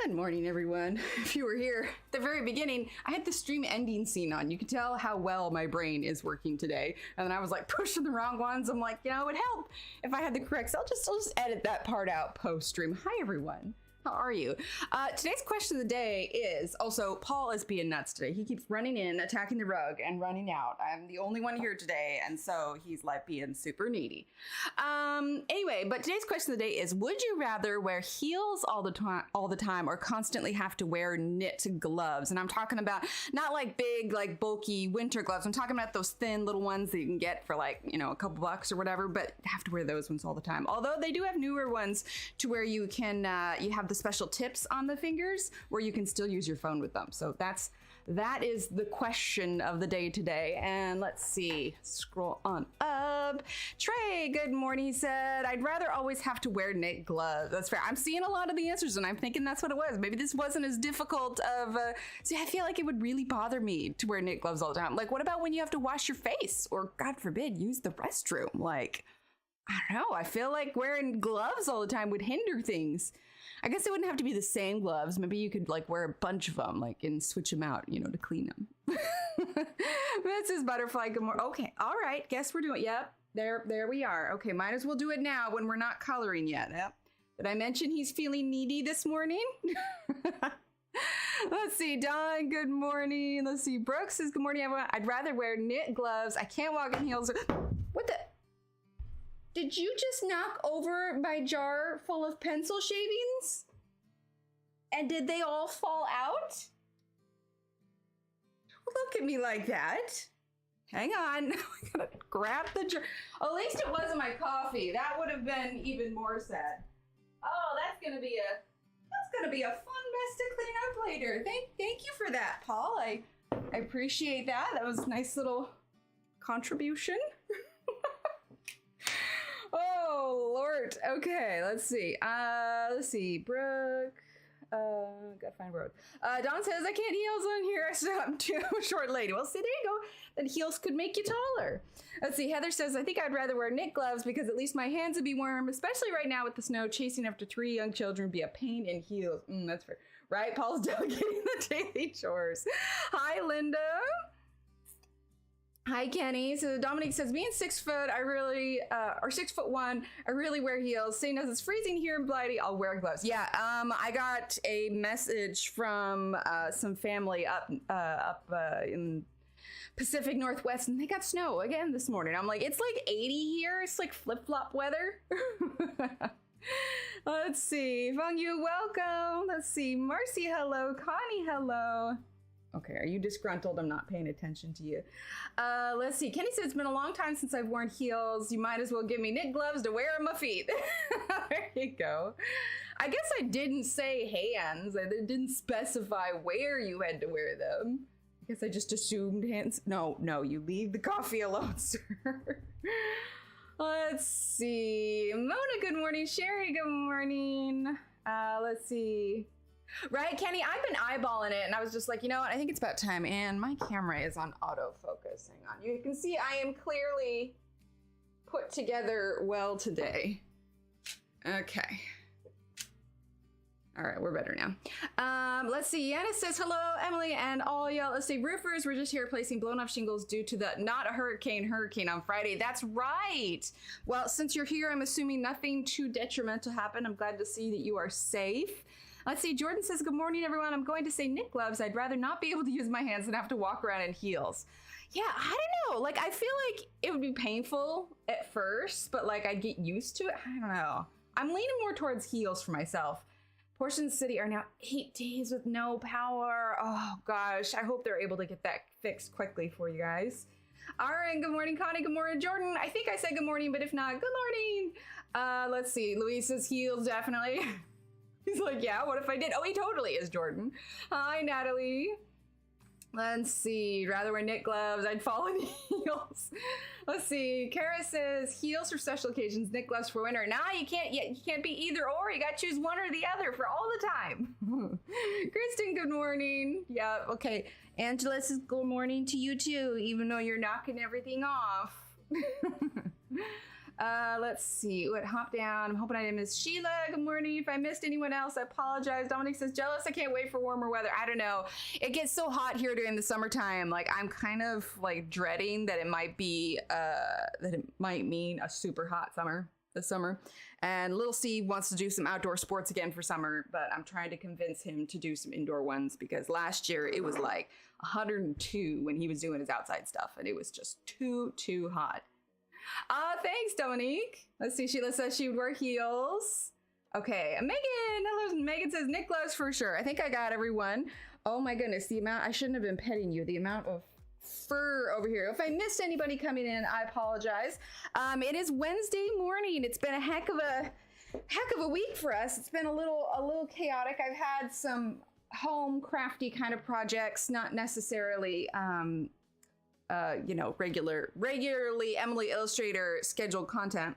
Good morning, everyone. If you were here at the very beginning, I had the stream ending scene on. You could tell how well my brain is working today. And then I was like pushing the wrong ones. I'm like, you know, it would help if I had the correct. So I'll just edit that part out post stream. Hi, everyone. How are you? Today's question of the day is also, Paul is being nuts today. He keeps running in, attacking the rug, and running out. I'm the only one here today, and so he's like being super needy. Anyway, but today's question of the day is, would you rather wear heels all the time or constantly have to wear knit gloves? And I'm talking about not like big, like bulky winter gloves. I'm talking about those thin little ones that you can get for like, you know, a couple bucks or whatever, but have to wear those ones all the time. Although they do have newer ones to where you can, you have the special tips on the fingers where you can still use your phone with them. So that is the question of the day today. And let's see, scroll on up. Trey, good morning. He said, I'd rather always have to wear knit gloves. That's fair. I'm seeing a lot of the answers and I'm thinking that's what it was. Maybe this wasn't as difficult of see, I feel like it would really bother me to wear knit gloves all the time. Like, what about when you have to wash your face or, God forbid, use the restroom? Like, I don't know. I feel like wearing gloves all the time would hinder things. I guess it wouldn't have to be the same gloves. Maybe you could like wear a bunch of them, like, and switch them out, you know, to clean them. This is Butterfly. Good morning. Okay. All right. Guess we're doing. Yep. There we are. Okay. Might as well do it now when we're not coloring yet. Yep. Did I mention he's feeling needy this morning? Let's see. Don, good morning. Let's see. Brooks says, good morning, everyone. I'd rather wear knit gloves. I can't walk in heels. What the? Did you just knock over my jar full of pencil shavings? And did they all fall out? Look at me like that. Hang on, I gotta grab the jar. Oh, at least it wasn't my coffee. That would have been even more sad. Oh, that's gonna be a fun mess to clean up later. Thank you for that, Paul. I appreciate that. That was a nice little contribution. Oh, Lord. Okay, let's see. Brooke. Gotta find Brooke. Don says, I can't heels on here, so I'm too short lady. Well, see, there you go. Then heels could make you taller. Let's see. Heather says, I think I'd rather wear knit gloves because at least my hands would be warm, especially right now with the snow. Chasing after 3 young children would be a pain in heels. That's fair. Right? Paul's delegating the daily chores. Hi, Linda. Hi, Kenny. So Dominique says, being 6 foot, or 6'1", I really wear heels. Saying as it's freezing here in Blighty, I'll wear gloves. Yeah, I got a message from some family up in Pacific Northwest, and they got snow again this morning. I'm like, it's like 80 here. It's like flip-flop weather. Let's see. Feng Yu, welcome. Let's see. Marcy, hello. Connie, hello. Okay, are you disgruntled? I'm not paying attention to you. Let's see. Kenny said, it's been a long time since I've worn heels. You might as well give me knit gloves to wear on my feet. There you go. I guess I didn't say hands. I didn't specify where you had to wear them. I guess I just assumed hands. No, you leave the coffee alone, sir. Let's see. Mona, good morning. Sherry, good morning. Let's see. Right, Kenny, I've been eyeballing it and I was just like, you know what, I think it's about time. And my camera is on autofocus. Hang on. You can see I am clearly put together well today. Okay. All right, we're better now. Let's see. Yana says, hello, Emily and all y'all. Let's see. Roofers, we're just here replacing blown off shingles due to the not a hurricane on Friday. That's right. Well, since you're here, I'm assuming nothing too detrimental happened. I'm glad to see that you are safe. Let's see, Jordan says, good morning, everyone. I'm going to say knit gloves. I'd rather not be able to use my hands than have to walk around in heels. Yeah, I don't know. Like, I feel like it would be painful at first, but like I'd get used to it. I don't know. I'm leaning more towards heels for myself. Portions of the city are now 8 days with no power. Oh gosh, I hope they're able to get that fixed quickly for you guys. All right, good morning, Connie. Good morning, Jordan. I think I said good morning, but if not, good morning. Let's see, Luis says heels, definitely. He's like, yeah, what if I did? Oh, he totally is, Jordan. Hi, Natalie. Let's see, rather wear knit gloves. I'd fall in heels. Let's see, Kara says heels for special occasions, knit gloves for winter. Nah, you can't be either or. You got to choose one or the other for all the time. Kristen, good morning. Yeah, okay. Angela says good morning to you too, even though you're knocking everything off. Let's see. What hop down? I'm hoping I didn't miss Sheila. Good morning. If I missed anyone else, I apologize. Dominic says jealous. I can't wait for warmer weather. I don't know. It gets so hot here during the summertime. Like I'm kind of like dreading that it might be that it might mean a super hot summer this summer. And little Steve wants to do some outdoor sports again for summer, but I'm trying to convince him to do some indoor ones because last year it was like 102 when he was doing his outside stuff, and it was just too hot. Thanks, Dominique. Let's see. Sheila says she would wear heels. Okay, Megan. Hello, Megan says Nick gloves for sure. I think I got everyone. Oh my goodness, the amount, I shouldn't have been petting you. The amount of fur over here. If I missed anybody coming in, I apologize. It is Wednesday morning. It's been a heck of a week for us. It's been a little chaotic. I've had some home crafty kind of projects, not necessarily regularly Emily Illustrator scheduled content.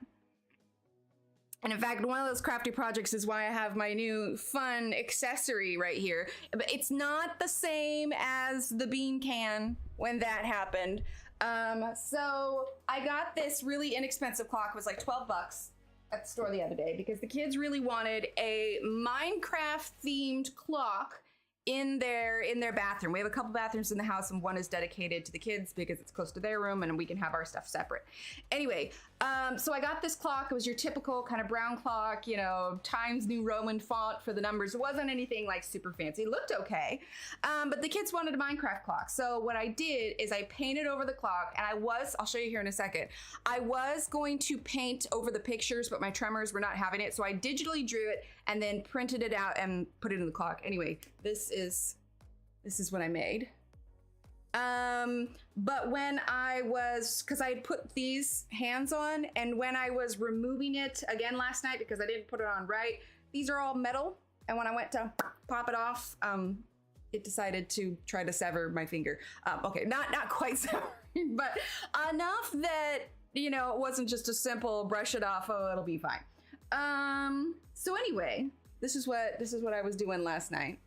And in fact, one of those crafty projects is why I have my new fun accessory right here. But it's not the same as the bean can when that happened. So I got this really inexpensive clock. It was like 12 bucks at the store the other day because the kids really wanted a Minecraft themed clock in their bathroom. We have a couple bathrooms in the house and one is dedicated to the kids because it's close to their room and we can have our stuff separate. Anyway, so I got this clock. It was your typical kind of brown clock, you know, Times New Roman font for the numbers. It wasn't anything like super fancy. It looked okay, but the kids wanted a Minecraft clock. So what I did is I painted over the clock, and I'll show you here in a second. I was going to paint over the pictures, but my tremors were not having it. So I digitally drew it and then printed it out and put it in the clock. Anyway, this is what I made. But when because I had put these hands on, and when I was removing it again last night because I didn't put it on right, these are all metal. And when I went to pop it off, it decided to try to sever my finger. Okay, not quite severing, but enough that, you know, it wasn't just a simple brush it off. Oh, it'll be fine. So anyway, this is what I was doing last night.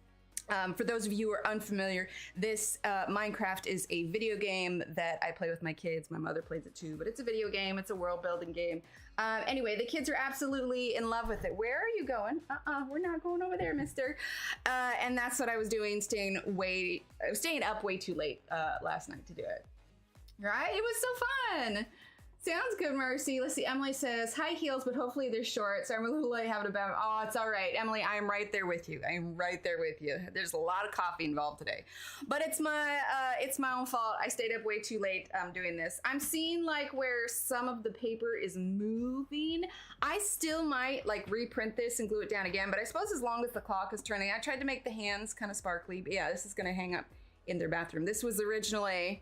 For those of you who are unfamiliar, this Minecraft is a video game that I play with my kids. My mother plays it too, but it's a video game. It's a world building game. Anyway, the kids are absolutely in love with it. Where are you going? We're not going over there, mister. And that's what I was doing, staying up way too late last night to do it. Right? It was so fun. Sounds good, Mercy. Let's see. Emily says, high heels, but hopefully they're short. So I'm a little late having a bad. Oh, it's all right. Emily, I am right there with you. I am right there with you. There's a lot of coffee involved today. But it's my own fault. I stayed up way too late doing this. I'm seeing like where some of the paper is moving. I still might like reprint this and glue it down again. But I suppose as long as the clock is turning, I tried to make the hands kind of sparkly. But yeah, this is going to hang up in their bathroom. This was originally...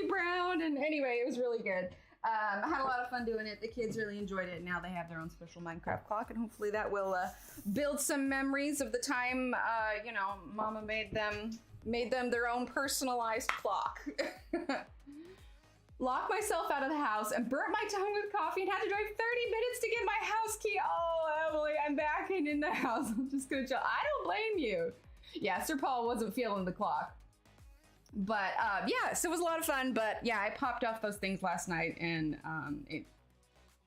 brown, and anyway, it was really good. I had a lot of fun doing it. The kids really enjoyed it. Now they have their own special Minecraft clock, and hopefully that will build some memories of the time you know, Mama made them their own personalized clock. Locked myself out of the house and burnt my tongue with coffee and had to drive 30 minutes to get my house key. Oh, Emily, I'm back and in the house. I'm just gonna chill. I don't blame you. Yeah, Sir Paul wasn't feeling the clock. But yeah, so it was a lot of fun. But yeah, I popped off those things last night, and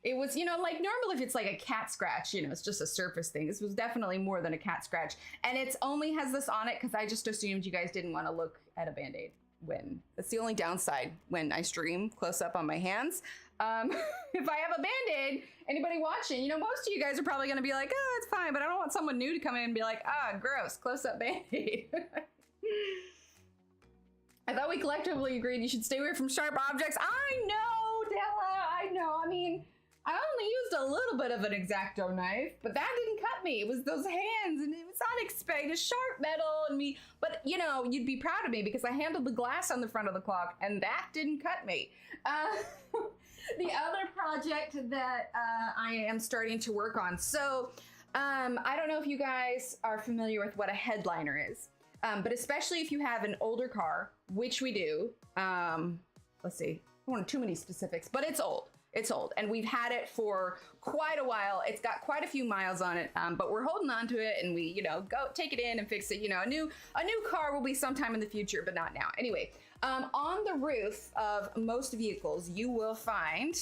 it was, you know, like normal if it's like a cat scratch, you know, it's just a surface thing. This was definitely more than a cat scratch, and it's only has this on it because I just assumed you guys didn't want to look at a band-aid. When that's the only downside when I stream close up on my hands. If I have a band-aid, anybody watching, you know, most of you guys are probably going to be like, oh, it's fine, but I don't want someone new to come in and be like, ah, gross, close-up band-aid. I thought we collectively agreed you should stay away from sharp objects. I know, Della, I know. I mean, I only used a little bit of an X-Acto knife, but that didn't cut me. It was those hands, and it was unexpected. It's sharp metal, and me. But you know, you'd be proud of me because I handled the glass on the front of the clock, and that didn't cut me. The other project that I am starting to work on. So I don't know if you guys are familiar with what a headliner is. But especially if you have an older car, which we do, let's see, I don't want too many specifics, but it's old. It's old, and we've had it for quite a while. It's got quite a few miles on it, but we're holding on to it, and we, you know, go take it in and fix it. You know, a new car will be sometime in the future, but not now. Anyway, On the roof of most vehicles, you will find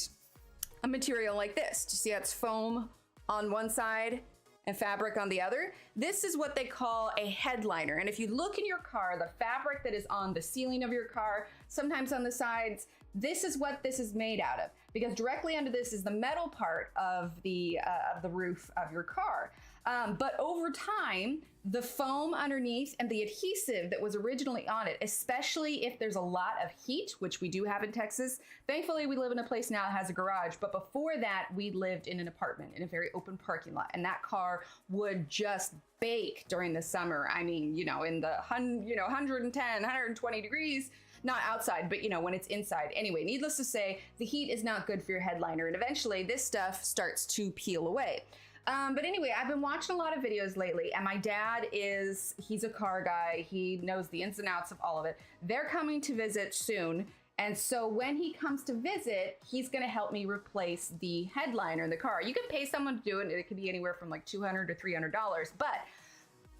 a material like this. Do you see how it's foam on one side and fabric on the other? This is what they call a headliner. And if you look in your car, the fabric that is on the ceiling of your car, sometimes on the sides, this is what this is made out of, because directly under this is the metal part of the roof of your car. But over time, the foam underneath and the adhesive that was originally on it, especially if there's a lot of heat, which we do have in Texas. Thankfully, we live in a place now that has a garage, but before that, we lived in an apartment in a very open parking lot, and that car would just bake during the summer. I mean, you know, in the 110, 120 degrees, not outside, but you know, when it's inside. Anyway, needless to say, the heat is not good for your headliner, and eventually this stuff starts to peel away. But anyway, I've been watching a lot of videos lately, and my dad he's a car guy. He knows the ins and outs of all of it. They're coming to visit soon. And so when he comes to visit, he's gonna help me replace the headliner in the car. You can pay someone to do it, and it could be anywhere from like $200 to $300. But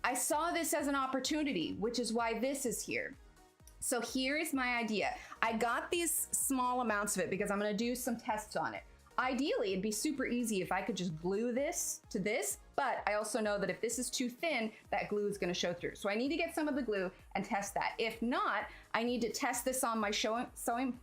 I saw this as an opportunity, which is why this is here. So here is my idea. I got these small amounts of it because I'm gonna do some tests on it. Ideally, it'd be super easy if I could just glue this to this, but I also know that if this is too thin, that glue is gonna show through. So I need to get some of the glue and test that. If not, I need to test this on my sewing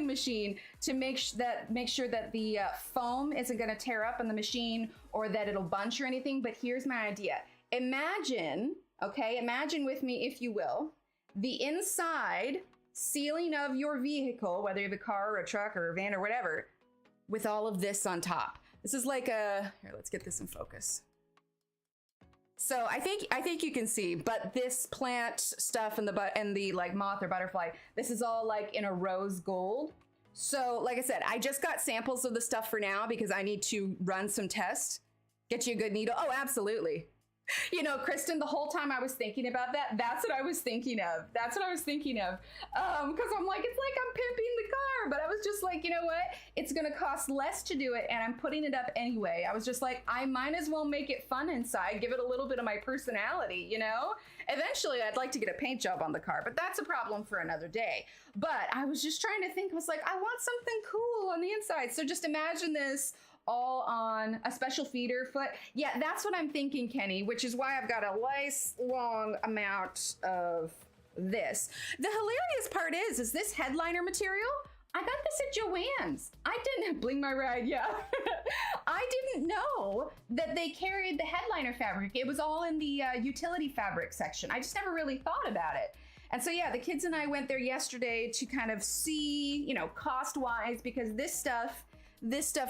machine to make sure that the foam isn't gonna tear up on the machine or that it'll bunch or anything. But here's my idea. Imagine with me, if you will, the inside ceiling of your vehicle, whether you have a car or a truck or a van or whatever, with all of this on top. This is like here, let's get this in focus. So I think you can see, but this plant stuff and the like moth or butterfly, this is all like in a rose gold. So like I said, I just got samples of the stuff for now because I need to run some tests. Get you a good needle. Oh, absolutely. You know, Kristen, the whole time I was thinking about that, that's what I was thinking of. Because I'm like, it's like I'm pimping the car, but I was just like, you know what? It's gonna cost less to do it, and I'm putting it up anyway. I was just like, I might as well make it fun inside, give it a little bit of my personality, you know? Eventually, I'd like to get a paint job on the car, but that's a problem for another day. But I was just trying to think, I was like, I want something cool on the inside. So just imagine this all on a special feeder foot. Yeah, that's what I'm thinking, Kenny, which is why I've got a nice long amount of this. The hilarious part is this headliner material, I got this at Joann's. I didn't, bling my ride, yeah. I didn't know that they carried the headliner fabric. It was all in the utility fabric section. I just never really thought about it. And so yeah, the kids and I went there yesterday to kind of see, you know, cost-wise, because this stuff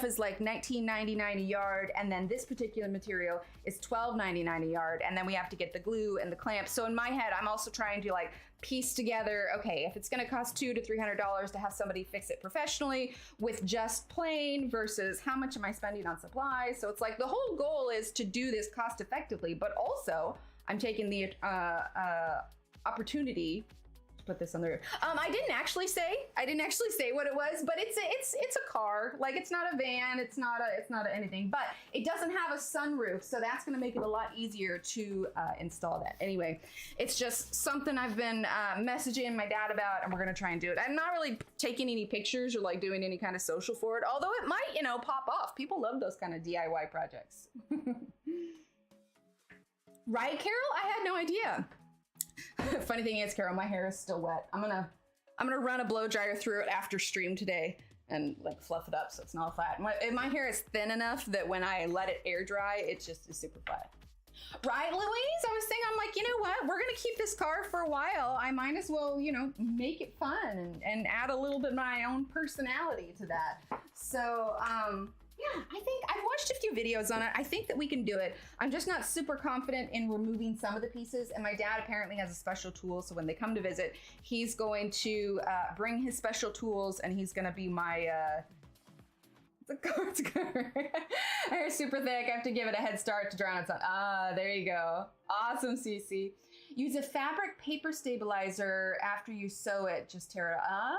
is like $19.99 a yard, and then this particular material is $12.99 a yard, and then we have to get the glue and the clamps. So in my head, I'm also trying to like piece together, okay, if it's gonna cost $200 to $300 to have somebody fix it professionally with just plain versus how much am I spending on supplies? So it's like the whole goal is to do this cost effectively, but also I'm taking the opportunity put this on the roof. I didn't actually say what it was, but it's a car. Like, it's not a van, it's not anything, but it doesn't have a sunroof, so that's gonna make it a lot easier to install that. Anyway, it's just something I've been messaging my dad about, and we're gonna try and do it. I'm not really taking any pictures or like doing any kind of social for it, although it might, you know, pop off. People love those kind of DIY projects. Right, Carol? I had no idea. Funny thing is, Carol, my hair is still wet. I'm gonna run a blow dryer through it after stream today and like fluff it up so it's not flat. My hair is thin enough that when I let it air dry, it just is super flat. Right, Louise? I was thinking, I'm like, you know what? We're gonna keep this car for a while. I might as well, you know, make it fun and add a little bit of my own personality to that. So, yeah, I think I've watched a few videos on it. I think that we can do it. I'm just not super confident in removing some of the pieces. And my dad apparently has a special tool. So when they come to visit, he's going to bring his special tools, and he's going to be my, hair super thick. I have to give it a head start to dry on its own. Ah, there you go. Awesome, Cece. Use a fabric paper stabilizer after you sew it. Just tear it out. Oh,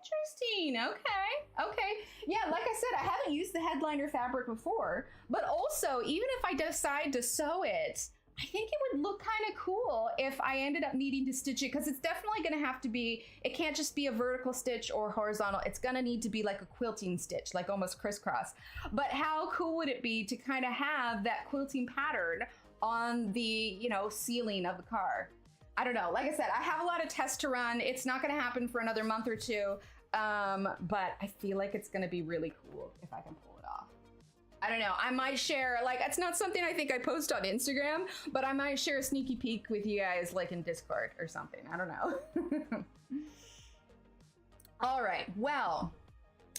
interesting. Okay. Yeah, like I said, I haven't used the headliner fabric before, but also, even if I decide to sew it, I think it would look kind of cool if I ended up needing to stitch it, because it's definitely going to have to be, it can't just be a vertical stitch or horizontal. It's going to need to be like a quilting stitch, like almost crisscross. But how cool would it be to kind of have that quilting pattern on the, you know, ceiling of the car? I don't know. Like I said, I have a lot of tests to run. It's not going to happen for another month or two. But I feel like it's going to be really cool if I can pull it off. I don't know. I might share, like, it's not something I think I post on Instagram, but I might share a sneaky peek with you guys, like in Discord or something. I don't know. All right. Well,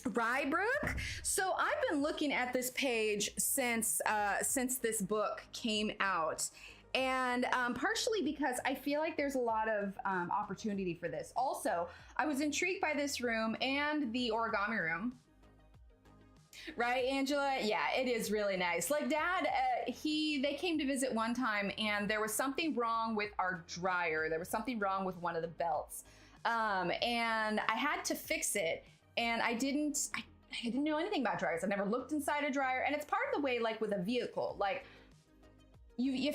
Rybrook. So I've been looking at this page since this book came out. And partially because I feel like there's a lot of opportunity for this. Also, I was intrigued by this room and the origami room. Right, Angela? Yeah, it is really nice. Like Dad, they came to visit one time and there was something wrong with our dryer. There was something wrong with one of the belts. And I had to fix it. And I didn't know anything about dryers. I never looked inside a dryer. And it's part of the way, like with a vehicle, like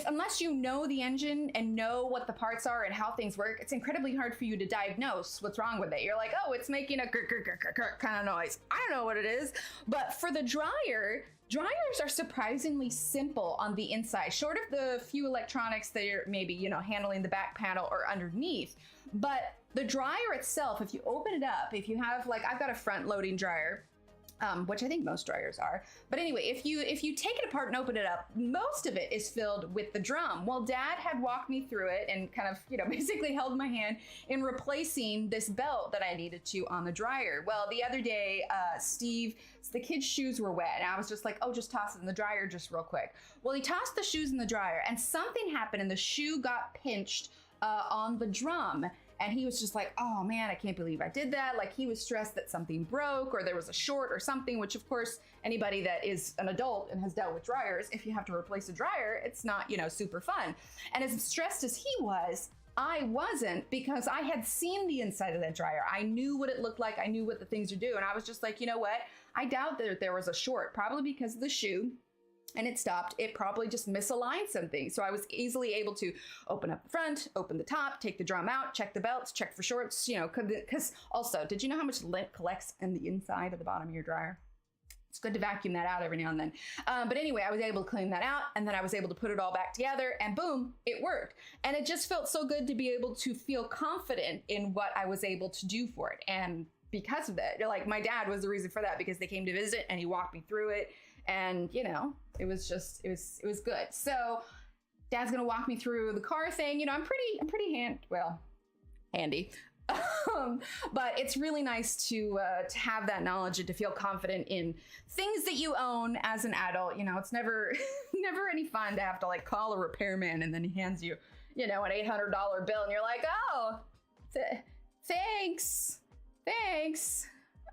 unless you know the engine and know what the parts are and how things work, it's incredibly hard for you to diagnose what's wrong with it. You're like, oh, it's making a kind of noise. I don't know what it is. But for the dryer, dryers are surprisingly simple on the inside, short of the few electronics that are maybe, you know, handling the back panel or underneath. But the dryer itself, if you open it up, if you have, like, I've got a front loading dryer, which I think most dryers are. But anyway, if you take it apart and open it up, most of it is filled with the drum. Well, Dad had walked me through it and kind of, you know, basically held my hand in replacing this belt that I needed to on the dryer. Well, the other day, Steve, the kids' shoes were wet, and I was just like, oh, just toss it in the dryer just real quick. Well, he tossed the shoes in the dryer, and something happened, and the shoe got pinched on the drum. And he was just like, oh man, I can't believe I did that. Like, he was stressed that something broke or there was a short or something, which of course, anybody that is an adult and has dealt with dryers, if you have to replace a dryer, it's not, you know, super fun. And as stressed as he was, I wasn't, because I had seen the inside of that dryer. I knew what it looked like. I knew what the things would do. And I was just like, you know what? I doubt that there was a short, probably because of the shoe. And it stopped. It probably just misaligned something. So I was easily able to open up the front, open the top, take the drum out, check the belts, check for shorts, you know, because also, did you know how much lint collects in the inside of the bottom of your dryer? It's good to vacuum that out every now and then. But anyway, I was able to clean that out, and then I was able to put it all back together, and boom, it worked. And it just felt so good to be able to feel confident in what I was able to do for it. And because of that, like, my dad was the reason for that, because they came to visit and he walked me through it. And, you know, it was good. So Dad's gonna walk me through the car thing. You know, I'm pretty handy. But it's really nice to have that knowledge and to feel confident in things that you own as an adult. You know, it's never any fun to have to, like, call a repairman and then he hands you, you know, an $800 bill and you're like, oh, thanks.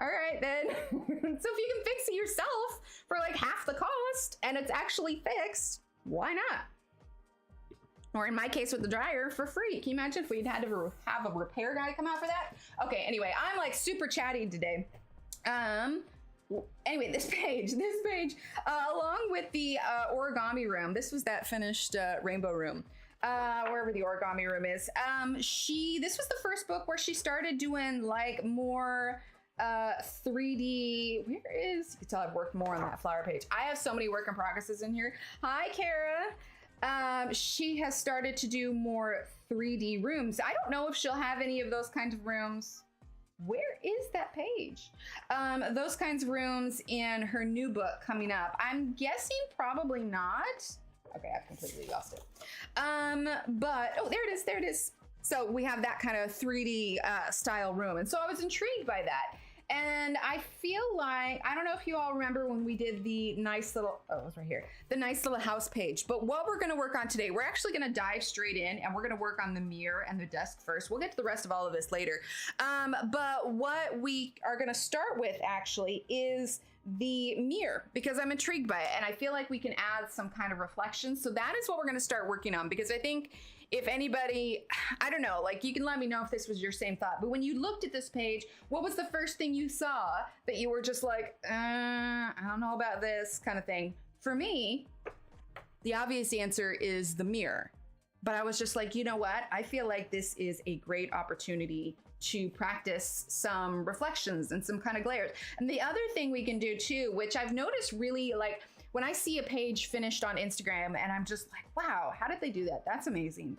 All right, then. So if you can fix it yourself for like half the cost and it's actually fixed, why not? Or in my case with the dryer, for free. Can you imagine if we'd had to have a repair guy come out for that? Okay, anyway, I'm like super chatty today. Anyway, this page, along with the origami room, this was that finished rainbow room. Wherever the origami room is. This was the first book where she started doing like more 3D. You can tell I've worked more on that flower page. I have so many work in progresses in here. Hi, Kara. She has started to do more 3D rooms. I don't know if she'll have any of those kinds of rooms. Where is that page? Those kinds of rooms in her new book coming up. I'm guessing probably not. Okay, I've completely lost it. But, oh, there it is. So we have that kind of 3D style room. And so I was intrigued by that. And I feel like, I don't know if you all remember when we did the nice little, oh, it was right here, the nice little house page. But what we're gonna work on today, we're actually gonna dive straight in and we're gonna work on the mirror and the desk first. We'll get to the rest of all of this later. But what we are gonna start with actually is the mirror, because I'm intrigued by it and I feel like we can add some kind of reflection. So that is what we're gonna start working on, because I think if anybody, I don't know, like, you can let me know if this was your same thought, but when you looked at this page, what was the first thing you saw that you were just like, I don't know about this kind of thing? For me, the obvious answer is the mirror. But I was just like, you know what? I feel like this is a great opportunity to practice some reflections and some kind of glares. And the other thing we can do too, which I've noticed really, like when I see a page finished on Instagram and I'm just like, wow, how did they do that? That's amazing.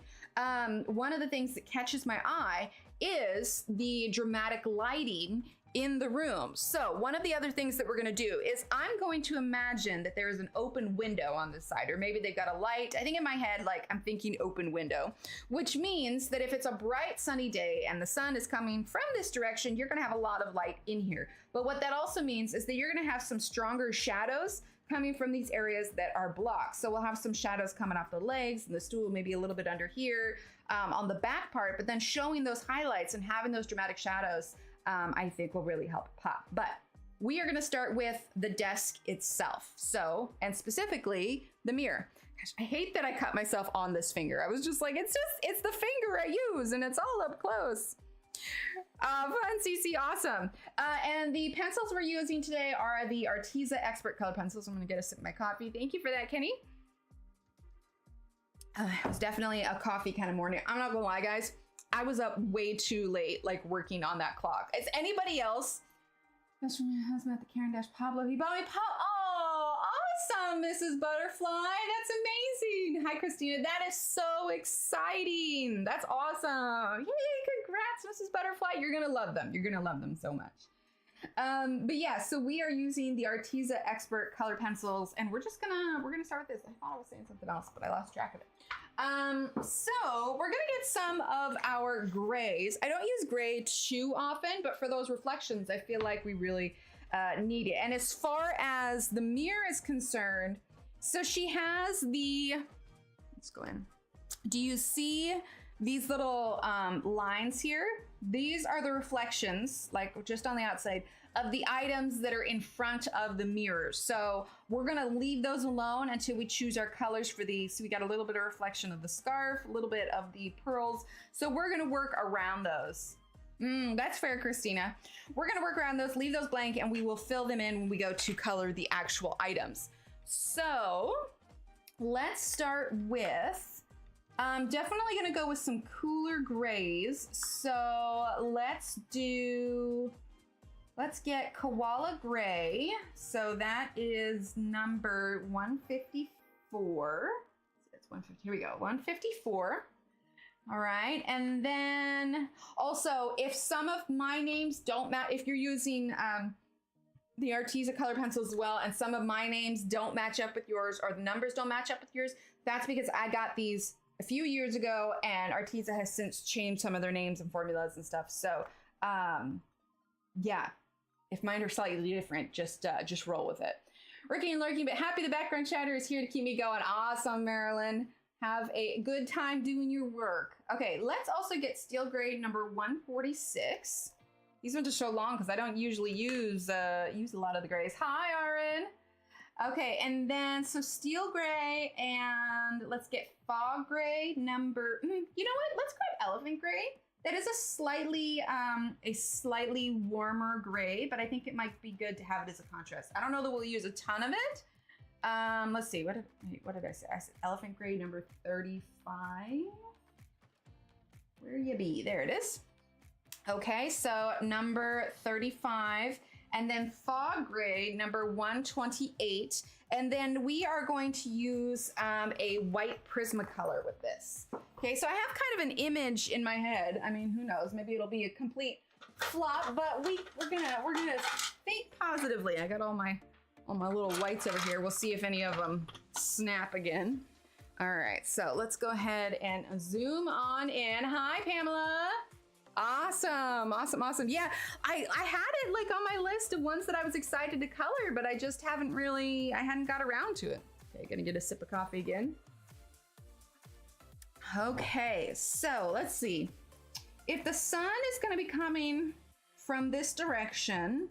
One of the things that catches my eye is the dramatic lighting in the room. So one of the other things that we're gonna do is I'm going to imagine that there is an open window on this side, or maybe they've got a light. I think in my head, like I'm thinking open window, which means that if it's a bright sunny day and the sun is coming from this direction, you're gonna have a lot of light in here. But what that also means is that you're gonna have some stronger shadows coming from these areas that are blocked. So we'll have some shadows coming off the legs and the stool, maybe a little bit under here on the back part, but then showing those highlights and having those dramatic shadows I think will really help pop. But we are gonna start with the desk itself. So, and specifically the mirror. Gosh, I hate that I cut myself on this finger. I was just like, it's the finger I use and it's all up close. Fun, CC, awesome. And the pencils we're using today are the Arteza Expert color pencils. I'm gonna get a sip of my coffee. Thank you for that, Kenny. It was definitely a coffee kind of morning. I'm not gonna lie, guys. I was up way too late, like working on that clock. Is anybody else? That's from your husband at the Karen Dash Pablo. He bought me Oh, awesome, Mrs. Butterfly. That's amazing. Hi, Christina. That is so exciting. That's awesome. Yay, congrats, Mrs. Butterfly. You're gonna love them. You're gonna love them so much. But yeah, so we are using the Arteza Expert color pencils, and we're gonna start with this. I thought I was saying something else, but I lost track of it. So we're gonna get some of our grays. I don't use gray too often, but for those reflections, I feel like we really need it. And as far as the mirror is concerned, so she has let's go in. Do you see these little lines here? These are the reflections, like just on the outside, of the items that are in front of the mirror. So we're gonna leave those alone until we choose our colors for these. So we got a little bit of reflection of the scarf, a little bit of the pearls. So we're gonna work around those. That's fair, Christina. We're gonna work around those, leave those blank, and we will fill them in when we go to color the actual items. So let's start with, definitely gonna go with some cooler grays. So let's get Koala Gray. So that is number 154. That's 150, here we go, 154. All right, and then also if some of my names don't match, if you're using the Arteza color pencils as well, and some of my names don't match up with yours, or the numbers don't match up with yours, that's because I got these a few years ago, and Arteza has since changed some of their names and formulas and stuff. So, yeah, if mine are slightly different, just roll with it. Working and lurking, but happy the background chatter is here to keep me going. Awesome, Marilyn. Have a good time doing your work. Okay, let's also get steel gray number 146. These ones are so long because I don't usually use a lot of the grays. Hi, Aaron. Okay, and then so steel gray, and let's get fog gray number, you know what? Let's grab elephant gray. That is a slightly warmer gray, but I think it might be good to have it as a contrast. I don't know that we'll use a ton of it. Let's see, what did I say? I said elephant gray number 35. Where you be? There it is. Okay, so number 35, and then fog gray number 128, and then we are going to use a white Prismacolor with this. Okay, so I have kind of an image in my head. I mean, who knows? Maybe it'll be a complete flop, but we're gonna think positively. I got all my little whites over here. We'll see if any of them snap again. All right, so let's go ahead and zoom on in. Hi, Pamela. Awesome, awesome, awesome. Yeah, I had it like on my list of ones that I was excited to color, but I just hadn't got around to it. Okay, gonna get a sip of coffee again. Okay, so let's see. If the sun is gonna be coming from this direction,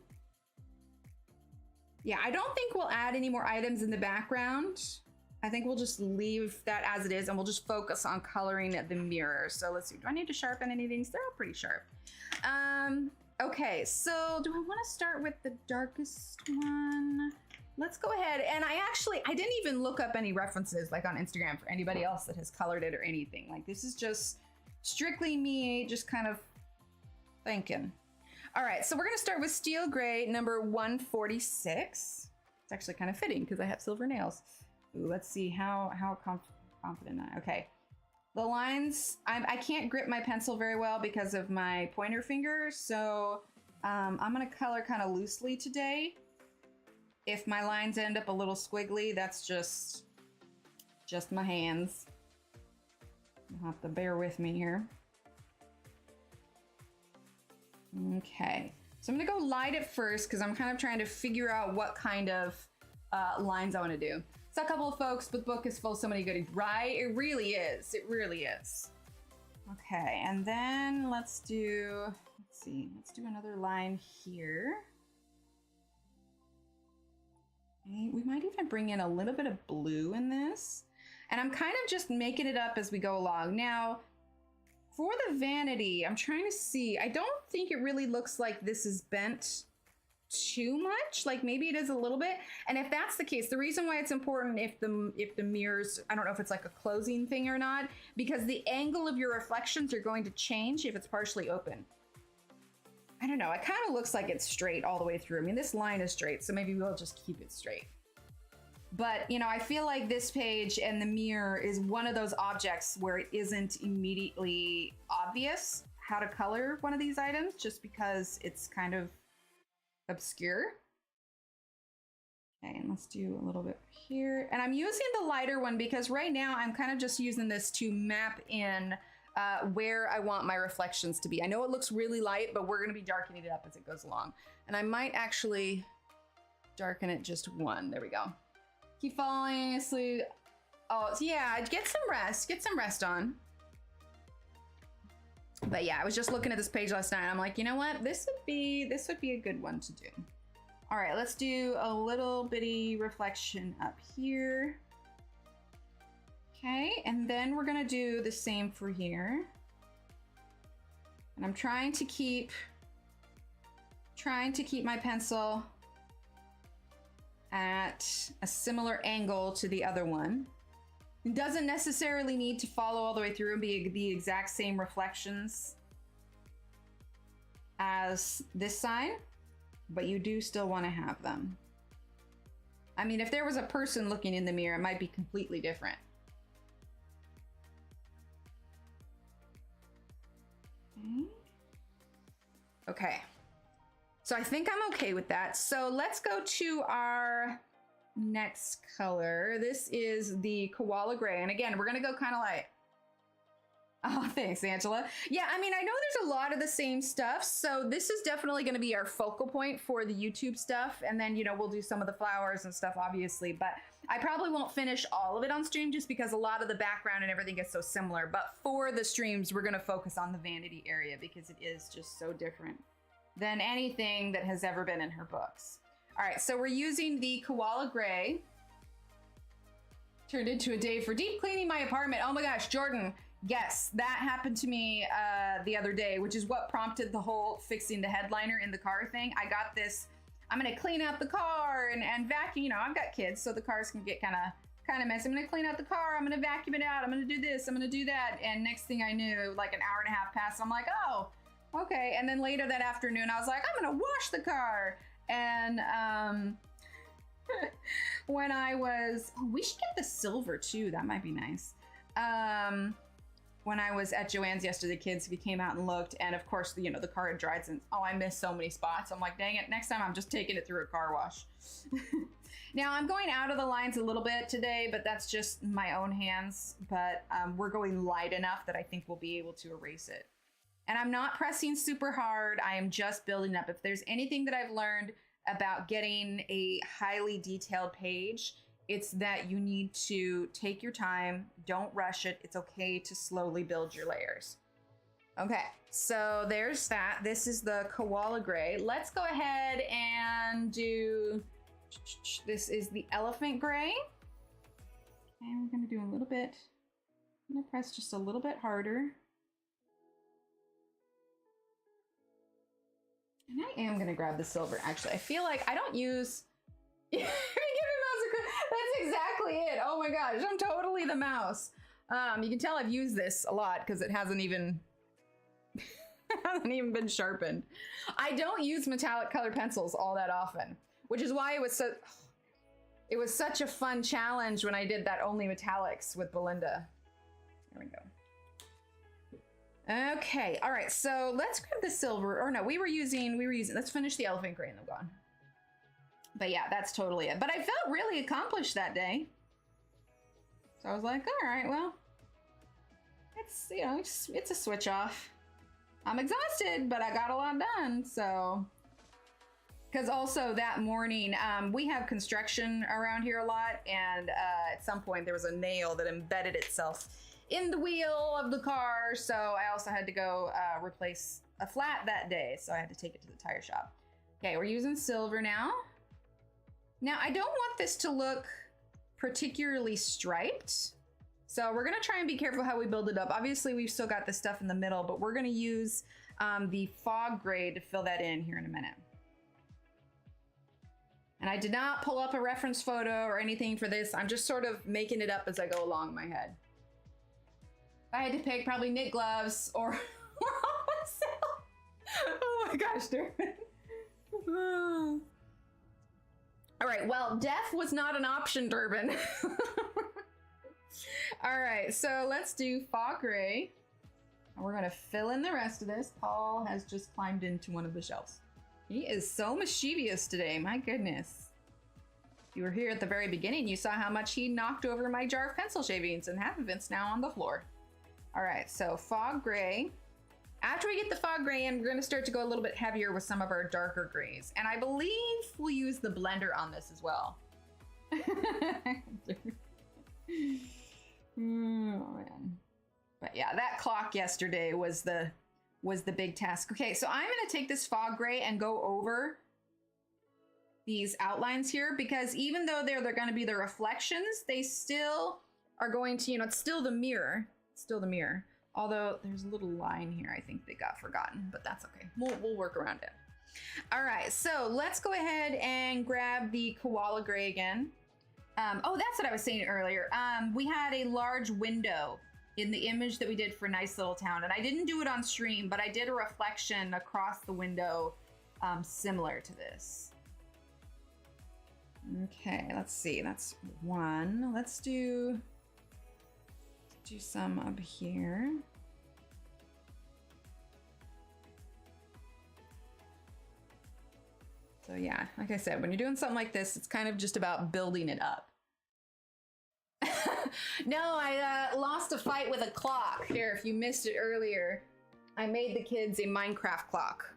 yeah, I don't think we'll add any more items in the background. I think we'll just leave that as it is, and we'll just focus on coloring the mirror. So let's see, do I need to sharpen any of these? They're all pretty sharp. Okay, so do I want to start with the darkest one? let's go ahead. And I didn't even look up any references like on Instagram for anybody else that has colored it or anything. Like this is just strictly me just kind of thinking. All right, so we're gonna start with Steel Gray number 146. It's actually kind of fitting because I have silver nails. Ooh, let's see how confident I am. Okay, the lines, I can't grip my pencil very well because of my pointer finger, so I'm gonna color kind of loosely today. If my lines end up a little squiggly, that's just my hands. You'll have to bear with me here. Okay, so I'm gonna go light at first because I'm kind of trying to figure out what kind of lines I want to do. So a couple of folks, but the book is full of so many goodies, right? It really is. It really is. Okay, and then let's do another line here. Okay, we might even bring in a little bit of blue in this. And I'm kind of just making it up as we go along. Now, for the vanity, I'm trying to see. I don't think it really looks like this is bent too much. Like maybe it is a little bit. And if that's the case, the reason why it's important if the mirrors, I don't know if it's like a closing thing or not, because the angle of your reflections are going to change if it's partially open. I don't know, it kind of looks like it's straight all the way through. I mean, this line is straight, so maybe we'll just keep it straight. But, you know, I feel like this page and the mirror is one of those objects where it isn't immediately obvious how to color one of these items just because it's kind of obscure. Okay, and let's do a little bit here. And I'm using the lighter one because right now I'm kind of just using this to map in where I want my reflections to be. I know it looks really light, but we're gonna be darkening it up as it goes along. And I might actually darken it just one. There we go. Keep falling asleep. Oh, yeah, get some rest on. But yeah, I was just looking at this page last night. I'm like, you know what? This would be a good one to do. All right, let's do a little bitty reflection up here. Okay, and then we're gonna do the same for here. And I'm trying to keep my pencil at a similar angle to the other one. It doesn't necessarily need to follow all the way through and be the exact same reflections as this side, but you do still want to have them. I mean, if there was a person looking in the mirror, it might be completely different. Okay, so I think I'm okay with that. So let's go to our next color. This is the Koala Gray. And again, we're gonna go kind of light. Oh, thanks, Angela. Yeah, I mean, I know there's a lot of the same stuff. So this is definitely gonna be our focal point for the YouTube stuff. And then, you know, we'll do some of the flowers and stuff, obviously. But I probably won't finish all of it on stream just because a lot of the background and everything is so similar. But for the streams, we're gonna focus on the vanity area because it is just so different than anything that has ever been in her books. All right, so we're using the Koala Gray. Turned into a day for deep cleaning my apartment. Oh my gosh, Jordan, yes, that happened to me the other day, which is what prompted the whole fixing the headliner in the car thing. I got this, I'm gonna clean out the car and vacuum, you know, I've got kids, so the cars can get kind of messy. I'm gonna clean out the car, I'm gonna vacuum it out, I'm gonna do this, I'm gonna do that. And next thing I knew, like an hour and a half passed, I'm like, oh, okay. And then later that afternoon, I was like, I'm gonna wash the car. And when I was, oh, we should get the silver too. That might be nice. When I was at Joann's yesterday, kids, we came out and looked, and of course, you know, the car had dried since, oh, I missed so many spots. I'm like, dang it, next time I'm just taking it through a car wash. Now I'm going out of the lines a little bit today, but that's just my own hands. But we're going light enough that I think we'll be able to erase it. And I'm not pressing super hard. I am just building up. If there's anything that I've learned about getting a highly detailed page, it's that you need to take your time. Don't rush it. It's okay to slowly build your layers. Okay, so there's that. This is the Koala Gray. Let's go ahead and do, this is the Elephant Gray. And we're gonna do a little bit, I'm gonna press just a little bit harder. And I am gonna grab the silver. Actually, I feel like I don't use, here we That's exactly it. Oh my gosh, I'm totally the mouse. You can tell I've used this a lot because it hasn't even been sharpened. I don't use metallic colored pencils all that often, which is why it was such a fun challenge when I did that only metallics with Belinda. There we go. Okay, all right, so let's grab the silver, or no, we were using, let's finish the elephant gray and I'm gone. But yeah, that's totally it. But I felt really accomplished that day. So I was like, all right, well, it's, you know, it's a switch off. I'm exhausted, but I got a lot done, so. Because also that morning, we have construction around here a lot, and at some point there was a nail that embedded itself in the wheel of the car, so I also had to go replace a flat that day, so I had to take it to the tire shop. Okay, we're using silver now. Now, I don't want this to look particularly striped, so we're gonna try and be careful how we build it up. Obviously, we've still got the stuff in the middle, but we're gonna use the fog gray to fill that in here in a minute. And I did not pull up a reference photo or anything for this. I'm just sort of making it up as I go along in my head. If I had to pick, probably knit gloves or oh my gosh, Durbin. All right, well, death was not an option, Durbin. All right, so let's do fog gray. And we're gonna fill in the rest of this. Paul has just climbed into one of the shelves. He is so mischievous today, my goodness. If you were here at the very beginning, you saw how much he knocked over my jar of pencil shavings, and half of it's now on the floor. All right, so fog gray. After we get the fog gray in, we're gonna start to go a little bit heavier with some of our darker grays. And I believe we'll use the blender on this as well. Oh man. But yeah, that clock yesterday was the big task. Okay, so I'm gonna take this fog gray and go over these outlines here, because even though they're gonna be the reflections, they still are going to, you know, it's still the mirror. It's still the mirror. Although there's a little line here I think they got forgotten, but that's okay. We'll work around it. All right, so let's go ahead and grab the koala gray again. Oh, that's what I was saying earlier. We had a large window in the image that we did for Nice Little Town, and I didn't do it on stream, but I did a reflection across the window similar to this. Okay, let's see, that's one. Let's do some up here. So yeah, like I said, when you're doing something like this, it's kind of just about building it up. No, I lost a fight with a clock. Here, if you missed it earlier, I made the kids a Minecraft clock.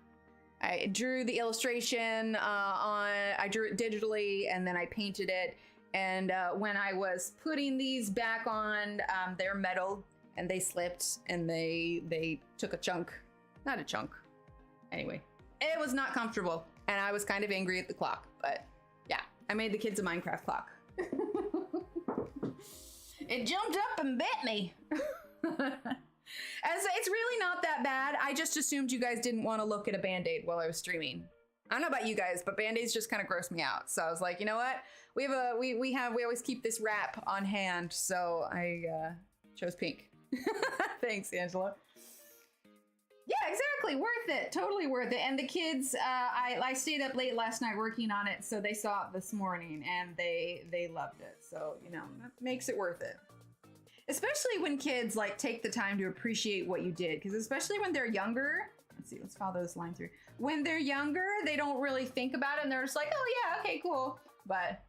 I drew the illustration I drew it digitally, and then I painted it. And when I was putting these back on, they're metal, and they slipped, and they took a chunk. Not a chunk. Anyway, it was not comfortable, and I was kind of angry at the clock. But yeah, I made the kids a Minecraft clock. It jumped up and bit me. As it's really not that bad. I just assumed you guys didn't want to look at a Band-Aid while I was streaming. I don't know about you guys, but Band-Aids just kind of gross me out. So I was like, you know what? We always keep this wrap on hand. So I chose pink. Thanks, Angela. Yeah, exactly. Worth it. Totally worth it. And the kids, I stayed up late last night working on it, so they saw it this morning and they loved it. So, you know, that makes it worth it. Especially when kids like take the time to appreciate what you did, because especially when they're younger, let's see, let's follow this line through. When they're younger, they don't really think about it and they're just like, oh yeah, okay, cool. But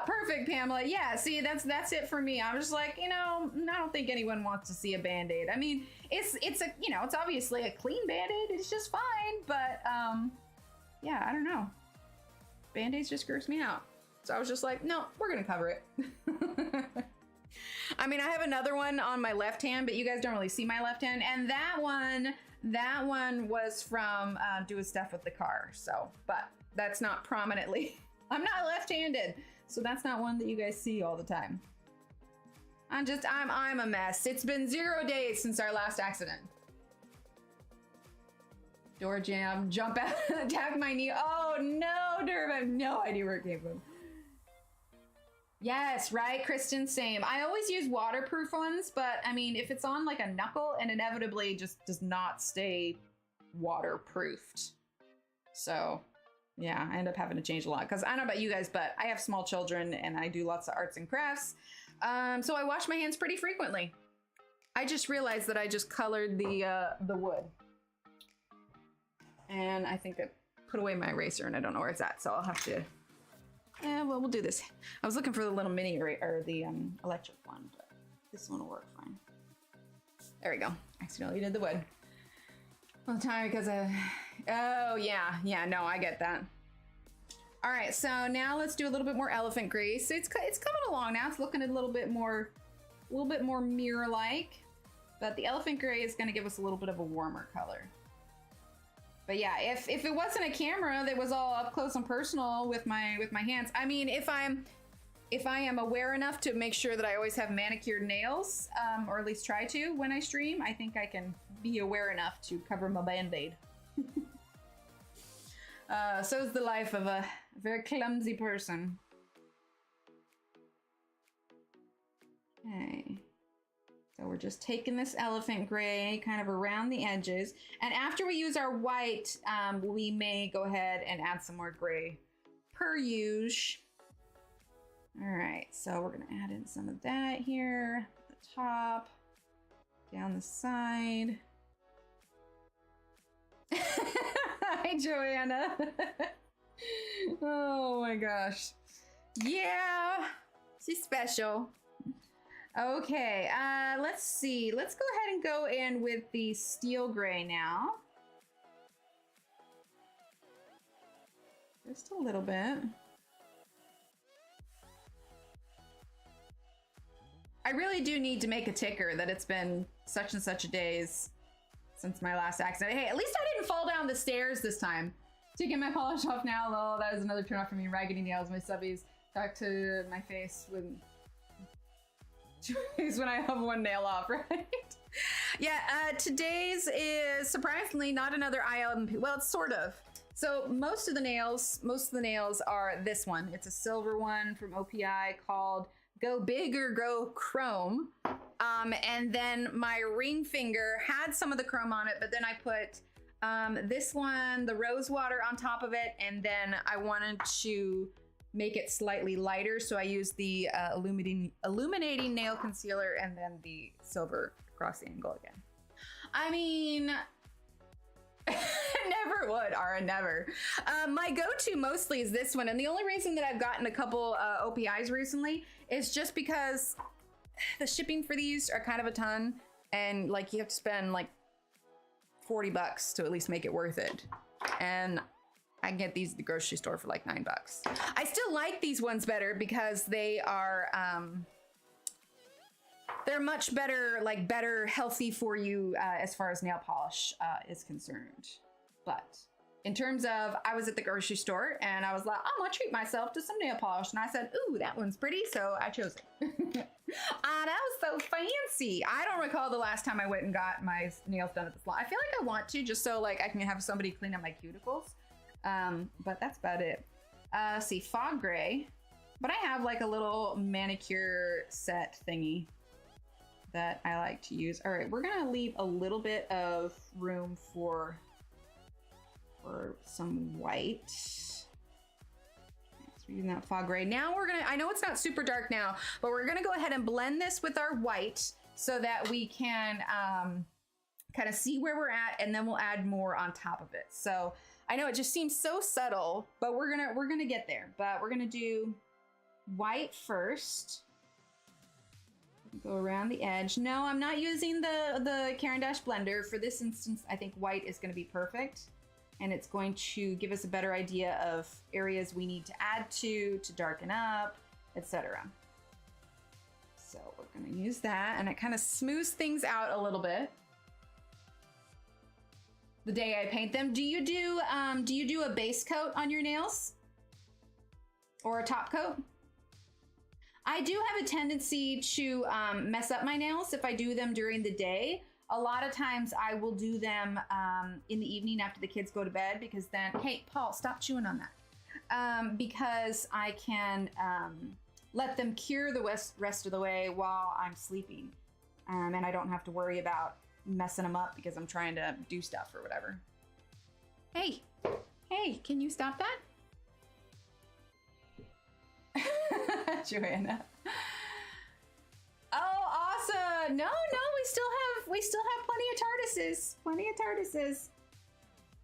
perfect, Pamela. Yeah, see, that's it for me. I'm just like, you know, I don't think anyone wants to see a Band-Aid. I mean, it's a, you know, it's obviously a clean Band-Aid. It's just fine, but yeah, I don't know. Band-Aids just gross me out. So I was just like, no, we're gonna cover it. I mean, I have another one on my left hand, but you guys don't really see my left hand. And that one was from doing stuff with the car. So, but that's not prominently. I'm not left-handed, so that's not one that you guys see all the time. I'm a mess. It's been 0 days since our last accident. Door jam, jump out, attack my knee. Oh no, Derv, I have no idea where it came from. Yes, right, Kristen, same. I always use waterproof ones, but I mean, if it's on like a knuckle, and inevitably just does not stay waterproofed. So yeah, I end up having to change a lot because I don't know about you guys, but I have small children and I do lots of arts and crafts. So I wash my hands pretty frequently. I just realized that I just colored the wood. And I think I put away my eraser and I don't know where it's at, so I'll have to, well, we'll do this. I was looking for the little mini or the electric one, but this one will work fine. There we go. Accidentally did the wood. All the time because oh yeah, no, I get that. All right, so now let's do a little bit more elephant gray. So it's coming along now. It's looking a little bit more mirror-like, but the elephant gray is going to give us a little bit of a warmer color. But yeah, if it wasn't a camera that was all up close and personal with my hands, I mean, if I am aware enough to make sure that I always have manicured nails, or at least try to when I stream, I think I can be aware enough to cover my band-aid. So is the life of a very clumsy person. Okay. So we're just taking this elephant gray kind of around the edges. And after we use our white, we may go ahead and add some more gray per usual. All right, so we're gonna add in some of that here, at the top, down the side. Hi, Joanna. Oh my gosh. Yeah, she's special. Okay, let's see. Let's go ahead and go in with the steel gray now. Just a little bit. I really do need to make a ticker that it's been such and such a days since my last accident. Hey, at least I didn't fall down the stairs this time. To get my polish off now, lol, that was another turn off for me. Raggedy nails, my subbies, talk to my face when I have one nail off, right? Yeah, today's is surprisingly not another ILMP. Well, it's sort of. So most of the nails are this one. It's a silver one from OPI called Go Big or Go Chrome. And then my ring finger had some of the chrome on it, but then I put this one, the rose water on top of it, and then I wanted to make it slightly lighter, so I used the illuminating nail concealer and then the silver across the angle again. I mean, never would, Ara, never. My go-to mostly is this one, and the only reason that I've gotten a couple OPIs recently is just because the shipping for these are kind of a ton, and like you have to spend like $40 to at least make it worth it. And I can get these at the grocery store for like $9. I still like these ones better because they are, they're much better, like better healthy for you as far as nail polish is concerned. But in terms of, I was at the grocery store and I was like, I'm gonna treat myself to some nail polish. And I said, ooh, that one's pretty, so I chose it. That was so fancy. I don't recall the last time I went and got my nails done at the salon. I feel like I want to, just so like I can have somebody clean up my cuticles. But that's about it. Let's see, fog gray. But I have like a little manicure set thingy that I like to use. All right, we're gonna leave a little bit of room for some white. So we're using that fog gray. Now we're gonna, I know it's not super dark now, but we're gonna go ahead and blend this with our white so that we can kind of see where we're at, and then we'll add more on top of it. So I know it just seems so subtle, but we're gonna get there. But we're gonna do white first. Go around the edge. No, I'm not using the Caran d'Ache blender for this instance. I think white is gonna be perfect, and it's going to give us a better idea of areas we need to add to darken up, etc. So we're gonna use that, and it kind of smooths things out a little bit. The day I paint them. Do you do a base coat on your nails? Or a top coat? I do have a tendency to mess up my nails if I do them during the day. A lot of times I will do them in the evening after the kids go to bed, because then, hey, Paul, stop chewing on that. Because I can let them cure the rest of the way while I'm sleeping. And I don't have to worry about messing them up because I'm trying to do stuff or whatever. Hey, can you stop that? Joanna. Oh, awesome. No, we still have plenty of TARDISes.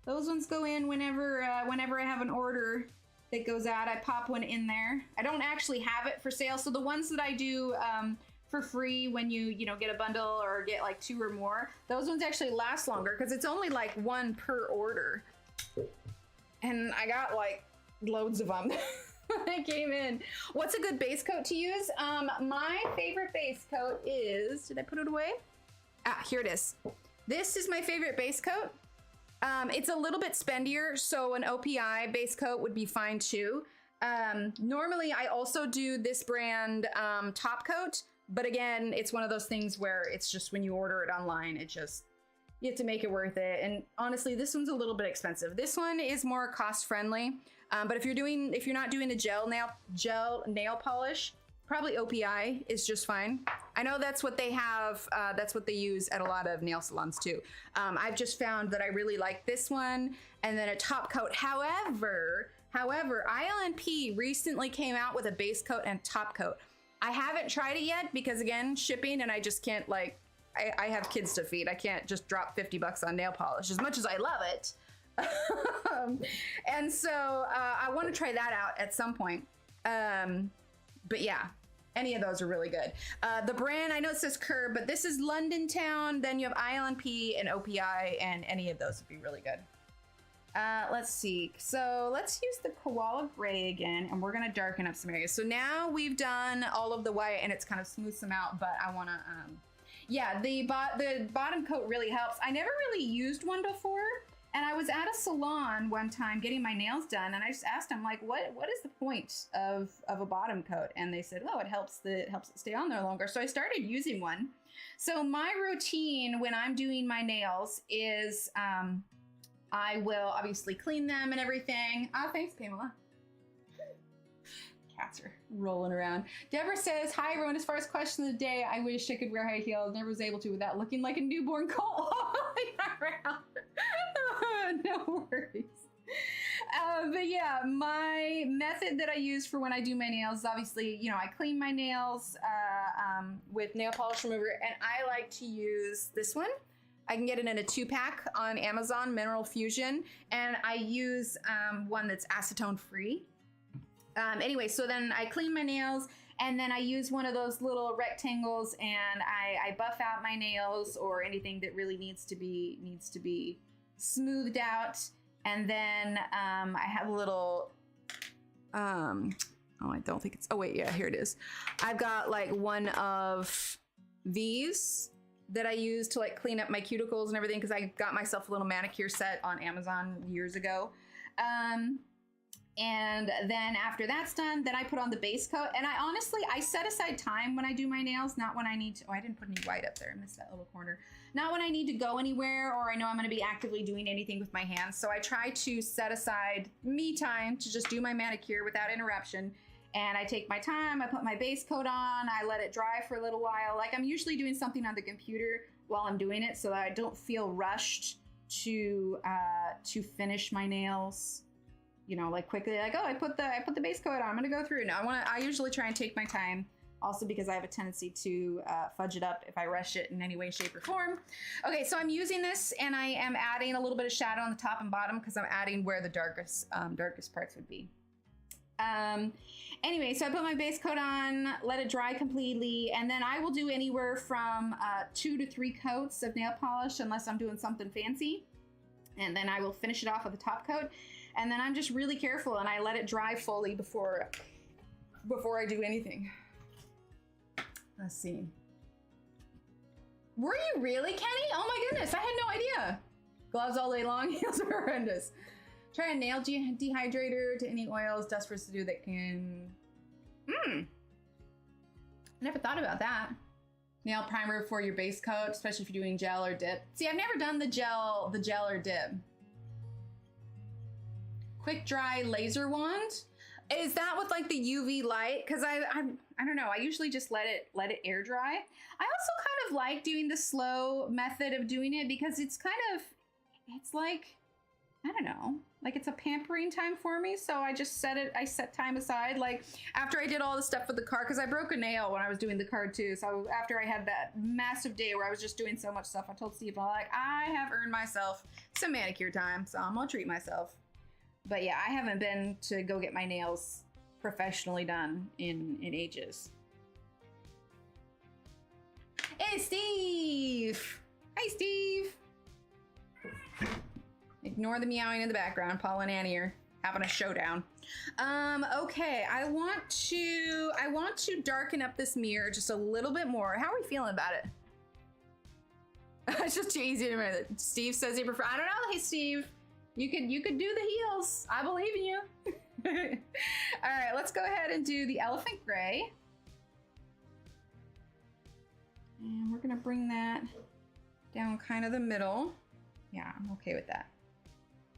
Those ones go in whenever I have an order that goes out. I pop one in there. I don't actually have it for sale. So the ones that I do for free when you get a bundle or get like 2 or more, those ones actually last longer because it's only like 1 per order. And I got like loads of them when I came in. What's a good base coat to use? My favorite base coat is, did I put it away? Ah, here it is. This is my favorite base coat. It's a little bit spendier, so an OPI base coat would be fine too. Normally I also do this brand top coat, but again, it's one of those things where it's just when you order it online, you have to make it worth it. And honestly, this one's a little bit expensive. This one is more cost friendly, but if you're not doing the gel nail polish, probably OPI is just fine. I know that's what they have. That's what they use at a lot of nail salons too. I've just found that I really like this one, and then a top coat. However, ILNP recently came out with a base coat and top coat. I haven't tried it yet because again, shipping, and I just can't I have kids to feed. I can't just drop $50 on nail polish as much as I love it. And so I want to try that out at some point. But yeah, any of those are really good. The brand, I know it says Curb, but this is London Town. Then you have ILNP and OPI, and any of those would be really good. Let's see. So let's use the Koala Gray again, and we're gonna darken up some areas. So now we've done all of the white, and it's kind of smoothed them out, but I wanna, yeah, the bottom coat really helps. I never really used one before. And I was at a salon one time getting my nails done, and I just asked them, like, what is the point of a bottom coat? And they said, oh, it helps it stay on there longer. So I started using one. So my routine when I'm doing my nails is I will obviously clean them and everything. Ah, thanks, Pamela. Cats are rolling around. Deborah says, hi everyone, as far as question of the day, I wish I could wear high heels. Never was able to without looking like a newborn colt around. No worries. But yeah, my method that I use for when I do my nails is obviously, I clean my nails with nail polish remover, and I like to use this one. I can get it in a 2-pack on Amazon, Mineral Fusion, and I use one that's acetone free. Anyway, so then I clean my nails, and then I use one of those little rectangles, and I buff out my nails or anything that really needs to be smoothed out. And then I have a little, oh, I don't think it's, oh wait, yeah, here it is. I've got like one of these that I use to like clean up my cuticles and everything, because I got myself a little manicure set on Amazon years ago. And then after that's done, then I put on the base coat. And I set aside time when I do my nails, not when I need to, oh, I didn't put any white up there. I missed that little corner. Not when I need to go anywhere or I know I'm gonna be actively doing anything with my hands. So I try to set aside me time to just do my manicure without interruption. And I take my time, I put my base coat on, I let it dry for a little while. Like I'm usually doing something on the computer while I'm doing it so that I don't feel rushed to finish my nails. Like quickly, like, oh, I put the base coat on, I'm gonna go through. No, I usually try and take my time, also because I have a tendency to fudge it up if I rush it in any way, shape, or form. Okay, so I'm using this, and I am adding a little bit of shadow on the top and bottom because I'm adding where the darkest parts would be. Anyway, so I put my base coat on, let it dry completely, and then I will do anywhere from 2 to 3 coats of nail polish unless I'm doing something fancy. And then I will finish it off with a top coat. And then I'm just really careful and I let it dry fully before I do anything. Let's see. Were you really, Kenny? Oh my goodness, I had no idea. Gloves all day long, heels are horrendous. Try a nail dehydrator to any oils, dust residue that can... I never thought about that. Nail primer for your base coat, especially if you're doing gel or dip. See, I've never done the gel or dip. Quick dry laser wand. Is that with like the UV light? Because I don't know. I usually just let it air dry. I also kind of like doing the slow method of doing it because it's like, I don't know, like it's a pampering time for me. So I just I set time aside. Like after I did all the stuff with the card, because I broke a nail when I was doing the card too. So after I had that massive day where I was just doing so much stuff, I told Steve, I have earned myself some manicure time, so I'm gonna treat myself. But yeah, I haven't been to go get my nails professionally done in ages. Hey, Steve! Hey, Steve! Ignore the meowing in the background. Paul and Annie are having a showdown. Okay, I want to darken up this mirror just a little bit more. How are we feeling about it? It's just too easy to remember. Steve says he prefers. I don't know. Hey, Steve. You could do the heels. I believe in you. All right, let's go ahead and do the elephant gray. And we're gonna bring that down kind of the middle. Yeah, I'm okay with that.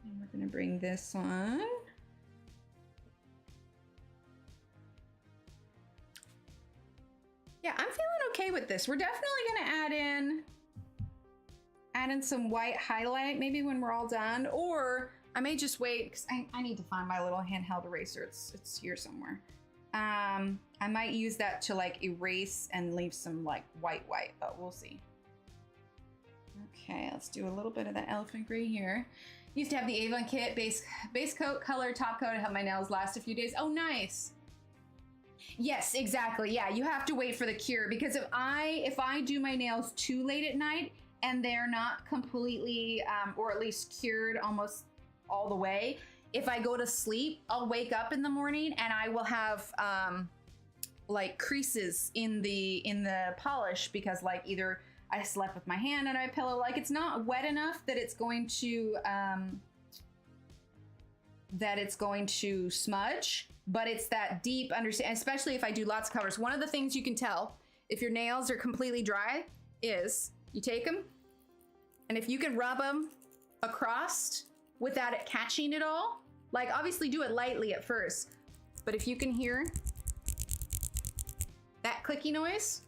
And we're gonna bring this one. Yeah, I'm feeling okay with this. We're definitely gonna add in some white highlight maybe when we're all done, or I may just wait because I need to find my little handheld eraser. It's here somewhere. I might use that to like erase and leave some like white, but we'll see. Okay, let's do a little bit of that elephant gray here. Used to have the Avon kit, base coat, color, top coat to help my nails last a few days. Oh, nice. Yes, exactly. Yeah, you have to wait for the cure because if I do my nails too late at night and they're not completely, or at least cured almost all the way, if I go to sleep, I'll wake up in the morning and I will have like creases in the polish because like either I slept with my hand on my pillow, like it's not wet enough that it's going to smudge, but it's that deep understanding, especially if I do lots of colors. One of the things you can tell if your nails are completely dry is you take them, and if you can rub them across without it catching it all, like obviously do it lightly at first, but if you can hear that clicky noise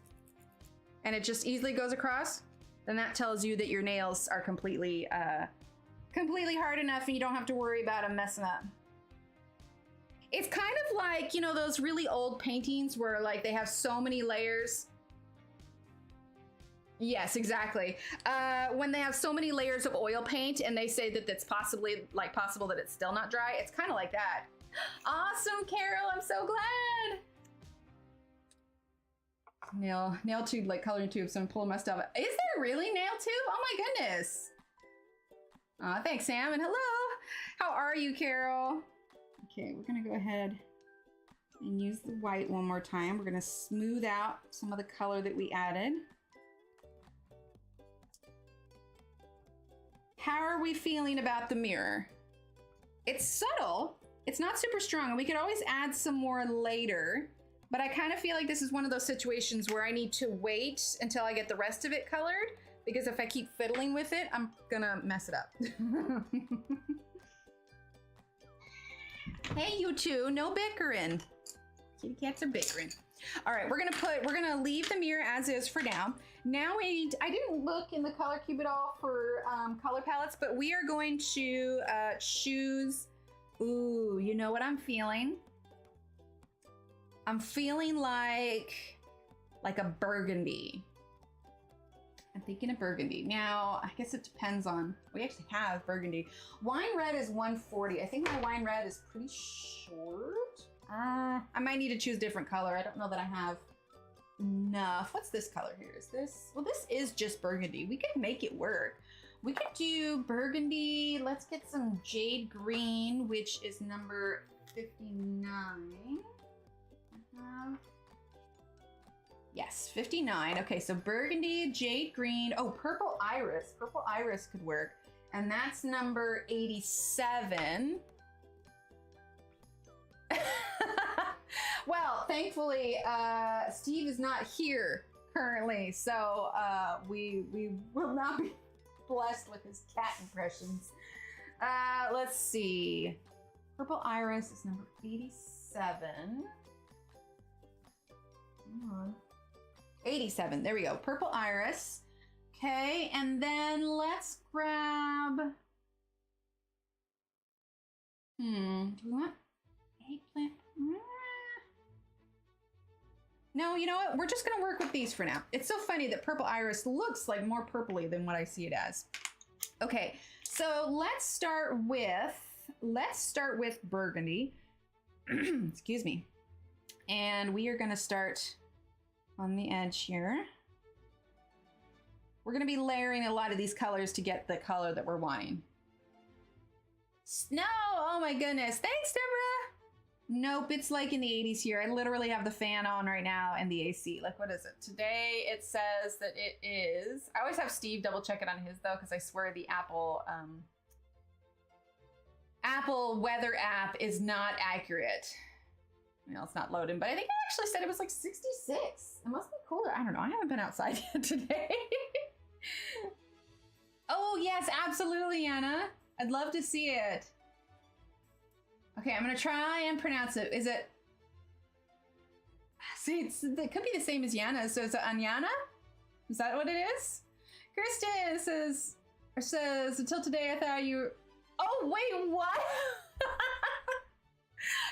and it just easily goes across, then that tells you that your nails are completely hard enough and you don't have to worry about them messing up. It's kind of like, you know, those really old paintings where like they have so many layers. Yes, exactly. When they have so many layers of oil paint and they say that it's possible that it's still not dry, it's kind of like that. Awesome, Carol, I'm so glad. Nail tube, like coloring tube, so I'm pulling my stuff. Is there really nail tube? Oh my goodness. Thanks, Sam, and hello. How are you, Carol? Okay, we're gonna go ahead and use the white one more time. We're gonna smooth out some of the color that we added. How are we feeling about the mirror? It's subtle, it's not super strong, and we could always add some more later, but I kind of feel like this is one of those situations where I need to wait until I get the rest of it colored, because if I keep fiddling with it, I'm gonna mess it up. Hey, you two, no bickering. Kitty cats are bickering. All right, we're gonna leave the mirror as is for now. Now I didn't look in the color cube at all for color palettes, but we are going to choose, ooh, you know what I'm feeling? I'm feeling like a burgundy. I'm thinking of burgundy. Now, I guess it depends on, we actually have burgundy. Wine red is 140. I think my wine red is pretty short. I might need to choose a different color. I don't know that I have enough. What's this color here? Is this, well, this is just burgundy. We could make it work. We could do burgundy. Let's get some jade green, which is number 59. Yes, 59. Okay, so burgundy, jade green. Oh, purple iris. Purple iris could work. And that's number 87. Well, thankfully, Steve is not here currently, so we will not be blessed with his cat impressions. Let's see. Purple iris is number 87. Come on. 87. There we go. Purple iris. Okay, and then let's grab. Do we want eggplant? No, you know what? We're just gonna work with these for now. It's so funny that purple iris looks like more purpley than what I see it as. Okay, so let's start with burgundy. Excuse me. And we are gonna start on the edge here. We're gonna be layering a lot of these colors to get the color that we're wanting. Snow, oh my goodness. Thanks, Deborah. Nope, it's like in the 80s here. I literally have the fan on right now and the AC. Like, what is it? Today it says that it is, I always have Steve double check it on his though, because I swear the Apple weather app is not accurate. You know, it's not loading, but I think I actually said it was like 66. It must be cooler. I don't know. I haven't been outside yet today. Oh, yes, absolutely, Anna. I'd love to see it. Okay, I'm going to try and pronounce it. Is it... See, it could be the same as Yana. So is it Anyana? Is that what it is? Kristen says, until today I thought you... Oh, wait, what?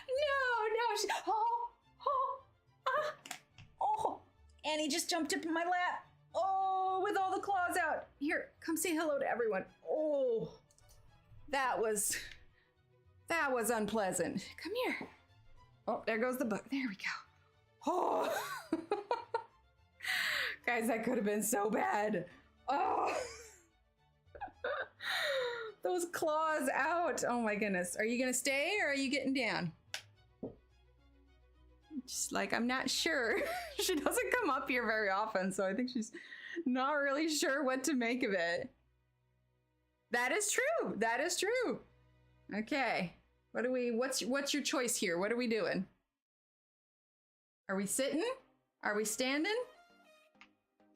No. Oh, Annie just jumped up in my lap. Oh, with all the claws out. Here, come say hello to everyone. Oh, that was unpleasant. Come here. Oh, there goes the book. There we go. Oh, guys, that could have been so bad. Oh, those claws out. Oh my goodness. Are you gonna stay or are you getting down? Just like, I'm not sure. She doesn't come up here very often, so I think she's not really sure what to make of it. That is true. That is true. Okay. What's your choice here? What are we doing? Are we sitting? Are we standing?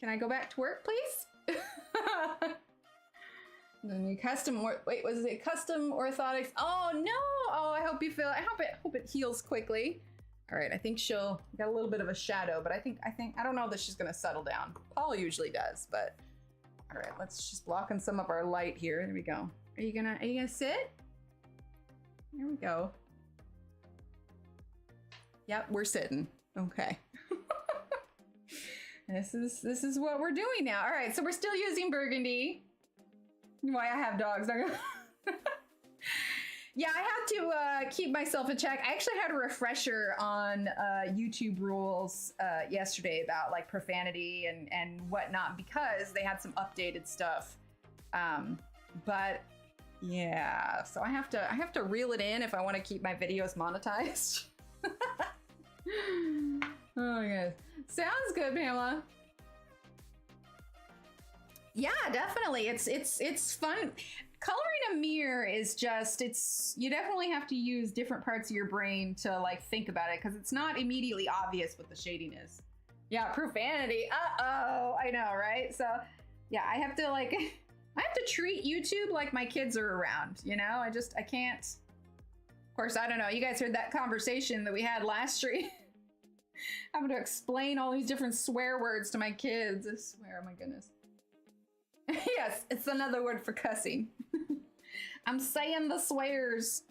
Can I go back to work, please? Wait, was it custom orthotics? Oh no! Oh, I hope it heals quickly. All right, I think she'll got a little bit of a shadow, but I don't know that she's gonna settle down. Paul usually does, but all right, let's just block on some of our light here. There we go. Are you gonna sit? There we go. Yep, we're sitting. Okay. This is what we're doing now. All right, so we're still using burgundy. Why I have dogs. Yeah, I have to keep myself in check. I actually had a refresher on YouTube rules yesterday about like profanity and whatnot because they had some updated stuff. But yeah, so I have to reel it in if I want to keep my videos monetized. Oh my gosh. Sounds good, Pamela. Yeah, definitely. It's fun. Coloring a mirror is just, you definitely have to use different parts of your brain to like think about it because it's not immediately obvious what the shading is. Yeah, profanity. Uh-oh, I know, right? So yeah, I have to treat YouTube like my kids are around, you know? I can't. Of course, I don't know. You guys heard that conversation that we had last stream. Having to explain all these different swear words to my kids. I swear, oh my goodness. Yes, it's another word for cussing. I'm saying the swears.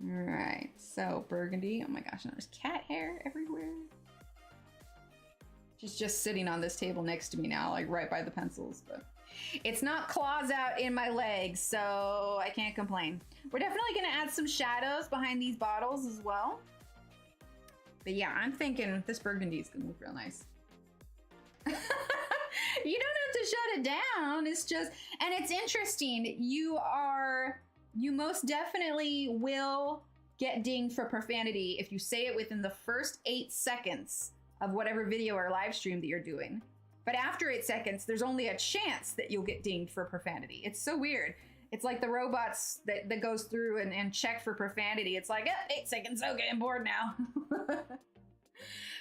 All right, so burgundy. Oh my gosh, now there's cat hair everywhere. She's just sitting on this table next to me now, like right by the pencils, but it's not claws out in my legs, so I can't complain. We're definitely gonna add some shadows behind these bottles as well. But yeah, I'm thinking this burgundy is gonna look real nice. You don't have to shut it down. It's just, and it's interesting. You most definitely will get dinged for profanity if you say it within the first 8 seconds of whatever video or live stream that you're doing. But after 8 seconds, there's only a chance that you'll get dinged for profanity. It's so weird. It's like the robots that goes through and check for profanity. It's like, 8 seconds, okay, I'm bored now.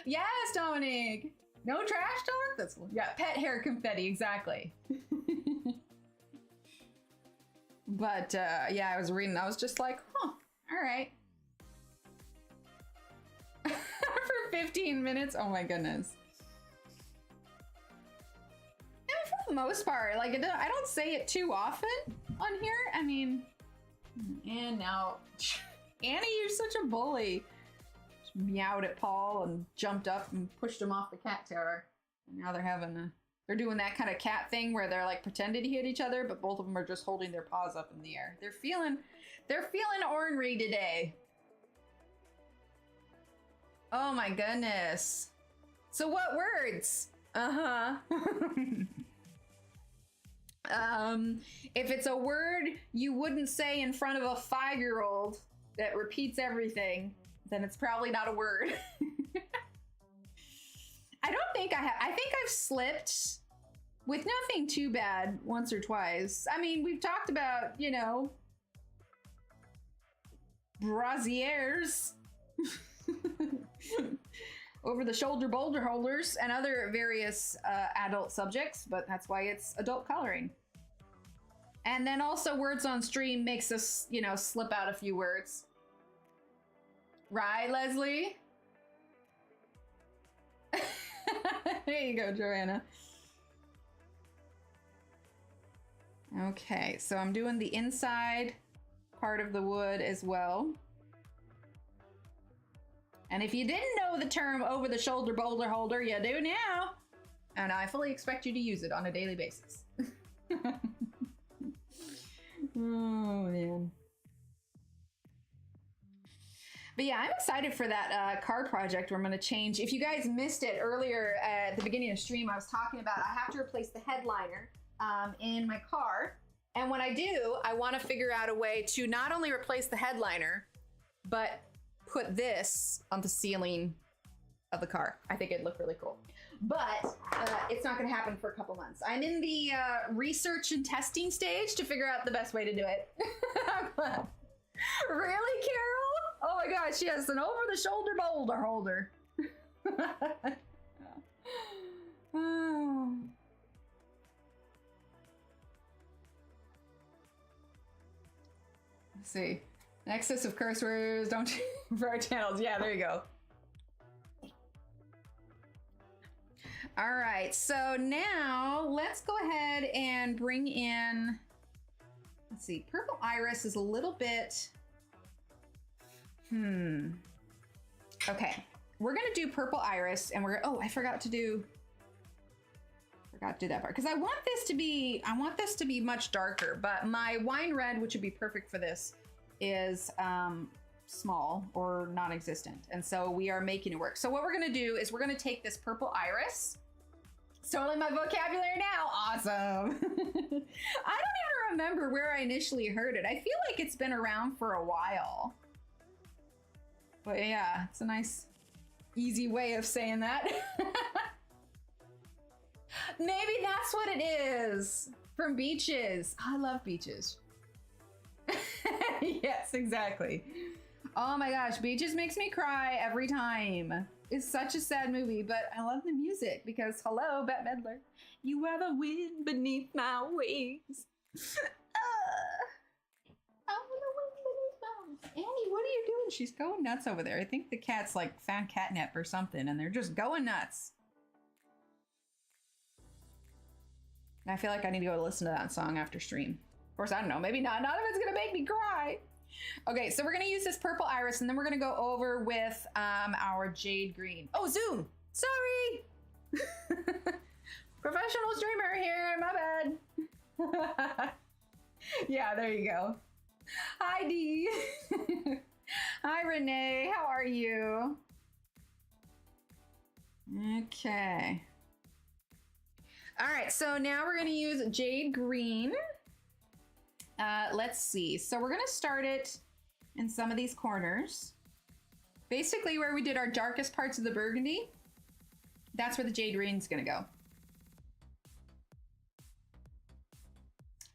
Yes, Dominic. No trash talk? That's, yeah, pet hair confetti, exactly. But yeah, I was reading, I was just like, huh, all right. 15 minutes. Oh my goodness. And for the most part, like I don't say it too often on here. I mean, and now Annie, you're such a bully. She meowed at Paul and jumped up and pushed him off the cat tower. And now they're doing that kind of cat thing where they're like pretending to hit each other, but both of them are just holding their paws up in the air. They're feeling ornery today. Oh my goodness. So what words? If it's a word you wouldn't say in front of a 5-year-old that repeats everything, then it's probably not a word. I don't think I have. I think I've slipped with nothing too bad once or twice. I mean, we've talked about, you know, brassieres, over the shoulder boulder holders, and other various adult subjects, but that's why it's adult coloring. And then also words on stream makes us, you know, slip out a few words. Right, Leslie? There you go, Joanna. Okay, so I'm doing the inside part of the wood as well. And if you didn't know the term over the shoulder boulder holder, you do now. And I fully expect you to use it on a daily basis. Oh, man. But yeah, I'm excited for that card project where I'm going to change. If you guys missed it earlier at the beginning of the stream, I was talking about I have to replace the headliner in my car. And when I do, I want to figure out a way to not only replace the headliner, but put this on the ceiling of the car. I think it'd look really cool. But it's not going to happen for a couple months. I'm in the research and testing stage to figure out the best way to do it. Really, Carol? Oh my gosh, yes, an over-the-shoulder boulder holder. Oh. Let's see. Excess of curse words, don't for our channels. Yeah, there you go. All right, so now let's go ahead and bring in, let's see, purple iris is a little bit, okay, we're gonna do purple iris, and I forgot to do that part, because I want this to be much darker, but my wine red, which would be perfect for this, is small or non-existent, and so we are making it work. So what we're gonna do is we're gonna take this purple iris. It's totally my vocabulary now. Awesome. I don't even remember where I initially heard it. I feel like it's been around for a while. But yeah, it's a nice, easy way of saying that. Maybe that's what it is. From beaches. I love beaches. Yes, exactly. Oh my gosh, Beaches makes me cry every time. It's such a sad movie, but I love the music because, hello, Bette Midler. You are the wind beneath my wings. I want the wind beneath my wings. Annie, what are you doing? She's going nuts over there. I think the cat's like found catnip or something, and they're just going nuts. And I feel like I need to go listen to that song after stream. Of course, I don't know, maybe not. None of it's gonna make me cry. Okay, so we're gonna use this purple iris, and then we're gonna go over with our jade green. Oh, Zoom, sorry. Professional streamer here, my bad. Yeah, there you go. Hi, Dee. Hi, Renee, how are you? Okay. All right, so now we're gonna use jade green. Let's see. So we're gonna start it in some of these corners. Basically where we did our darkest parts of the burgundy, that's where the jade green's gonna go.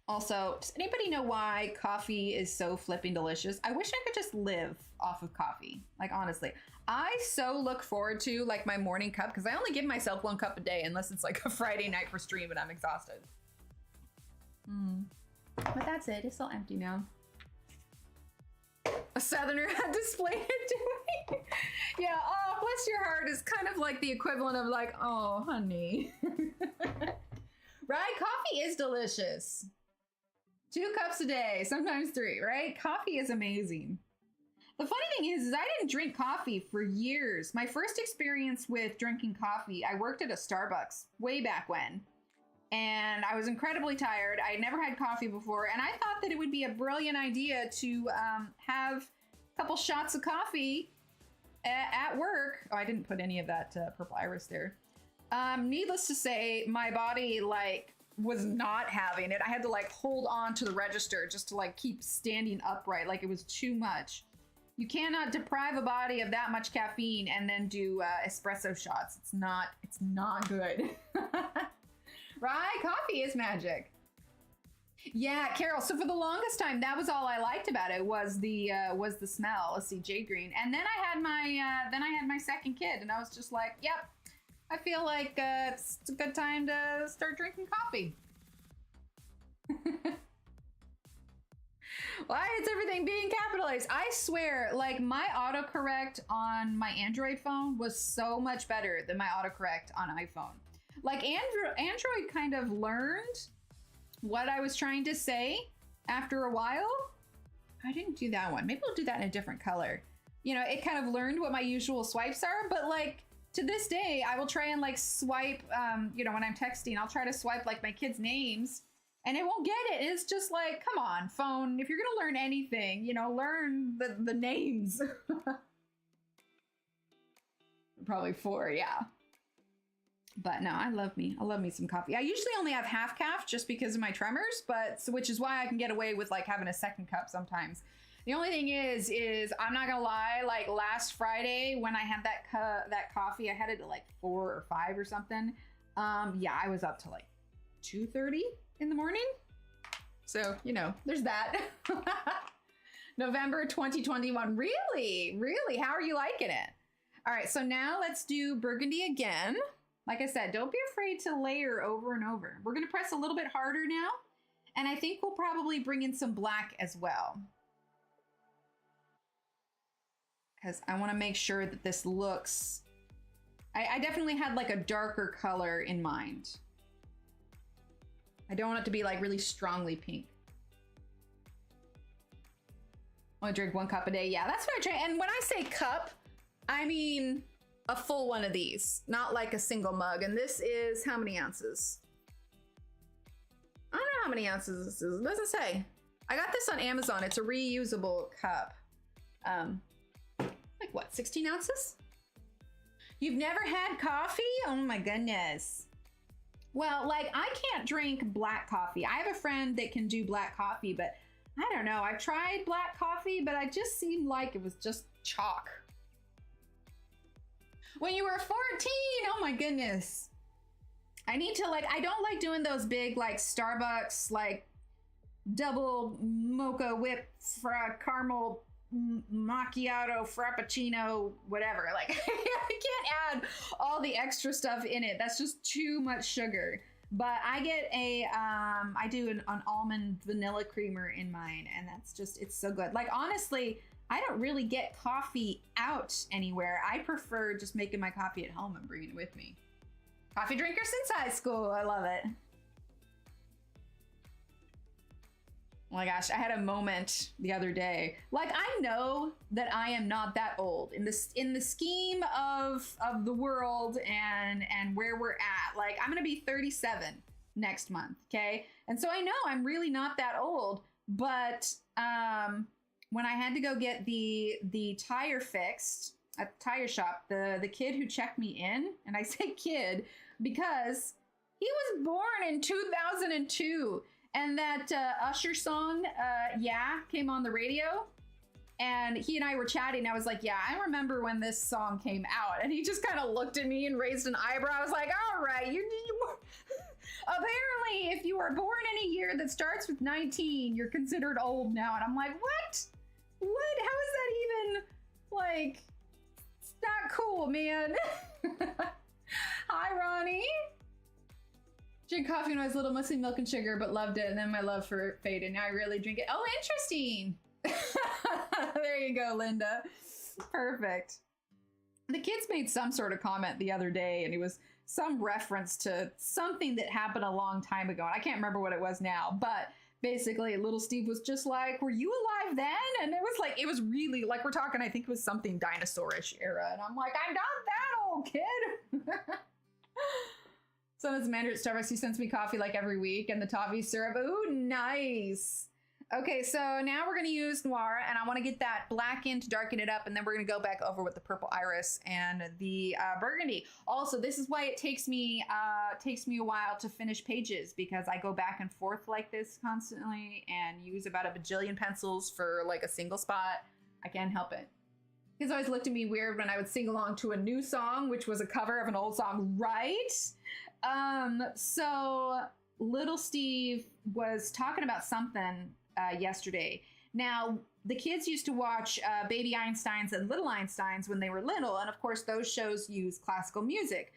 Also, does anybody know why coffee is so flipping delicious? I wish I could just live off of coffee. Like, honestly, I so look forward to like my morning cup, because I only give myself 1 cup a day unless it's like a Friday night for stream and I'm exhausted. But that's it, it's all empty now. A southerner had displayed it to me. Yeah, oh, bless your heart is kind of like the equivalent of like, oh, honey. Right? Coffee is delicious. 2 cups a day, sometimes 3, right? Coffee is amazing. The funny thing is I didn't drink coffee for years. My first experience with drinking coffee, I worked at a Starbucks way back when. And I was incredibly tired. I had never had coffee before. And I thought that it would be a brilliant idea to have a couple shots of coffee at work. Oh, I didn't put any of that purple iris there. Needless to say, my body like was not having it. I had to like hold on to the register just to like keep standing upright. Like it was too much. You cannot deprive a body of that much caffeine and then do espresso shots. It's not good. Right? Coffee is magic. Yeah, Carol. So for the longest time, that was all I liked about it was the smell. Let's see, jade green. And then I had my second kid, and I was just like, yep, I feel like it's a good time to start drinking coffee. Why is everything being capitalized? I swear, like my autocorrect on my Android phone was so much better than my autocorrect on iPhone. Like Android kind of learned what I was trying to say after a while. I didn't do that one. Maybe I'll do that in a different color. You know, it kind of learned what my usual swipes are, but like to this day, I will try and like swipe, you know, when I'm texting, I'll try to swipe like my kids' names and it won't get it. It's just like, come on, phone. If you're going to learn anything, you know, learn the names. Probably 4, yeah. But no, I love me some coffee. I usually only have half calf just because of my tremors, but which is why I can get away with like having a second cup sometimes. The only thing is I'm not gonna lie, like last Friday when I had that coffee, I had it at like 4 or 5 or something. Yeah, I was up to like 2:30 in the morning. So, you know, there's that. November 2021. Really? Really? How are you liking it? All right, so now let's do burgundy again. Like I said, don't be afraid to layer over and over. We're gonna press a little bit harder now, and I think we'll probably bring in some black as well. Because I wanna make sure that this looks, I definitely had like a darker color in mind. I don't want it to be like really strongly pink. I wanna drink 1 cup a day. Yeah, that's what I try. And when I say cup, I mean a full one of these, not like a single mug. And this is how many ounces? I don't know how many ounces this is. It doesn't say. I got this on Amazon. It's a reusable cup. Like what, 16 ounces? You've never had coffee? Oh my goodness. Well, like I can't drink black coffee. I have a friend that can do black coffee, but I don't know. I've tried black coffee, but I just seemed like it was just chalk. When you were 14, oh my goodness. I need to like, I don't like doing those big like Starbucks, like double mocha whip caramel macchiato frappuccino, whatever. Like I can't add all the extra stuff in it. That's just too much sugar. But I get a, I do an almond vanilla creamer in mine, and that's just, it's so good. Like honestly, I don't really get coffee out anywhere. I prefer just making my coffee at home and bringing it with me. Coffee drinker since high school. I love it. Oh my gosh, I had a moment the other day. Like I know that I am not that old in the scheme of the world and where we're at. Like I'm gonna be 37 next month, okay? And so I know I'm really not that old, but when I had to go get the tire fixed at the tire shop, the kid who checked me in, and I say kid because he was born in 2002, and that Usher song, Yeah, came on the radio, and he and I were chatting. I was like, yeah, I remember when this song came out, and he just kind of looked at me and raised an eyebrow. I was like, all right, you apparently if you were born in a year that starts with 19, you're considered old now. And I'm like, what? How is that even, like, it's not cool, man. Hi, Ronnie. Drink coffee when I was little, mostly milk and sugar, but loved it. And then my love for it faded. Now I really drink it. Oh, interesting. There you go, Linda. Perfect. The kids made some sort of comment the other day, and it was some reference to something that happened a long time ago. And I can't remember what it was now, but basically little Steve was just like, were you alive then? And it was really like, we're talking, I think it was something dinosaurish era. And I'm like, I'm not that old, kid. Son of Amanda at Starbucks, he sends me coffee like every week and the toffee syrup. Ooh, nice. Okay, so now we're gonna use Noir, and I wanna get that black in to darken it up, and then we're gonna go back over with the purple iris and the burgundy. Also, this is why it takes me a while to finish pages, because I go back and forth like this constantly and use about a bajillion pencils for like a single spot. I can't help it. Kids always looked at me weird when I would sing along to a new song, which was a cover of an old song, right? So little Steve was talking about something yesterday. Now, the kids used to watch Baby Einsteins and Little Einsteins when they were little, and of course those shows use classical music.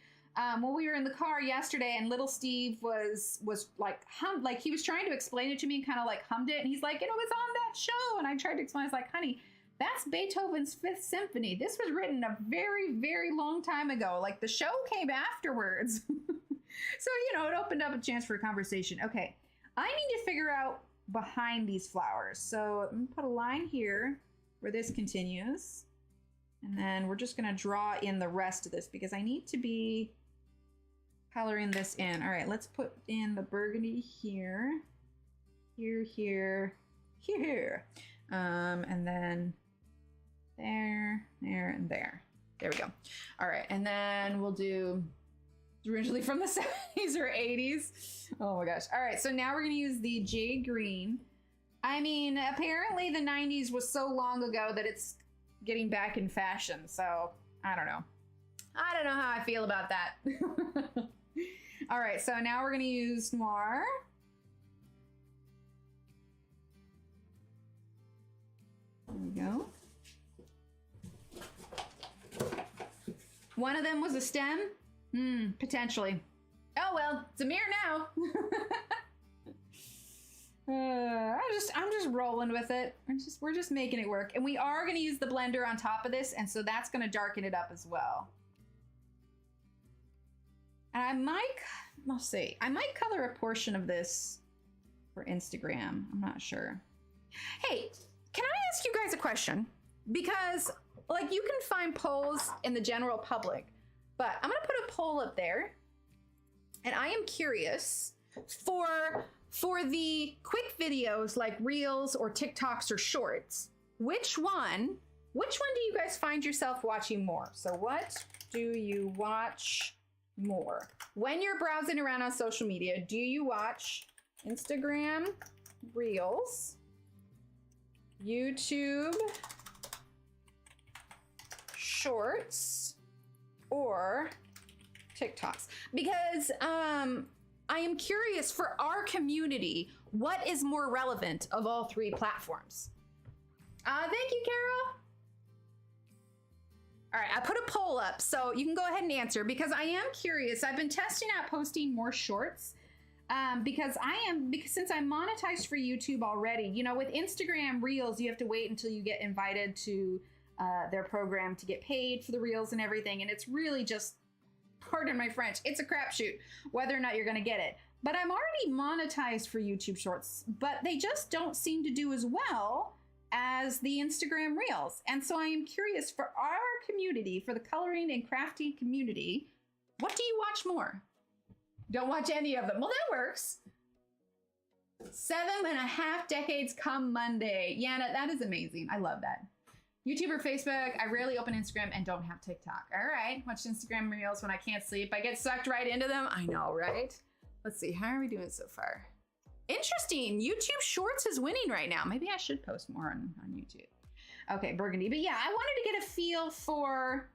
When we were in the car yesterday, and little Steve was like he was trying to explain it to me, and kind of like hummed it, and he's like, it's on that show, and I tried to explain. I was like, honey, that's Beethoven's Fifth Symphony. This was written a very, very long time ago. Like, the show came afterwards. So, it opened up a chance for a conversation. Okay, I need to figure out behind these flowers. So I'm gonna put a line here where this continues. And then we're just gonna draw in the rest of this because I need to be coloring this in. All right, let's put in the burgundy here, here. And then there, and there. There we go. All right, and then we'll do originally from the 70s or 80s. Oh my gosh. All right, so now we're gonna use the jade green. I mean, apparently the 90s was so long ago that it's getting back in fashion, so I don't know. I don't know how I feel about that. All right, so now we're gonna use Noir. There we go. One of them was a stem. Potentially. Oh well, it's a mirror now. I'm just rolling with it. We're just making it work. And we are gonna use the blender on top of this, and so that's gonna darken it up as well. And I might color a portion of this for Instagram. I'm not sure. Hey, can I ask you guys a question? Because like you can find polls in the general public, but I'm gonna put a poll up there, and I am curious for the quick videos like Reels or TikToks or Shorts, which one do you guys find yourself watching more? So what do you watch more? When you're browsing around on social media, do you watch Instagram Reels, YouTube Shorts, or TikToks? Because I am curious for our community, what is more relevant of all three platforms? Thank you, Carol. All right, I put a poll up, so you can go ahead and answer because I am curious. I've been testing out posting more shorts because since I'm monetized for YouTube already, with Instagram Reels, you have to wait until you get invited to their program to get paid for the Reels and everything. And it's really just, pardon my French, it's a crapshoot whether or not you're going to get it. But I'm already monetized for YouTube Shorts, but they just don't seem to do as well as the Instagram Reels. And so I am curious for our community, for the coloring and crafting community, what do you watch more? Don't watch any of them. Well, that works. 7.5 decades come Monday. Yeah, that is amazing. I love that. YouTube or Facebook, I rarely open Instagram and don't have TikTok. All right, watch Instagram Reels when I can't sleep. I get sucked right into them. I know, right? Let's see, how are we doing so far? Interesting, YouTube Shorts is winning right now. Maybe I should post more on YouTube. Okay, burgundy. But yeah, I wanted to get a feel for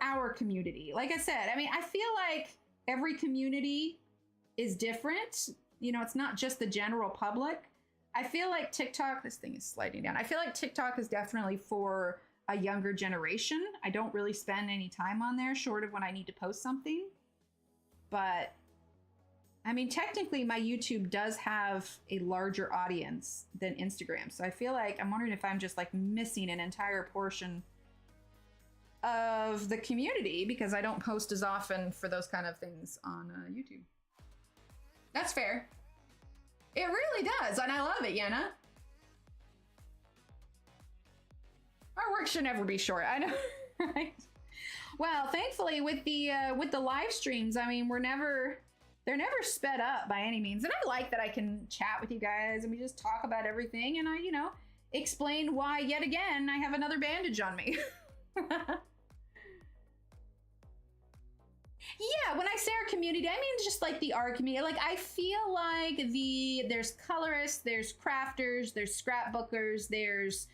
our community. Like I said, I mean, I feel like every community is different. It's not just the general public. I feel like TikTok, this thing is sliding down. I feel like TikTok is definitely for a younger generation. I don't really spend any time on there short of when I need to post something. But I mean, technically my YouTube does have a larger audience than Instagram. So I feel like, I'm wondering if I'm just like missing an entire portion of the community because I don't post as often for those kind of things on YouTube. That's fair. It really does, and I love it, Yenna. Our work should never be short. I know, right? Well, thankfully with the live streams, I mean, they're never sped up by any means, and I like that I can chat with you guys and we just talk about everything, and I, you know, explain why yet again I have another bandage on me. Yeah, when I say our community, I mean just like the art community. Like I feel like there's colorists, there's crafters, there's scrapbookers, there's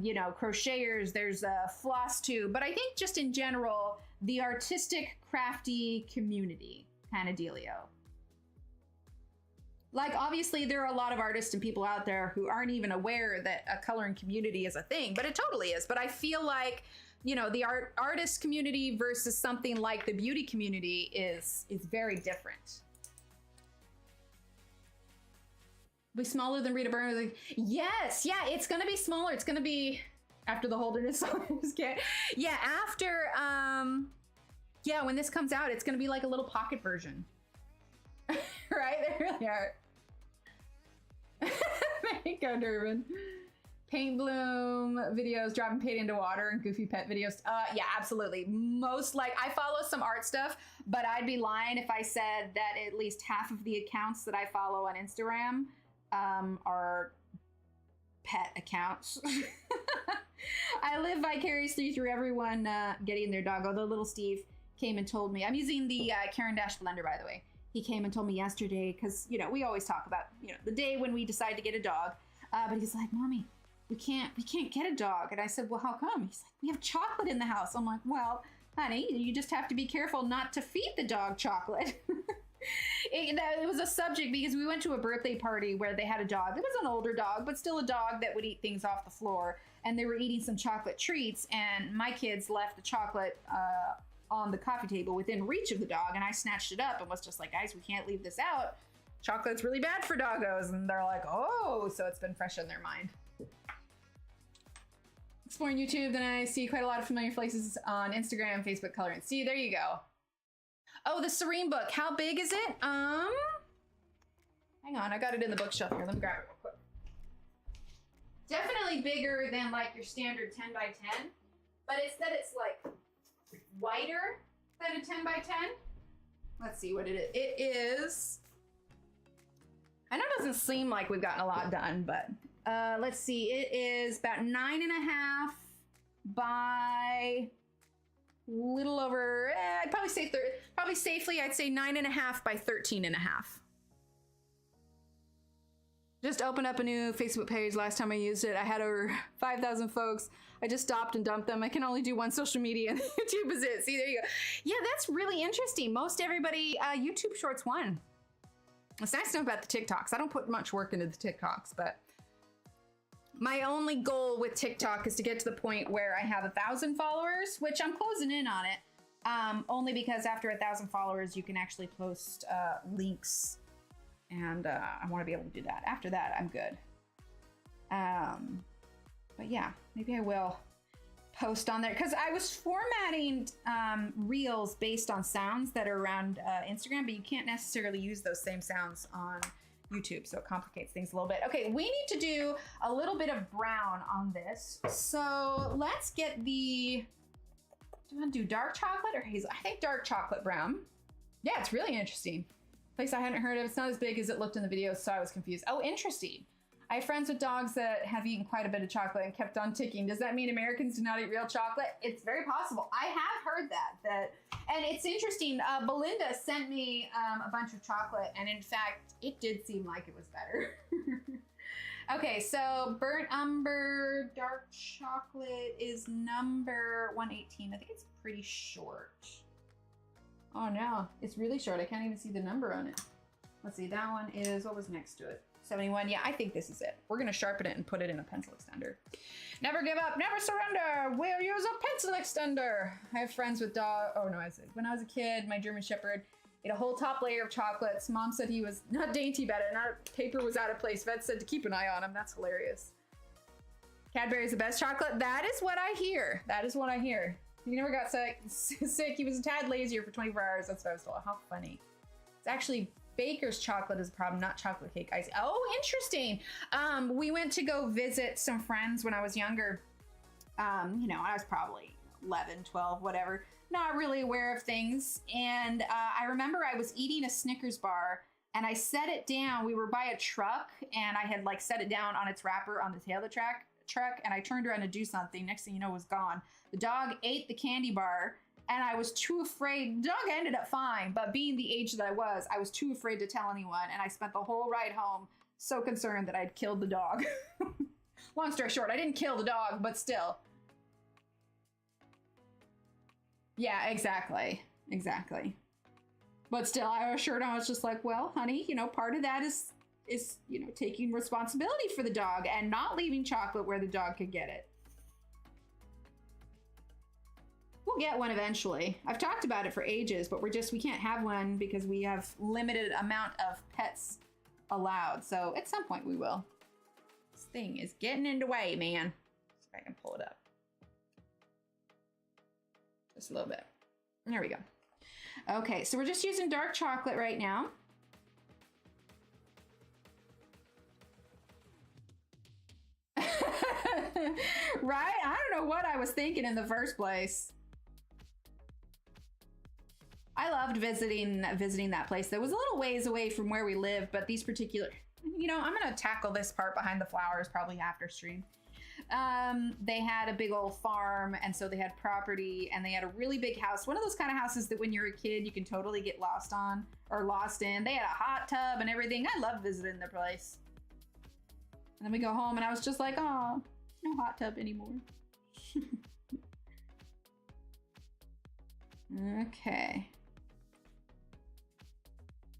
you know, crocheters, there's floss too. But I think just in general, the artistic, crafty community kind of dealio. Like obviously there are a lot of artists and people out there who aren't even aware that a coloring community is a thing, but it totally is. But I feel like, you know, the artist community versus something like the beauty community is very different. Be smaller than Rita Burner. Like, yes, yeah, it's gonna be smaller. It's gonna be after the Holderness. Yeah, after yeah, when this comes out, it's gonna be like a little pocket version. Right? They really are. There you go, Durbin. Paint bloom videos, dropping paint into water, and goofy pet videos. Yeah, absolutely. Most like I follow some art stuff, but I'd be lying if I said that at least half of the accounts that I follow on Instagram are pet accounts. I live vicariously through everyone getting their dog. Although little Steve came and told me, I'm using the Karen Dash blender, by the way. He came and told me yesterday, because, you know, we always talk about, you know, the day when we decide to get a dog. But he's like, Mommy, we can't get a dog. And I said, well, how come? He's like, we have chocolate in the house. I'm like, well, honey, you just have to be careful not to feed the dog chocolate. It was a subject because we went to a birthday party where they had a dog. It was an older dog, but still a dog that would eat things off the floor. And they were eating some chocolate treats, and my kids left the chocolate on the coffee table within reach of the dog, and I snatched it up and was just like, guys, we can't leave this out. Chocolate's really bad for doggos. And they're like, oh, so it's been fresh in their mind. Exploring YouTube, then I see quite a lot of familiar faces on Instagram, Facebook, coloring. See, there you go. Oh, the Serene book. How big is it? Hang on, I got it in the bookshelf here. Let me grab it real quick. Definitely bigger than like your standard 10 by 10, but it's that it's like wider than a 10 by 10. Let's see what it is. It is, I know it doesn't seem like we've gotten a lot done, but let's see. It is about 9.5 by little over, I'd probably say, probably safely, I'd say 9.5 by 13.5. Just opened up a new Facebook page last time I used it. I had over 5,000 folks. I just stopped and dumped them. I can only do one social media and YouTube is it. See, there you go. Yeah, that's really interesting. Most everybody, YouTube Shorts won. It's nice to know about the TikToks. I don't put much work into the TikToks, but my only goal with TikTok is to get to the point where I have 1,000 followers, which I'm closing in on it. Only because after 1,000 followers, you can actually post links. And I want to be able to do that. After that, I'm good. But yeah, maybe I will post on there. Because I was formatting reels based on sounds that are around Instagram, but you can't necessarily use those same sounds on YouTube, so it complicates things a little bit. Okay, we need to do a little bit of brown on this. So let's get the, do you want to do dark chocolate or hazel? I think dark chocolate brown. Yeah, it's really interesting. Place I hadn't heard of. It's not as big as it looked in the video, so I was confused. Oh, interesting. I have friends with dogs that have eaten quite a bit of chocolate and kept on ticking. Does that mean Americans do not eat real chocolate? It's very possible. I have heard that. And it's interesting. Belinda sent me a bunch of chocolate, and in fact, it did seem like it was better. Okay, so burnt umber dark chocolate is number 118. I think it's pretty short. Oh no, it's really short. I can't even see the number on it. Let's see, that one is, what was next to it? 71. Yeah, I think this is it. We're gonna sharpen it and put it in a pencil extender. Never give up, never surrender. We'll use a pencil extender. I have friends with dog. Oh no, when I was a kid, my German Shepherd ate a whole top layer of chocolates. Mom said he was not dainty about it, and our paper was out of place. Vet said to keep an eye on him. That's hilarious. Cadbury's the best chocolate. That is what I hear. That is what I hear. He never got sick. He was a tad lazier for 24 hours. That's what I was told. How funny. It's actually baker's chocolate is a problem, not chocolate cake icing. Oh, interesting. We went to go visit some friends when I was younger. You know, I was probably 11, 12, whatever. Not really aware of things. And I remember I was eating a Snickers bar and I set it down. We were by a truck and I had like set it down on its wrapper on the tail of the truck, and I turned around to do something. Next thing you know, it was gone. The dog ate the candy bar and I was too afraid. The dog ended up fine, but being the age that I was too afraid to tell anyone. And I spent the whole ride home so concerned that I'd killed the dog. Long story short, I didn't kill the dog, but still. Yeah, exactly. But still, I assured him, I was just like, well, honey, you know, part of that is, you know, taking responsibility for the dog and not leaving chocolate where the dog could get it. We'll get one eventually. I've talked about it for ages, but we can't have one because we have limited amount of pets allowed. So at some point we will. This thing is getting in the way, man. See if I can pull it up. Just a little bit. There we go. Okay, so we're just using dark chocolate right now. Right? I don't know what I was thinking in the first place. I loved visiting that place. That was a little ways away from where we live, but these particular, you know, I'm gonna tackle this part behind the flowers probably after stream. They had a big old farm, and so they had property, and they had a really big house. One of those kind of houses that when you're a kid, you can totally get lost in. They had a hot tub and everything. I loved visiting their place. And then we go home, and I was just like, oh, no hot tub anymore. Okay.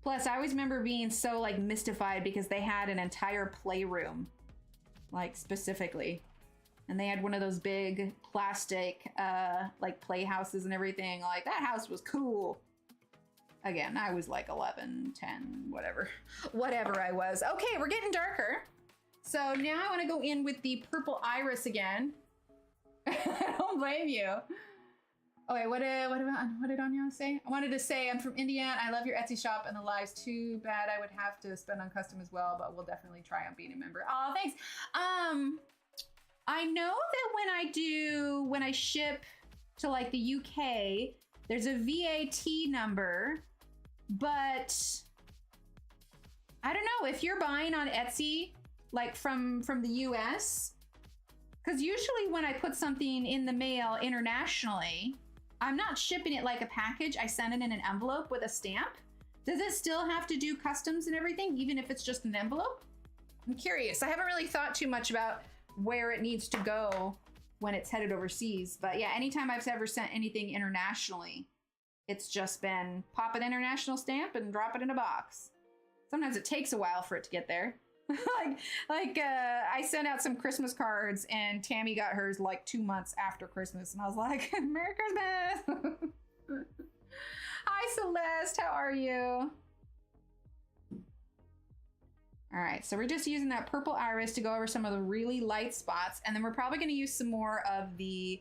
Plus, I always remember being so like mystified because they had an entire playroom, like specifically. And they had one of those big plastic like playhouses and everything. Like that house was cool. Again, I was like 11, 10, whatever I was. Okay, we're getting darker. So now I want to go in with the purple iris again. I don't blame you. Okay, what did Anya say? I wanted to say I'm from India and I love your Etsy shop and the lives. Too bad I would have to spend on custom as well, but we'll definitely try on being a member. Oh, thanks. I know that when I ship to like the UK, there's a VAT number, but I don't know if you're buying on Etsy, like from the US, because usually when I put something in the mail internationally, I'm not shipping it like a package. I send it in an envelope with a stamp. Does it still have to do customs and everything, even if it's just an envelope? I'm curious. I haven't really thought too much about where it needs to go when it's headed overseas. But yeah, anytime I've ever sent anything internationally, it's just been pop an international stamp and drop it in a box. Sometimes it takes a while for it to get there. I sent out some Christmas cards and Tammy got hers like 2 months after Christmas. And I was like, Merry Christmas. Hi, Celeste. How are you? All right, so we're just using that purple iris to go over some of the really light spots. And then we're probably going to use some more of the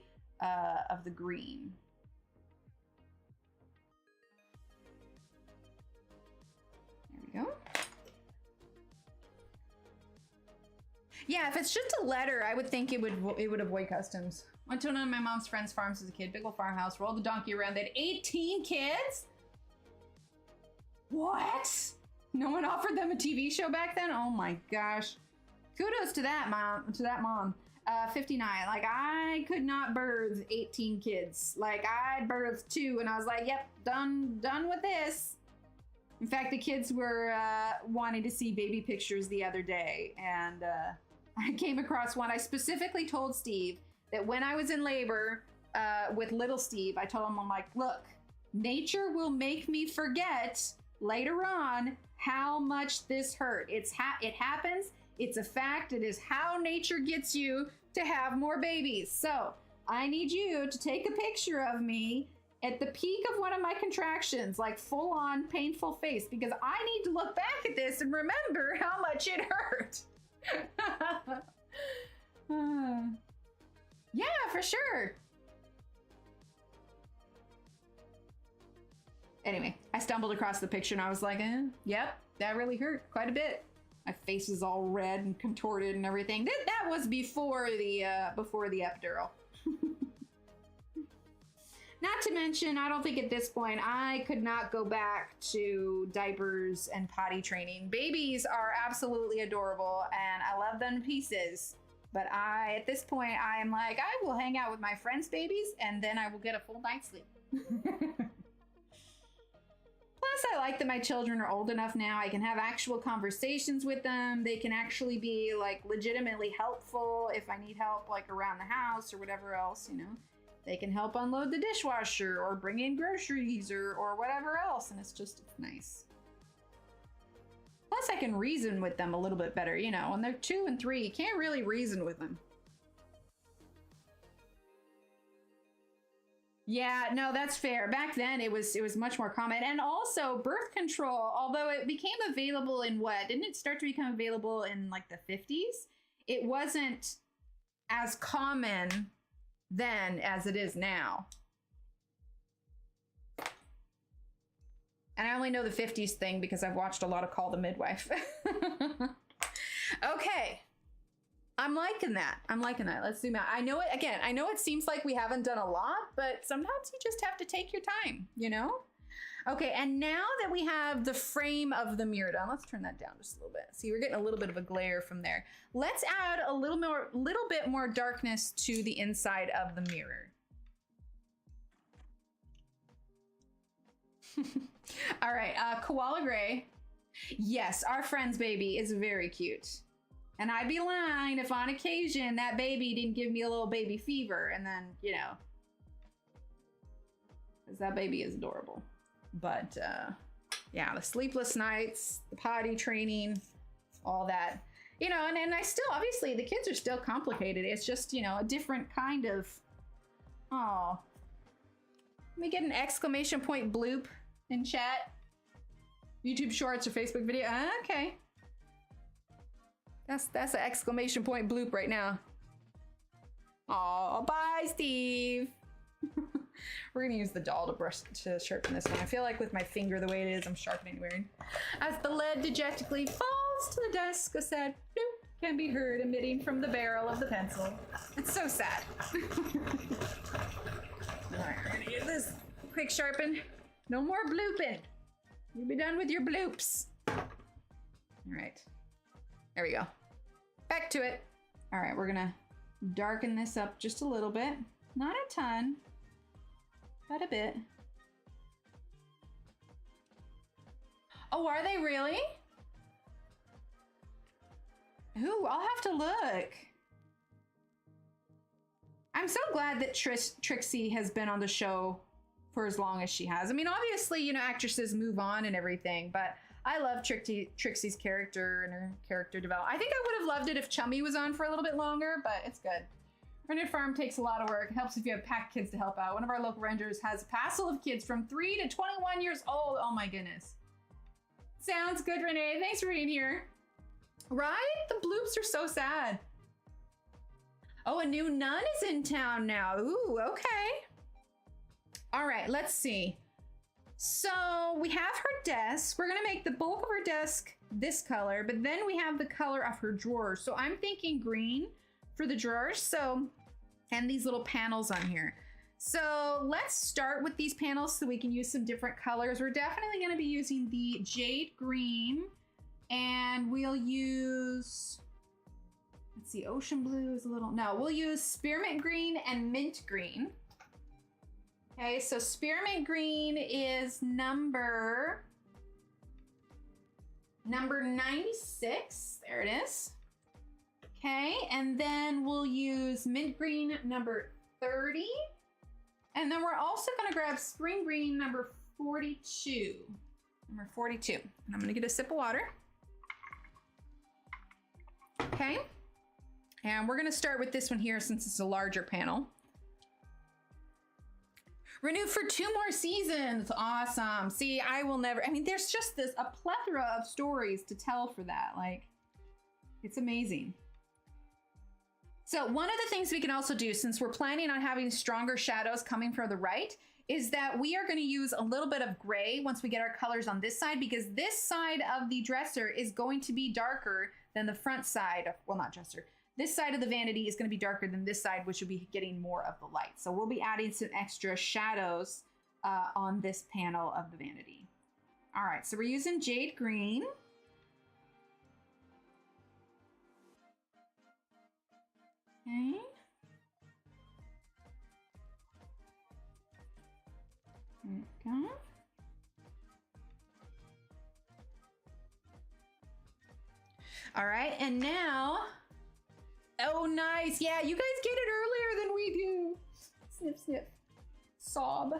green. There we go. Yeah, if it's just a letter, I would think it would avoid customs. Went to one of my mom's friends' farms as a kid, big old farmhouse, rolled the donkey around. They had 18 kids? What? No one offered them a TV show back then? Oh my gosh. Kudos to that mom. 59. Like, I could not birth 18 kids. Like, I birthed 2 and I was like, yep, done with this. In fact, the kids were wanting to see baby pictures the other day, and I came across one. I specifically told Steve that when I was in labor with little Steve, I told him, I'm like, look, nature will make me forget later on how much this hurt. It happens. It's a fact. It is how nature gets you to have more babies. So I need you to take a picture of me at the peak of one of my contractions, like full on painful face, because I need to look back at this and remember how much it hurt. Yeah, for sure. Anyway, I stumbled across the picture and I was like, yep, that really hurt quite a bit. My face is all red and contorted and everything. That was before the epidural. Not to mention, I don't think at this point I could not go back to diapers and potty training. Babies are absolutely adorable and I love them to pieces. But at this point, I am like, I will hang out with my friends' babies and then I will get a full night's sleep. Plus, I like that my children are old enough now. I can have actual conversations with them. They can actually be like legitimately helpful if I need help like around the house or whatever else, you know. They can help unload the dishwasher or bring in groceries or whatever else. And it's nice. Plus, I can reason with them a little bit better. You know, when they're 2 and 3, you can't really reason with them. Yeah, no, that's fair. Back then, it was much more common. And also, birth control, although it became available in what? Didn't it start to become available in like the 50s? It wasn't as common then as it is now. And I only know the 50s thing because I've watched a lot of Call the Midwife. Okay. I'm liking that. Let's zoom out. I know it seems like we haven't done a lot, but sometimes you just have to take your time, you know? Okay, and now that we have the frame of the mirror done, let's turn that down just a little bit. See, we're getting a little bit of a glare from there. Let's add a little bit more darkness to the inside of the mirror. All right, koala gray. Yes, our friend's baby is very cute. And I'd be lying if on occasion that baby didn't give me a little baby fever and then, you know, because that baby is adorable. But yeah, the sleepless nights, the potty training, all that, you know, and I still, obviously the kids are still complicated. It's just, you know, a different kind of, oh, let me get an exclamation point bloop in chat. YouTube shorts or Facebook video. Okay. That's an exclamation point bloop right now. Oh, bye, Steve. We're gonna use the doll to sharpen this one. I feel like with my finger the way it is, I'm sharpening weird. As the lead dejectedly falls to the desk, a sad bloop can be heard emitting from the barrel of the pencil. It's so sad. All right, we're gonna get this quick sharpen. No more blooping. You'll be done with your bloops. All right. There we go. Back to it. All right, we're gonna darken this up just a little bit. Not a ton, but a bit. Oh, are they really? Ooh, I'll have to look. I'm so glad that Trixie has been on the show for as long as she has. I mean, obviously, you know, actresses move on and everything, but I love Trixie's character and her character development. I think I would have loved it if Chummy was on for a little bit longer, but it's good. Rented Farm takes a lot of work. It helps if you have packed kids to help out. One of our local rangers has a passel of kids from 3 to 21 years old. Oh my goodness. Sounds good, Renee. Thanks for being here. Right? The bloops are so sad. Oh, a new nun is in town now. Ooh, okay. All right, let's see. So we have her desk. We're gonna make the bulk of her desk this color, but then we have the color of her drawers. So I'm thinking green for the drawers. So, and these little panels on here. So let's start with these panels so we can use some different colors. We're definitely gonna be using the jade green, and we'll use, let's see, ocean blue is a little, no, we'll use spearmint green and mint green. Okay, so spearmint green is number 96. There it is. Okay, and then we'll use mint green number 30. And then we're also gonna grab spring green number 42. Number 42. And I'm gonna get a sip of water. Okay, and we're gonna start with this one here since it's a larger panel. Renewed for 2 more seasons. Awesome. See, I will never, I mean, there's just a plethora of stories to tell for that. Like, it's amazing. So one of the things we can also do, since we're planning on having stronger shadows coming from the right, is that we are going to use a little bit of gray once we get our colors on this side, because this side of the dresser is going to be darker than the front side of, well, not dresser. This side of the vanity is going to be darker than this side, which will be getting more of the light. So we'll be adding some extra shadows on this panel of the vanity. All right, so we're using jade green. Okay. There we go. All right, and now, oh, nice. Yeah, you guys get it earlier than we do. Snip, snip, sob.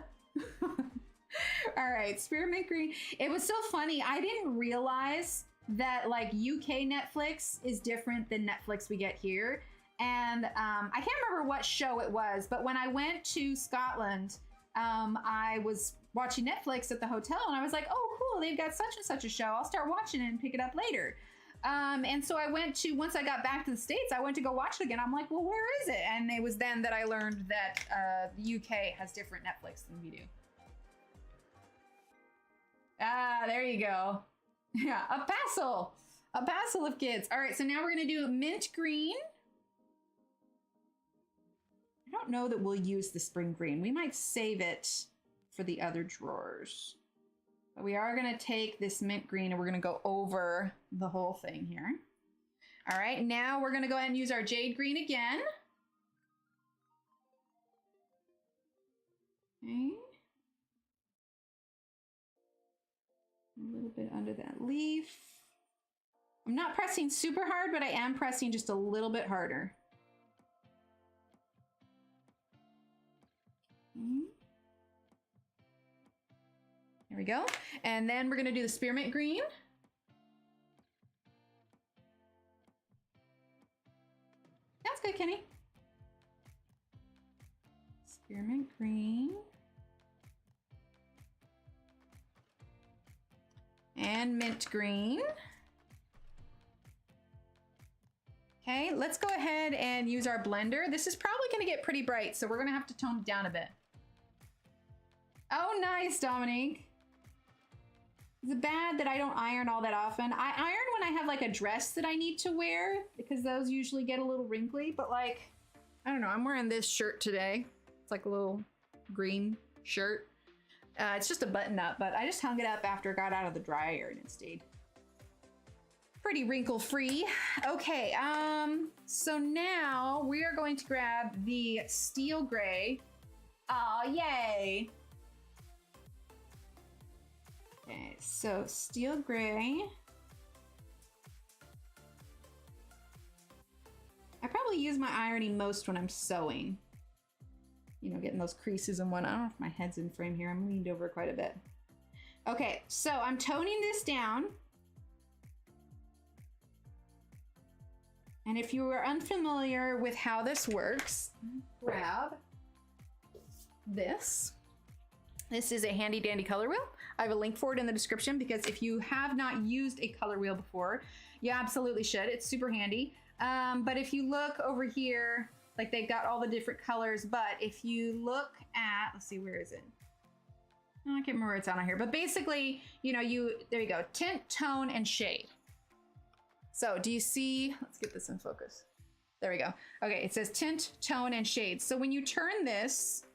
All right, spearmint green. It was so funny. I didn't realize that like UK Netflix is different than Netflix we get here. And I can't remember what show it was, but when I went to Scotland, I was watching Netflix at the hotel and I was like, oh, cool, they've got such and such a show. I'll start watching it and pick it up later. And so I went to, once I got back to the States, I went to go watch it again. I'm like, well, where is it? And it was then that I learned that the UK has different Netflix than we do. Ah, there you go. Yeah, a passel of kids. All right, so now we're gonna do mint green. I don't know that we'll use the spring green. We might save it for the other drawers. But we are gonna take this mint green and we're gonna go over the whole thing here. All right, now we're gonna go ahead and use our jade green again. Okay. A little bit under that leaf. I'm not pressing super hard, but I am pressing just a little bit harder. There we go. And then we're gonna do the spearmint green. That's good, Kenny. Spearmint green. And mint green. Okay, let's go ahead and use our blender. This is probably gonna get pretty bright, so we're gonna have to tone it down a bit. Oh, nice, Dominique. Is it bad that I don't iron all that often? I iron when I have like a dress that I need to wear because those usually get a little wrinkly, but like, I don't know, I'm wearing this shirt today. It's like a little green shirt. It's just a button up, but I just hung it up after it got out of the dryer and it stayed pretty wrinkle free. Okay, so now we are going to grab the steel gray. Oh, yay. Okay, so steel gray. I probably use my ironing most when I'm sewing. You know, getting those creases and whatnot. I don't know if my head's in frame here. I'm leaned over quite a bit. Okay, so I'm toning this down. And if you are unfamiliar with how this works, grab this. This is a handy dandy color wheel. I have a link for it in the description because if you have not used a color wheel before, you absolutely should. It's super handy. But if you look over here, like they've got all the different colors, but if you look at, let's see, where is it? Oh, I can't remember where it's on here, but basically, you know, there you go, tint, tone, and shade. So do you see, let's get this in focus. There we go. Okay, it says tint, tone, and shade. So when you turn this,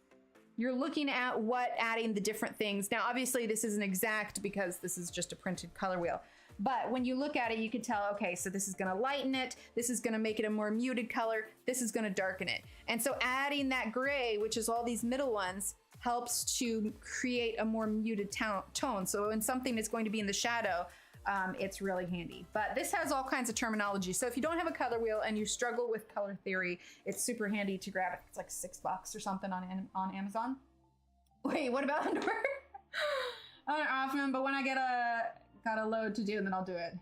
you're looking at what adding the different things. Now, obviously this isn't exact because this is just a printed color wheel. But when you look at it, you can tell, okay, so this is gonna lighten it, this is gonna make it a more muted color, this is gonna darken it. And so adding that gray, which is all these middle ones, helps to create a more muted tone. So when something is going to be in the shadow, it's really handy. But this has all kinds of terminology. So if you don't have a color wheel and you struggle with color theory, it's super handy to grab it. It's like $6 or something on Amazon. Wait, what about underwear? I don't often, but when I got a load to do, and then I'll do it.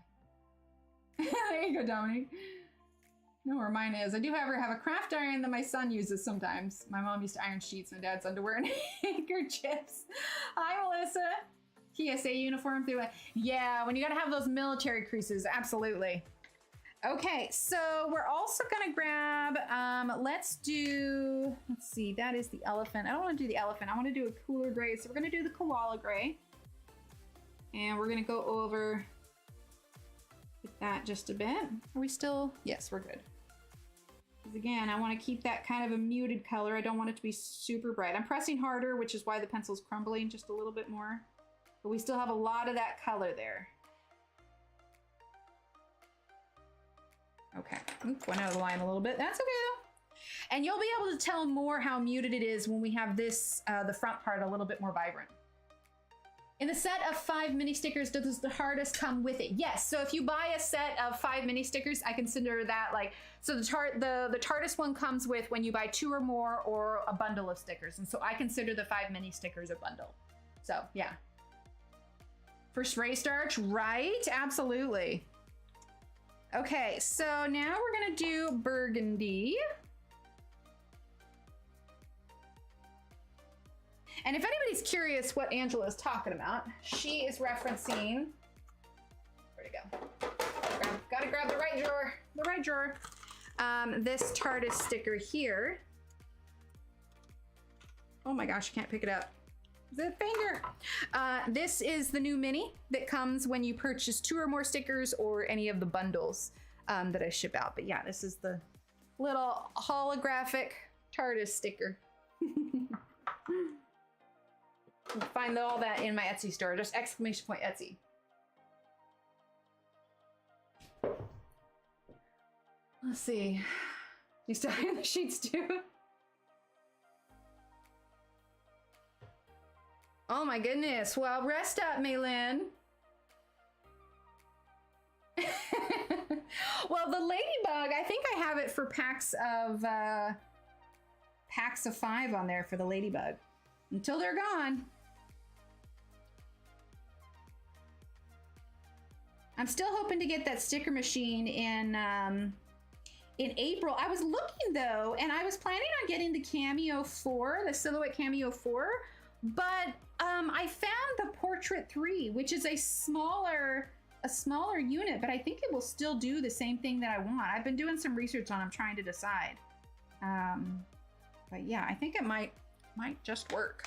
There you go, Dominique. I know where mine is. I do, however, have a craft iron that my son uses sometimes. My mom used to iron sheets, my dad's underwear and handkerchiefs. Hi, Melissa. TSA uniform through it. Yeah, when you gotta have those military creases, absolutely. Okay, so we're also gonna grab, let's see, that is the elephant. I don't wanna do the elephant, I wanna do a cooler gray. So we're gonna do the koala gray. And we're gonna go over with that just a bit. Are we still, yes, we're good. Because again, I wanna keep that kind of a muted color. I don't want it to be super bright. I'm pressing harder, which is why the pencil's crumbling just a little bit more. But we still have a lot of that color there. Okay, went out of the line a little bit. That's okay though. And you'll be able to tell more how muted it is when we have this, the front part a little bit more vibrant. In the set of 5 mini stickers, does the hardest come with it? Yes, so if you buy a set of 5 mini stickers, I consider that like, so the hardest one comes with when you buy 2 or more or a bundle of stickers. And so I consider the 5 mini stickers a bundle. So yeah. For spray starch, right? Absolutely. Okay, so now we're gonna do burgundy. And if anybody's curious what Angela is talking about, she is referencing, where'd it go? Gotta grab the right drawer, this TARDIS sticker here. Oh my gosh, I can't pick it up. The finger. This is the new mini that comes when you purchase 2 or more stickers or any of the bundles that I ship out. But yeah, this is the little holographic TARDIS sticker. You'll find all that in my Etsy store. Just exclamation point Etsy. Let's see. You still have the sheets too? Oh my goodness. Well, rest up, Maylin. Well, the ladybug, I think I have it for packs of 5 on there for the ladybug. Until they're gone. I'm still hoping to get that sticker machine in April. I was looking though, and I was planning on getting the Cameo 4, the Silhouette Cameo 4, but I found the Portrait 3, which is a smaller unit, but I think it will still do the same thing that I want. I've been doing some research on it, I'm trying to decide. But yeah, I think it might just work.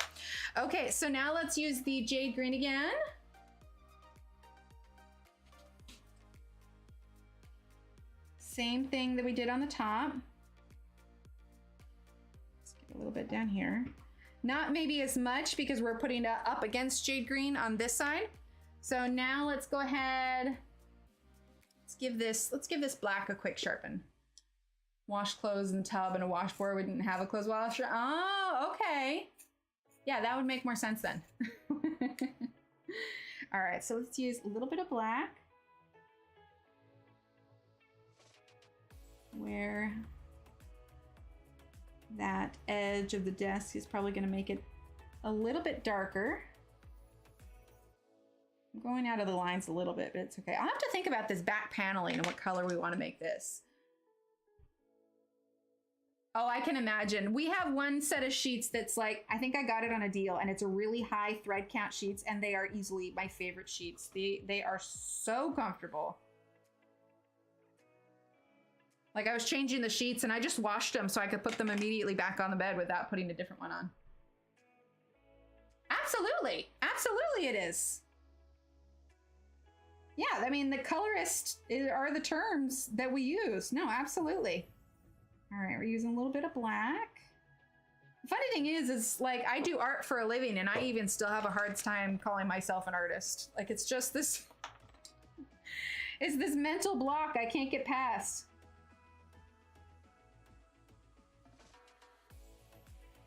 Okay, so now let's use the Jade Green again. Same thing that we did on the top. Let's get a little bit down here. Not maybe as much because we're putting it up against Jade Green on this side. So now let's go ahead. Let's give this black a quick sharpen. Wash clothes in the tub and a washboard. We didn't have a clothes washer. Oh, okay. Yeah, that would make more sense then. All right, so let's use a little bit of black. Where that edge of the desk is probably going to make it a little bit darker. I'm going out of the lines a little bit, but it's okay. I'll have to think about this back paneling and what color we want to make this. Oh, I can imagine. We have one set of sheets that's like, I think I got it on a deal, and it's a really high thread count sheets, and they are easily my favorite sheets. They are so comfortable. Like I was changing the sheets and I just washed them so I could put them immediately back on the bed without putting a different one on. Absolutely. Absolutely it is. Yeah, I mean, the colorist are the terms that we use. No, absolutely. All right, we're using a little bit of black. The funny thing is like I do art for a living and I even still have a hard time calling myself an artist. Like it's just this, it's this mental block I can't get past.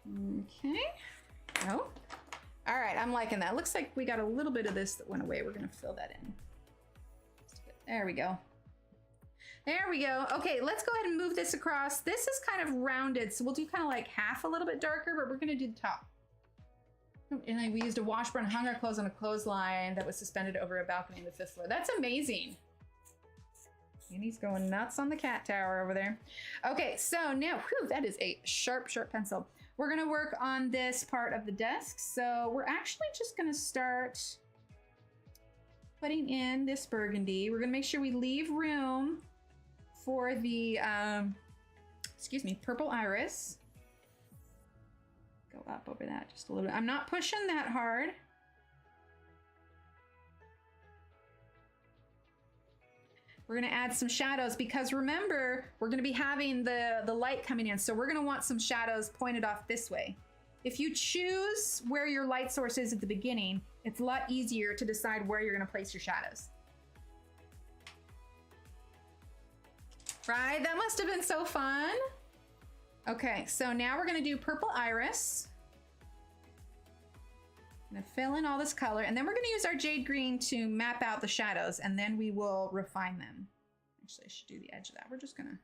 Okay. Oh. All right, I'm liking that. Looks like we got a little bit of this that went away. We're gonna fill that in. There we go. There we go. Okay, let's go ahead and move this across. This is kind of rounded, so we'll do kind of like half a little bit darker, but we're gonna do the top. And then we used a washburn, hung our clothes on a clothesline that was suspended over a balcony on the 5th floor. That's amazing. And he's going nuts on the cat tower over there. Okay, so now, whew, that is a sharp, sharp pencil. We're gonna work on this part of the desk. So we're actually just gonna start putting in this burgundy. We're gonna make sure we leave room for the, excuse me, purple iris. Go up over that just a little bit. I'm not pushing that hard. We're gonna add some shadows because remember, we're gonna be having the light coming in. So we're gonna want some shadows pointed off this way. If you choose where your light source is at the beginning, it's a lot easier to decide where you're gonna place your shadows. Right, that must have been so fun. Okay, so now we're gonna do purple iris. I'm gonna fill in all this color, and then we're gonna use our jade green to map out the shadows, and then we will refine them. Actually, I should do the edge of that. We're just gonna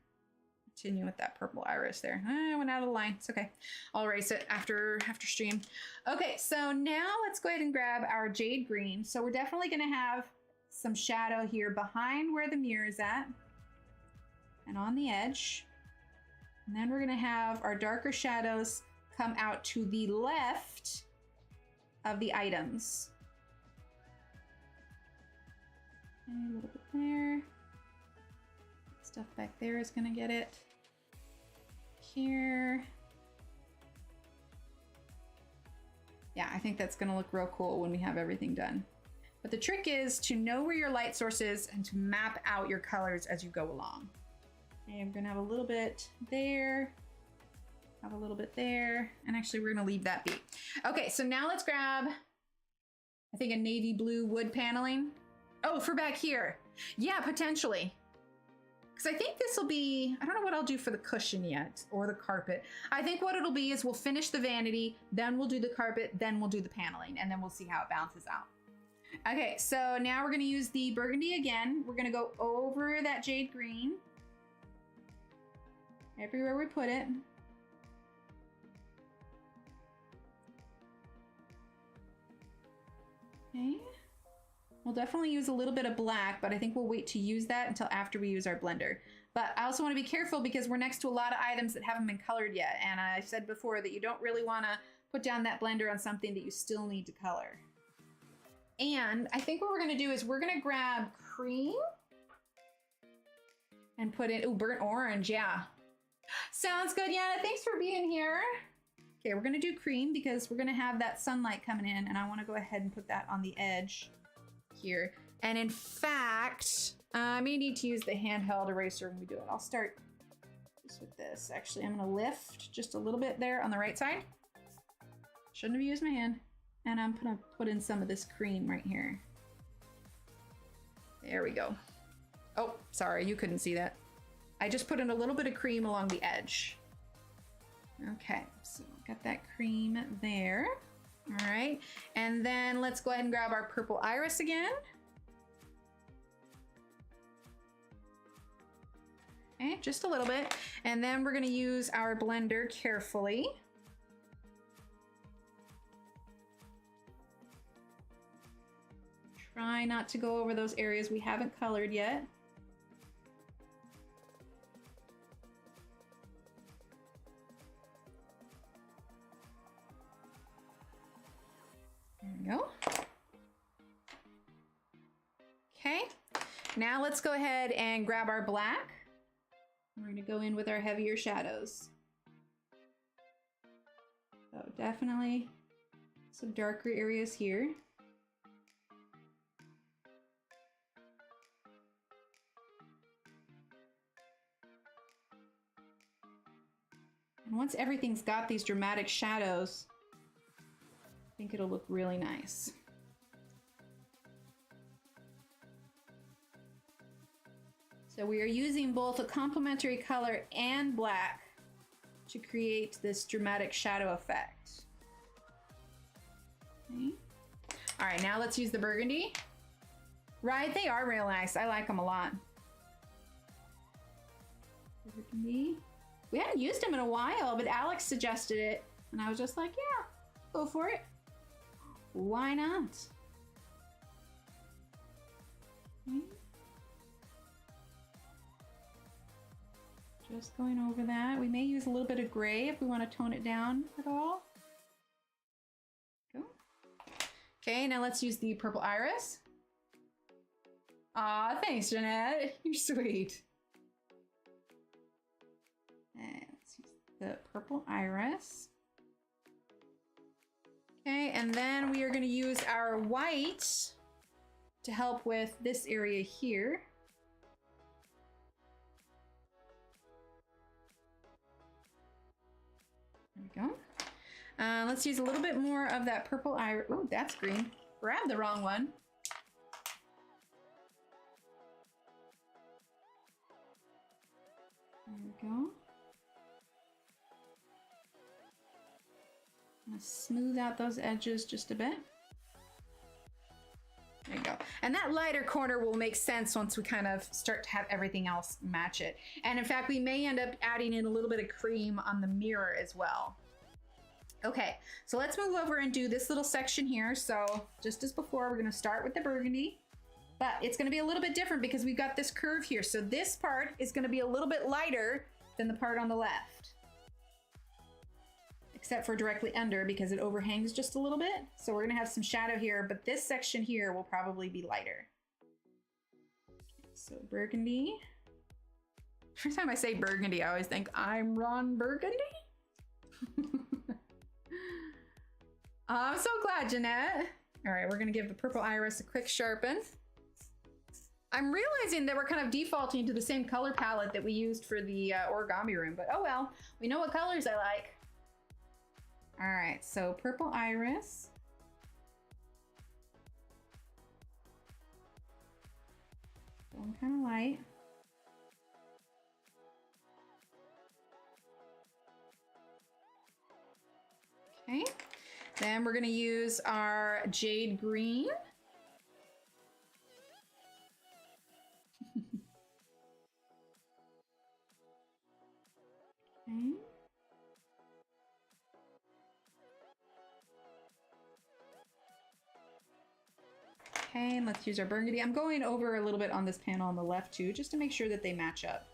continue with that purple iris there. I went out of the line, it's okay. I'll erase it after stream. Okay, so now let's go ahead and grab our jade green. So we're definitely gonna have some shadow here behind where the mirror is at, and on the edge. And then we're gonna have our darker shadows come out to the left of the items. And a little bit there. Stuff back there is gonna get it. Here. Yeah, I think that's gonna look real cool when we have everything done. But the trick is to know where your light source is and to map out your colors as you go along. And we're gonna have a little bit there, have a little bit there, and actually we're gonna leave that be. Okay, so now let's grab, I think, a navy blue wood paneling. Oh, for back here. Yeah, potentially. Because I think this will be, I don't know what I'll do for the cushion yet, or the carpet. I think what it'll be is we'll finish the vanity, then we'll do the carpet, then we'll do the paneling, and then we'll see how it balances out. Okay, so now we're gonna use the burgundy again. We're gonna go over that jade green. Everywhere we put it. Okay. We'll definitely use a little bit of black, but I think we'll wait to use that until after we use our blender. But I also want to be careful because we're next to a lot of items that haven't been colored yet. And I said before that you don't really want to put down that blender on something that you still need to color. And I think what we're going to do is we're going to grab cream and put in, ooh, burnt orange, yeah. Sounds good, Yana. Thanks for being here. Okay, we're gonna do cream because we're gonna have that sunlight coming in, and I wanna go ahead and put that on the edge here. And in fact, I may need to use the handheld eraser when we do it. I'll start just with this. Actually, I'm gonna lift just a little bit there on the right side. Shouldn't have used my hand. And I'm gonna put in some of this cream right here. There we go. Oh, sorry, you couldn't see that. I just put in a little bit of cream along the edge. Okay, so got that cream there. All right, and then let's go ahead and grab our purple iris again. Okay, just a little bit. And then we're gonna use our blender carefully. Try not to go over those areas we haven't colored yet. There we go. Okay, now let's go ahead and grab our black. We're gonna go in with our heavier shadows. So definitely some darker areas here. And once everything's got these dramatic shadows, I think it'll look really nice. So we are using both a complementary color and black to create this dramatic shadow effect. Okay. All right, now let's use the burgundy. Right, they are real nice. I like them a lot. Burgundy. We hadn't used them in a while, but Alex suggested it, and I was just like, yeah, go for it. Why not? Okay. Just going over that. We may use a little bit of gray if we want to tone it down at all. Go. Okay, now let's use the purple iris. Aw, thanks, Jeanette. You're sweet. the purple iris. Okay, and then we are going to use our white to help with this area here. There we go. Let's use a little bit more of that purple iris. Oh, that's green. Grabbed the wrong one. There we go. I'm gonna smooth out those edges just a bit. There you go. And that lighter corner will make sense once we kind of start to have everything else match it. And in fact, we may end up adding in a little bit of cream on the mirror as well. Okay, so let's move over and do this little section here. So just as before, we're gonna start with the burgundy, but it's gonna be a little bit different because we've got this curve here. So this part is gonna be a little bit lighter than the part on the left, except for directly under because it overhangs just a little bit. So we're gonna have some shadow here, but this section here will probably be lighter. So burgundy. Every time I say burgundy, I always think I'm Ron Burgundy. I'm so glad, Jeanette. All right, we're gonna give the purple iris a quick sharpen. I'm realizing that we're kind of defaulting to the same color palette that we used for the origami room, but oh well, we know what colors I like. All right, so purple iris. Going kind of light. Okay, then we're gonna use our jade green. Okay. Okay, and let's use our burgundy. I'm going over a little bit on this panel on the left too, just to make sure that they match up.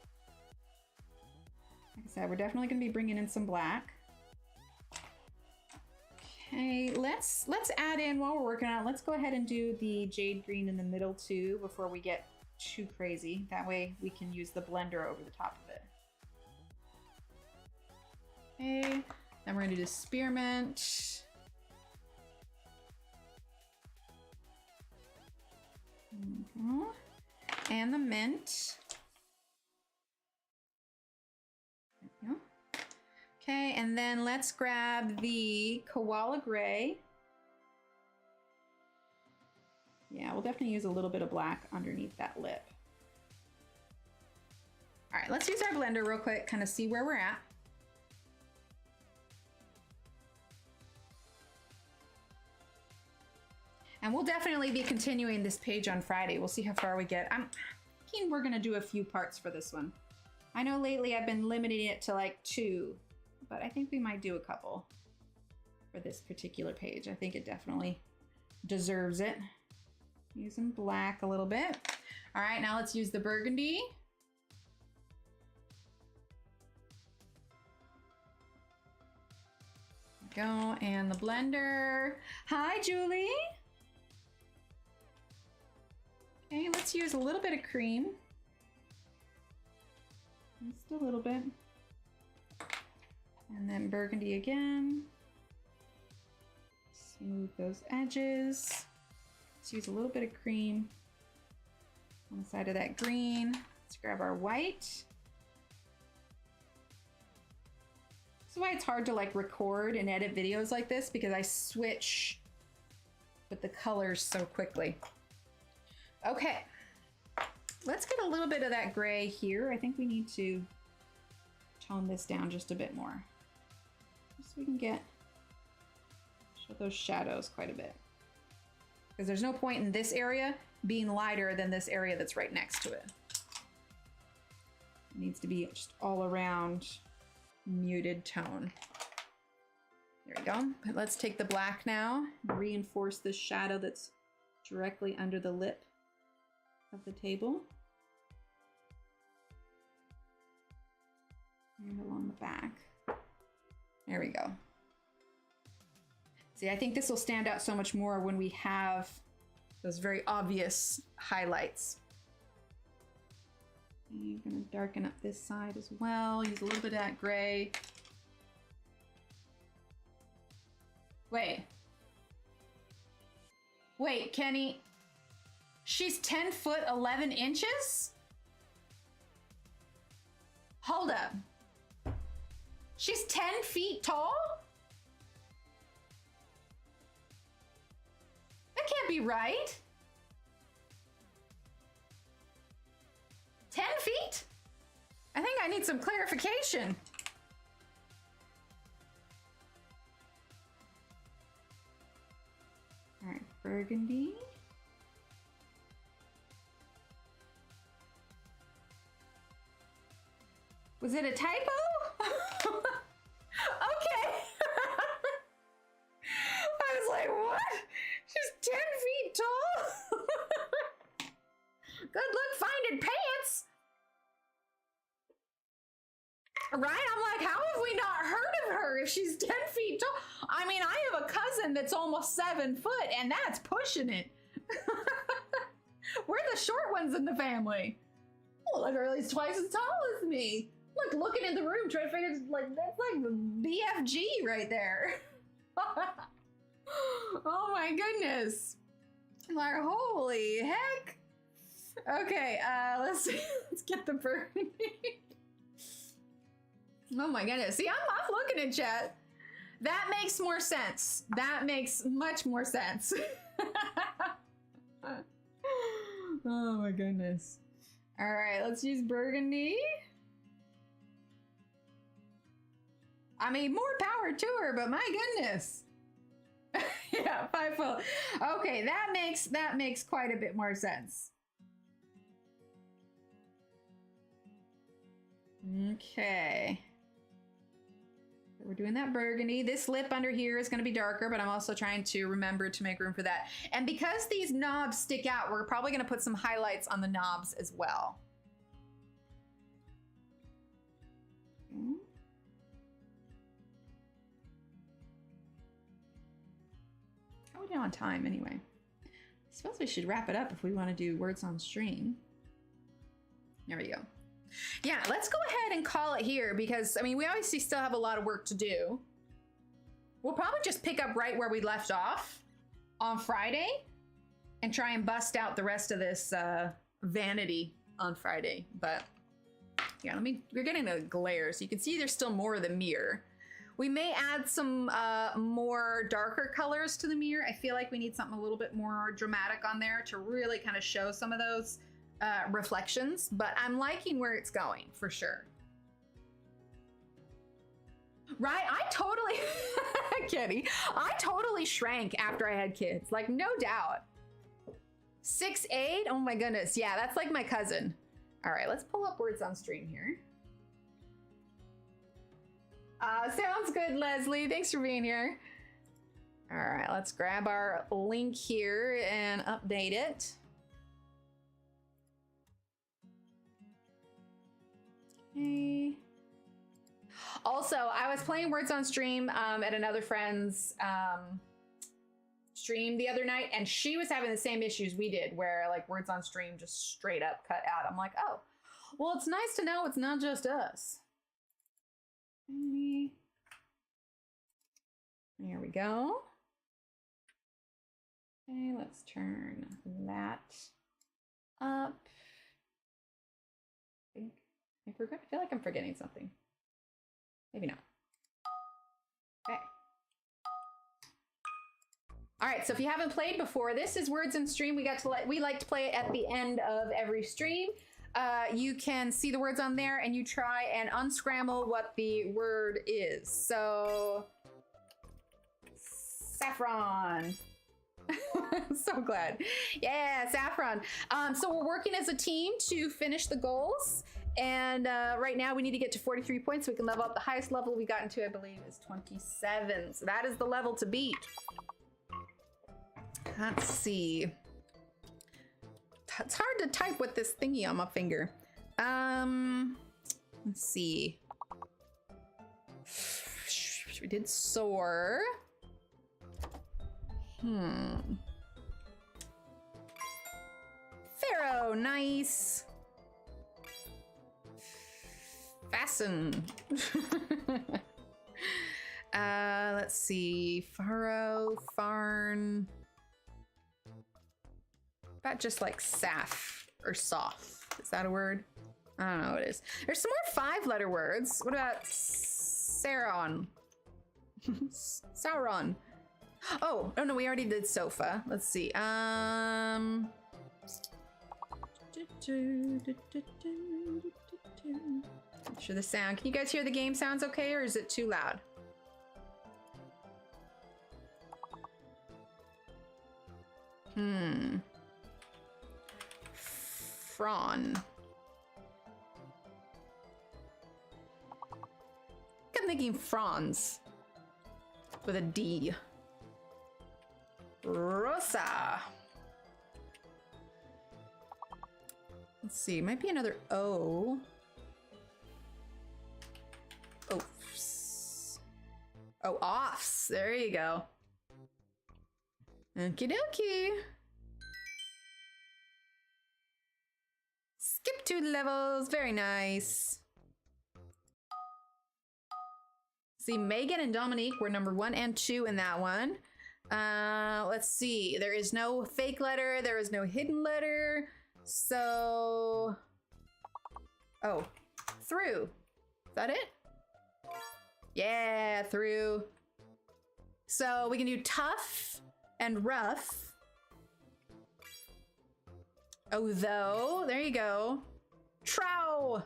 Like I said, we're definitely gonna be bringing in some black. Okay, let's add in, while we're working on it, let's go ahead and do the jade green in the middle too before we get too crazy. That way we can use the blender over the top of it. Okay, then we're gonna do spearmint. There we go. And the mint. There we go. Okay, and then let's grab the koala gray. Yeah, we'll definitely use a little bit of black underneath that lip. All right, let's use our blender real quick, kind of see where we're at. And we'll definitely be continuing this page on Friday. We'll see how far we get. I'm thinking we're gonna do a few parts for this one. I know lately I've been limiting it to like 2, but I think we might do a couple for this particular page. I think it definitely deserves it. Using black a little bit. All right, now let's use the burgundy. Go, and the blender. Hi, Julie. Okay, let's use a little bit of cream. Just a little bit. And then burgundy again. Smooth those edges. Let's use a little bit of cream on the side of that green. Let's grab our white. This is why it's hard to like record and edit videos like this, because I switch with the colors so quickly. Okay, let's get a little bit of that gray here. I think we need to tone this down just a bit more, just so we can show those shadows quite a bit. Because there's no point in this area being lighter than this area that's right next to it. It needs to be just all around muted tone. There we go. But let's take the black now and reinforce this shadow that's directly under the lip of the table. And along the back. There we go. See, I think this will stand out so much more when we have those very obvious highlights. And you're gonna darken up this side as well. Use a little bit of that gray Wait. Wait, Kenny. She's 10 foot 11 inches? Hold up. She's 10 feet tall? That can't be right. 10 feet? I think I need some clarification. All right, burgundy. Was it a typo? Okay. I was like, what? She's 10 feet tall? Good luck finding pants. Right? I'm like, how have we not heard of her if she's 10 feet tall? I mean, I have a cousin that's almost 7 foot, and that's pushing it. We're the short ones in the family. Oh, look, Early's twice as tall as me. Like, looking in the room, trying to figure, like, that's like BFG right there. Oh my goodness. I'm like, holy heck. Okay, let's see. Let's get the burgundy. Oh my goodness. See, I'm looking at chat. That makes more sense. That makes much more sense. Oh my goodness. All right, let's use burgundy. I mean, more power to her, but my goodness. Yeah, 5 foot. Okay, that makes quite a bit more sense. Okay. We're doing that burgundy. This lip under here is going to be darker, but I'm also trying to remember to make room for that. And because these knobs stick out, we're probably going to put some highlights on the knobs as well. Okay. How are we doing on time anyway? I suppose we should wrap it up if we want to do words on stream. There we go. Yeah, let's go ahead and call it here because, I mean, we obviously still have a lot of work to do. We'll probably just pick up right where we left off on Friday and try and bust out the rest of this vanity on Friday. But yeah, we're getting a glare, so you can see there's still more of the mirror. We may add some more darker colors to the mirror. I feel like we need something a little bit more dramatic on there to really kind of show some of those reflections, but I'm liking where it's going for sure. Right? I totally, Kitty, I totally shrank after I had kids, like no doubt. 6'8", oh my goodness. Yeah, that's like my cousin. All right, let's pull up words on stream here. Sounds good, Leslie. Thanks for being here. All right, let's grab our link here and update it. Okay. Also, I was playing words on stream at another friend's stream the other night, and she was having the same issues we did, where like words on stream just straight up cut out. I'm like, oh, well, it's nice to know it's not just us. There we go. Okay, let's turn that up. I feel like I'm forgetting something. Maybe not. Okay. All right, so if you haven't played before, this is Words in Stream. We like to play it at the end of every stream. You can see the words on there and you try and unscramble what the word is. So, saffron. I'm so glad. Yeah, saffron. So we're working as a team to finish the goals. And right now we need to get to 43 points so we can level up. The highest level we got into, I believe, is 27. So that is the level to beat. Let's see. It's hard to type with this thingy on my finger. Let's see. We did soar. Pharaoh, nice. Fasten. Let's see. Furrow, farn. About just like saf or soft. Is that a word? I don't know what it is. There's some more 5-letter words. What about Sauron? Sauron. Oh, no, we already did sofa. Let's see. Make sure the sound. Can you guys hear the game sounds okay, or is it too loud? Frawn. I'm thinking fronds with a D. Rosa. Let's see, might be another O. Oafs. Oh, offs. There you go. Okie dokie. Skip 2 levels. Very nice. See, Megan and Dominique were number 1 and 2 in that one. Let's see. There is no fake letter. There is no hidden letter. So, oh, through. Is that it? Yeah, through. So we can do tough and rough. Oh, though. There you go. Trow.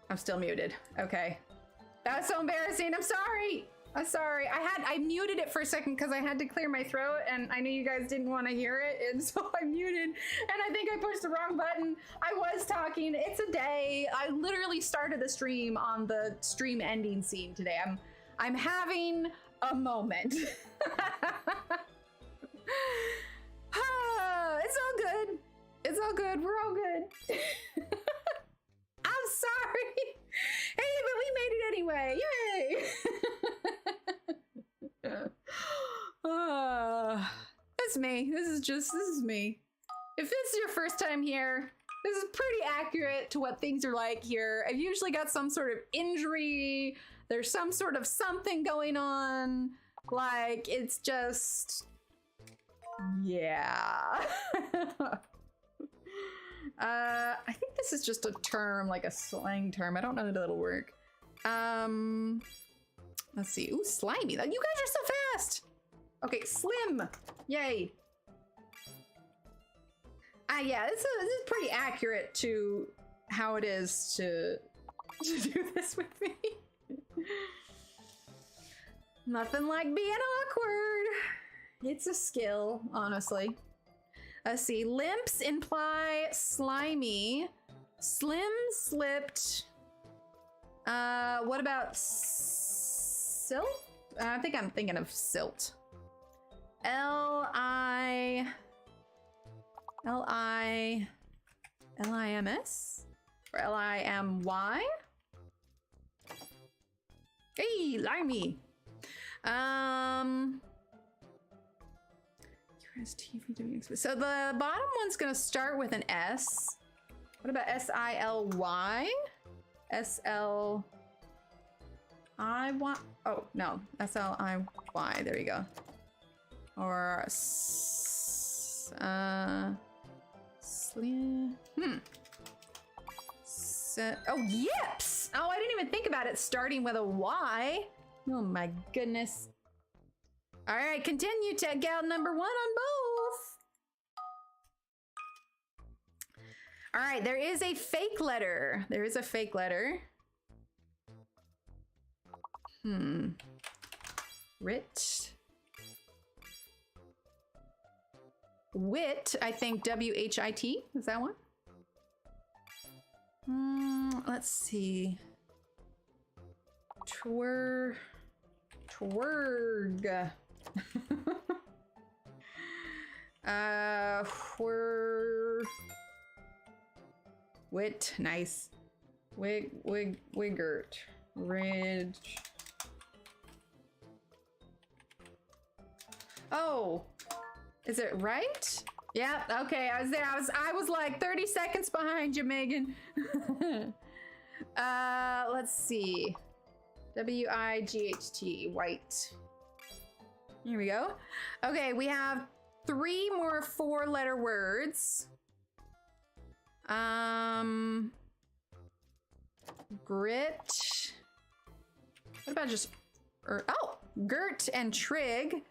I'm still muted. Okay. That was so embarrassing. I'm sorry. I'm sorry. I muted it for a second because I had to clear my throat and I knew you guys didn't want to hear it, and so I muted, and I think I pushed the wrong button. I was talking. It's a day. I literally started the stream on the stream ending scene today. I'm having a moment. It's all good. It's all good. We're all good. I'm sorry. Hey, but we made it anyway. Yay. That's me. This is me. If this is your first time here, this is pretty accurate to what things are like here. I've usually got some sort of injury. There's some sort of something going on. Like, it's just, yeah. I think this is just a term, like a slang term. I don't know that it'll work. Let's see. Ooh, slimy. You guys are so fast. Okay, slim. Yay. Yeah, this is pretty accurate to how it is to do this with me. Nothing like being awkward. It's a skill, honestly. Let's see. Limps imply slimy. Slim, slipped. What about silt? I think I'm thinking of silt. L-I-M-S? Or L-I-M-Y? Hey, limey. So the bottom one's gonna start with an S. What about S-I-L-Y? S-L-I-Y? Oh, no. S-L-I-Y. There you go. Or Oh, yips! Oh, I didn't even think about it starting with a Y. Oh my goodness. All right, continue. Tech gal number 1 on both. All right, there is a fake letter. There is a fake letter. Writ. Wit, I think W-H-I-T. Is that one? Let's see. Twerg. Wit, nice. Wiggert. Ridge. Oh, is it right? Yeah, okay, I was there. I was like 30 seconds behind you, Megan. Let's see. W-I-G-H-T, white. Here we go. Okay, we have 3 more 4-letter words. Grit. What about just, oh, Gert and Trig.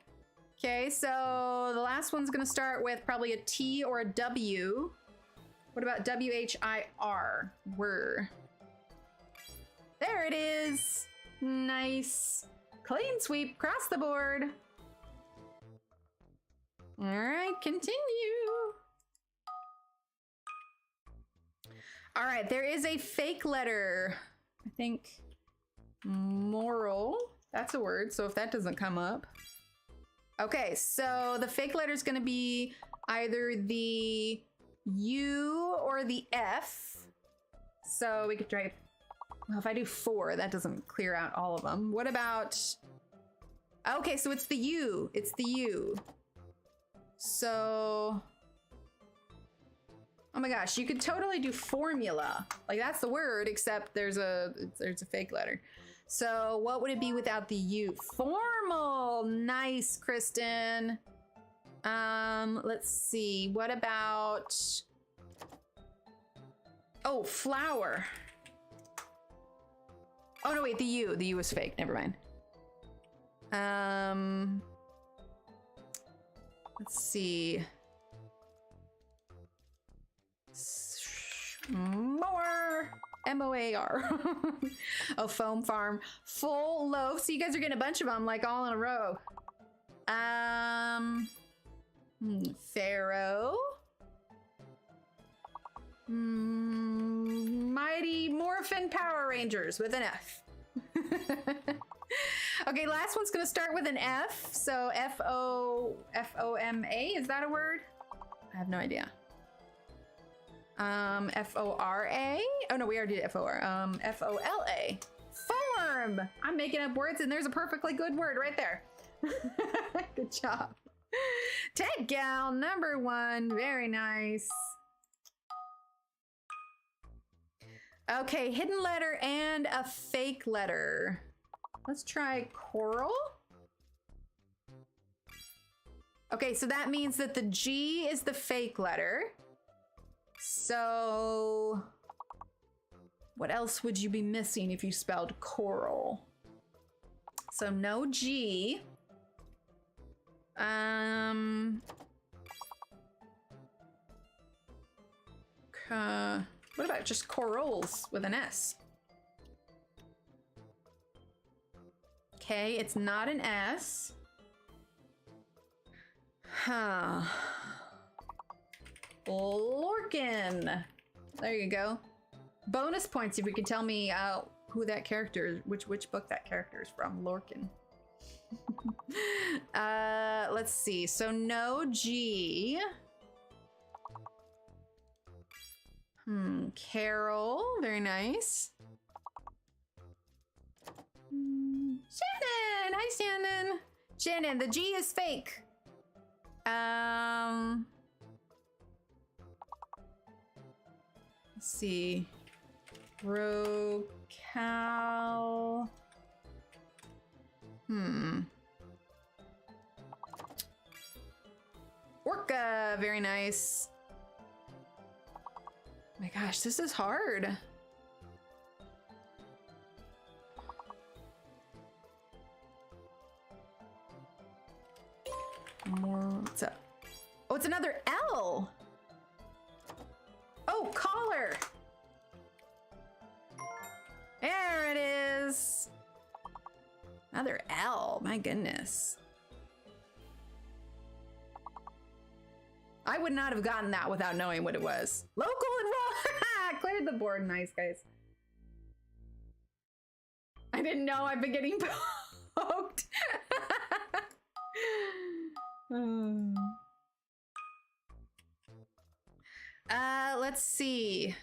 Okay, so the last one's gonna start with probably a T or a W. What about W-H-I-R? Whir. There it is. Nice. Clean sweep across the board. All right, continue. All right, there is a fake letter. I think moral. That's a word, so if that doesn't come up. Okay, so the fake letter is going to be either the U or the F. So we could try, well, if I do 4, that doesn't clear out all of them. What about, okay, so it's the U. It's the U. So, oh my gosh, you could totally do formula. Like that's the word, except there's a fake letter. So what would it be without the U? Formal. Nice, Kristen. Let's see. What about, oh, flower. Oh no, wait, the U. The U is fake. Never mind. Let's see. More. M-O-A-R. Oh, foam farm. Full loaf. So you guys are getting a bunch of them, like all in a row. Pharaoh. Mighty Morphin Power Rangers with an F. Okay, last one's gonna start with an F. So F-O-M-A, is that a word? I have no idea. F-O-R-A? Oh no, we already did F-O-R. F-O-L-A. Form! I'm making up words and there's a perfectly good word right there. Good job. Tech gal number 1, very nice. Okay, hidden letter and a fake letter. Let's try coral. Okay, so that means that the G is the fake letter. So what else would you be missing if you spelled coral? So no G. What about just corals with an S? Okay, it's not an S. Huh. Lorcan. There you go. Bonus points if you can tell me who that character is, which book that character is from. Lorcan. Let's see. So no G. Carol. Very nice. Shannon. Hi, Shannon. Shannon, the G is fake. Let's see. Rocal. Orca. Very nice. Oh my gosh, this is hard. Oh, collar. There it is. Another L, my goodness. I would not have gotten that without knowing what it was. Local and raw. Cleared the board. Nice, guys. I didn't know I've been getting poked. Let's see.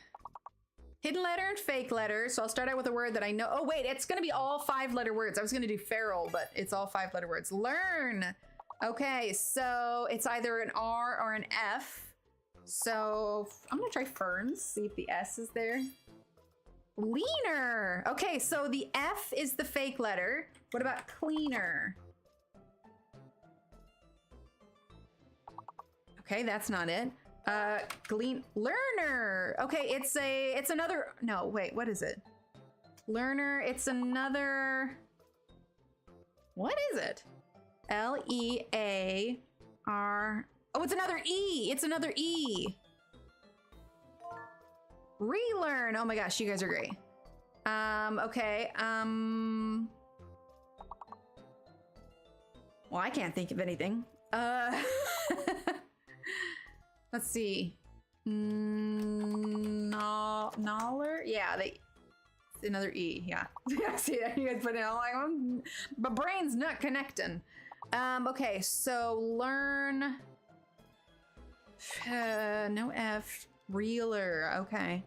Hidden letter and fake letter. So I'll start out with a word that I know. Oh, wait, it's going to be all 5-letter words. I was going to do feral, but it's all 5-letter words. Learn. Okay, so it's either an R or an F. So I'm going to try ferns, see if the S is there. Leaner. Okay, so the F is the fake letter. What about cleaner? Okay, that's not it. Learner. Okay, it's another, no, wait, what is it? Learner, it's another, what is it? L-E-A-R, oh, it's another E, it's another E. Relearn, oh my gosh, you guys are great. Okay, well, I can't think of anything. Let's see. Noller? Yeah, another E, yeah. Yeah, see that? You guys put it on like, my brain's not connecting. Okay, so learn. No F. Reeler, okay.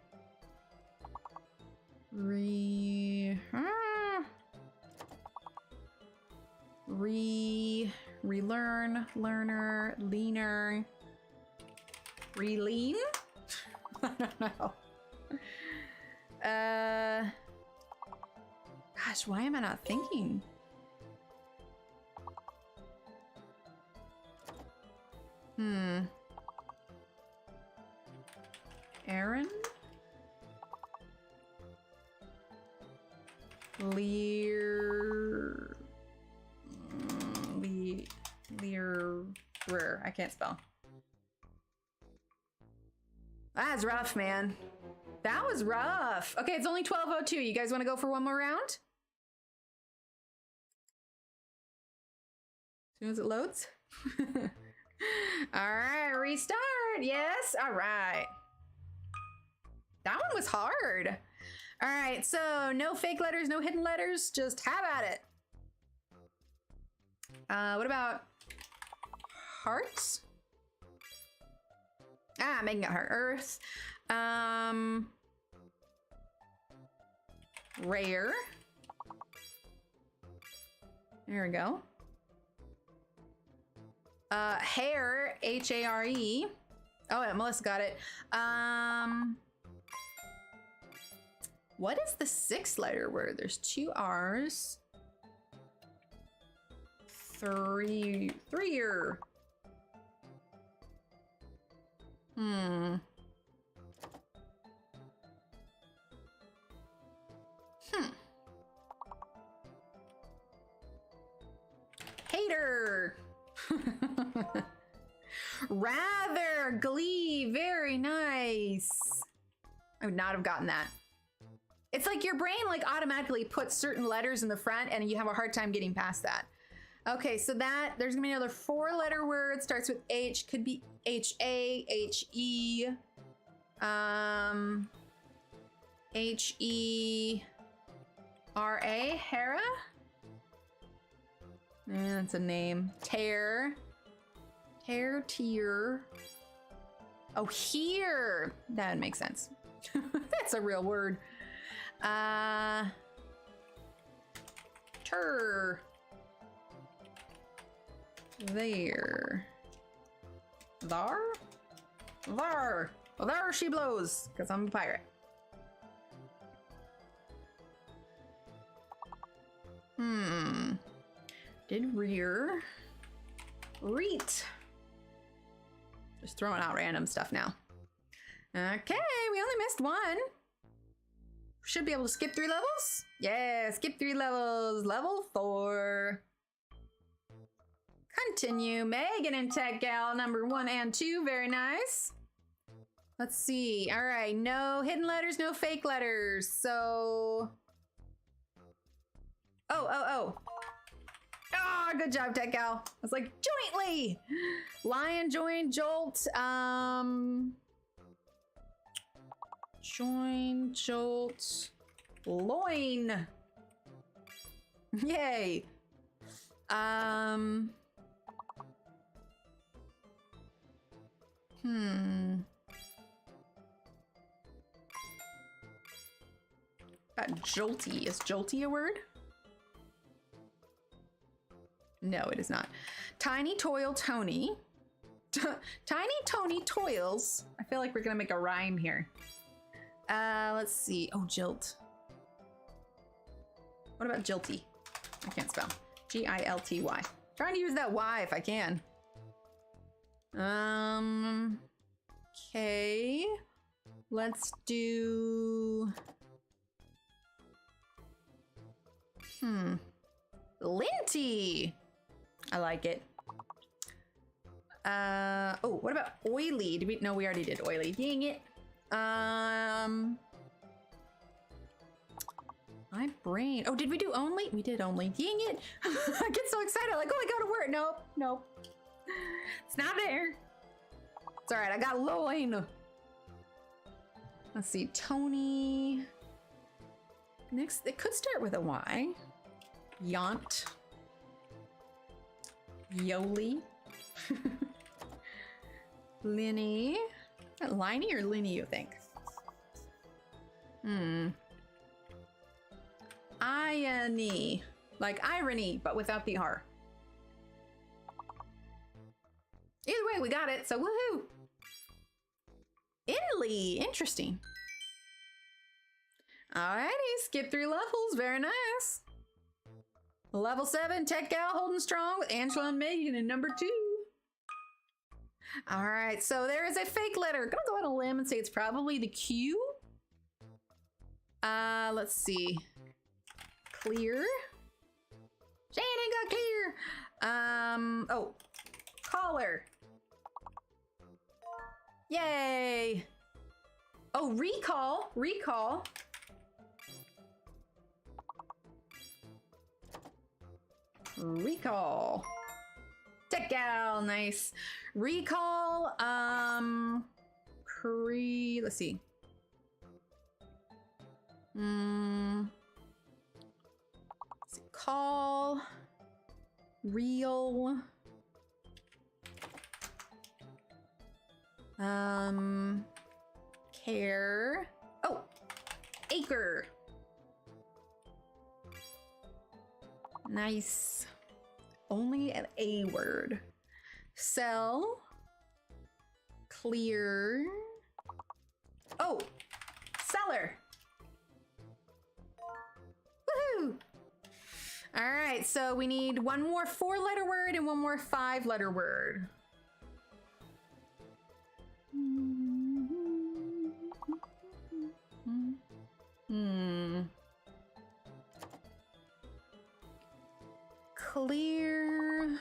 Relearn, learner, leaner. Relean? I don't know. Gosh, why am I not thinking? Aaron? Lear. I can't spell. That's rough, man. That was rough. Okay, it's only 12:02. You guys want to go for one more round? As soon as it loads. All right, restart. Yes, all right. That one was hard. All right, so no fake letters, no hidden letters. Just have at it. What about hearts? Making it hard. Earth. Rare. There we go. Hare, H-A-R-E. Oh, yeah, Melissa got it. What is the 6-letter word? There's 2 R's. Threer. Hater. Rather. Glee. Very nice. I would not have gotten that. It's like your brain like automatically puts certain letters in the front and you have a hard time getting past that. Okay, so there's gonna be another 4-letter word, starts with H, could be H-A, H-E, H-E-R-A, Hera? Yeah, that's a name. Tear. Tear, tear. Oh, here. That makes sense. That's a real word. Tur. There. Thar? Thar. Well, there she blows, because I'm a pirate. Did rear. Reet. Just throwing out random stuff now. Okay, we only missed one. Should be able to skip 3 levels? Yeah, skip 3 levels. Level 4. Continue. Megan and Tech Gal number 1 and 2. Very nice. Let's see. All right, no hidden letters, no fake letters. So, oh. Ah, good job, Tech Gal. I was like, jointly. Lion, join, jolt. Join, jolt, loin. Yay. Jolty. Is jolty a word? No, it is not. Tiny toil Tony. Tiny Tony toils. I feel like we're gonna make a rhyme here. Let's see. Oh, jilt. What about jilty? I can't spell. G-I-L-T-Y. Trying to use that Y if I can. Okay. Let's do... Linty. I like it. Oh, what about oily? Did we? No, we already did oily. Dang it. My brain. Oh, did we do only? We did only. Dang it. I get so excited. Like, oh, I got a word. Nope. It's not there. It's all right. I got loin. Let's see. Tony. Next, it could start with a Y. Yaunt. Yoli. Linny. Liney or Linny, you think? Irony. Like irony, but without the R. Either way, we got it, so woohoo! Inly. Interesting. Alrighty, skip 3 levels. Very nice. Level 7, Tech Gal holding strong with Angela and Megan in number 2. All right, so there is a fake letter. Gonna go on a limb and say it's probably the Q. Let's see. Clear. Shannon got clear. Oh, collar. Yay. Oh, recall. Recall. Tech Gal, nice. Recall, let's see. Call, real, care. Oh, acre. Nice. Only an A word. Sell. Clear. Oh, seller. Woohoo! All right, so we need one more 4-letter word and one more 5-letter word. Clear.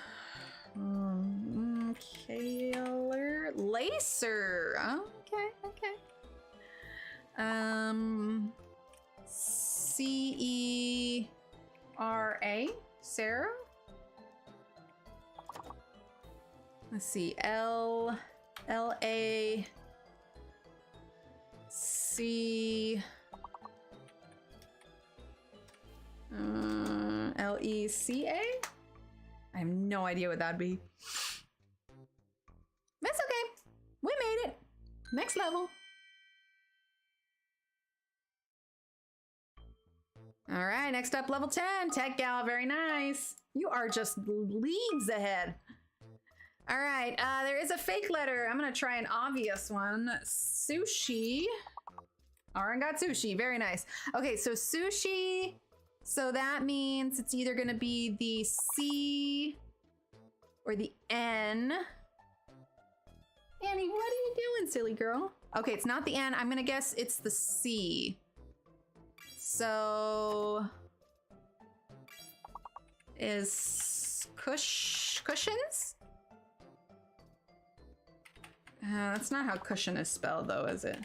Kaler. Lacer. Okay. C-E-R-A. Sarah. Let's see. L-A-C. L-E-C-A? I have no idea what that'd be. That's okay. We made it. Next level. All right, next up, level 10. Tech Gal, very nice. You are just leagues ahead. All right, there is a fake letter. I'm gonna try an obvious one. Sushi. Aaron got sushi, very nice. Okay, so sushi. So that means it's either gonna be the C or the N. Annie, what are you doing, silly girl? Okay, it's not the N. I'm gonna guess it's the C. So is cushions? That's not how cushion is spelled though, is it?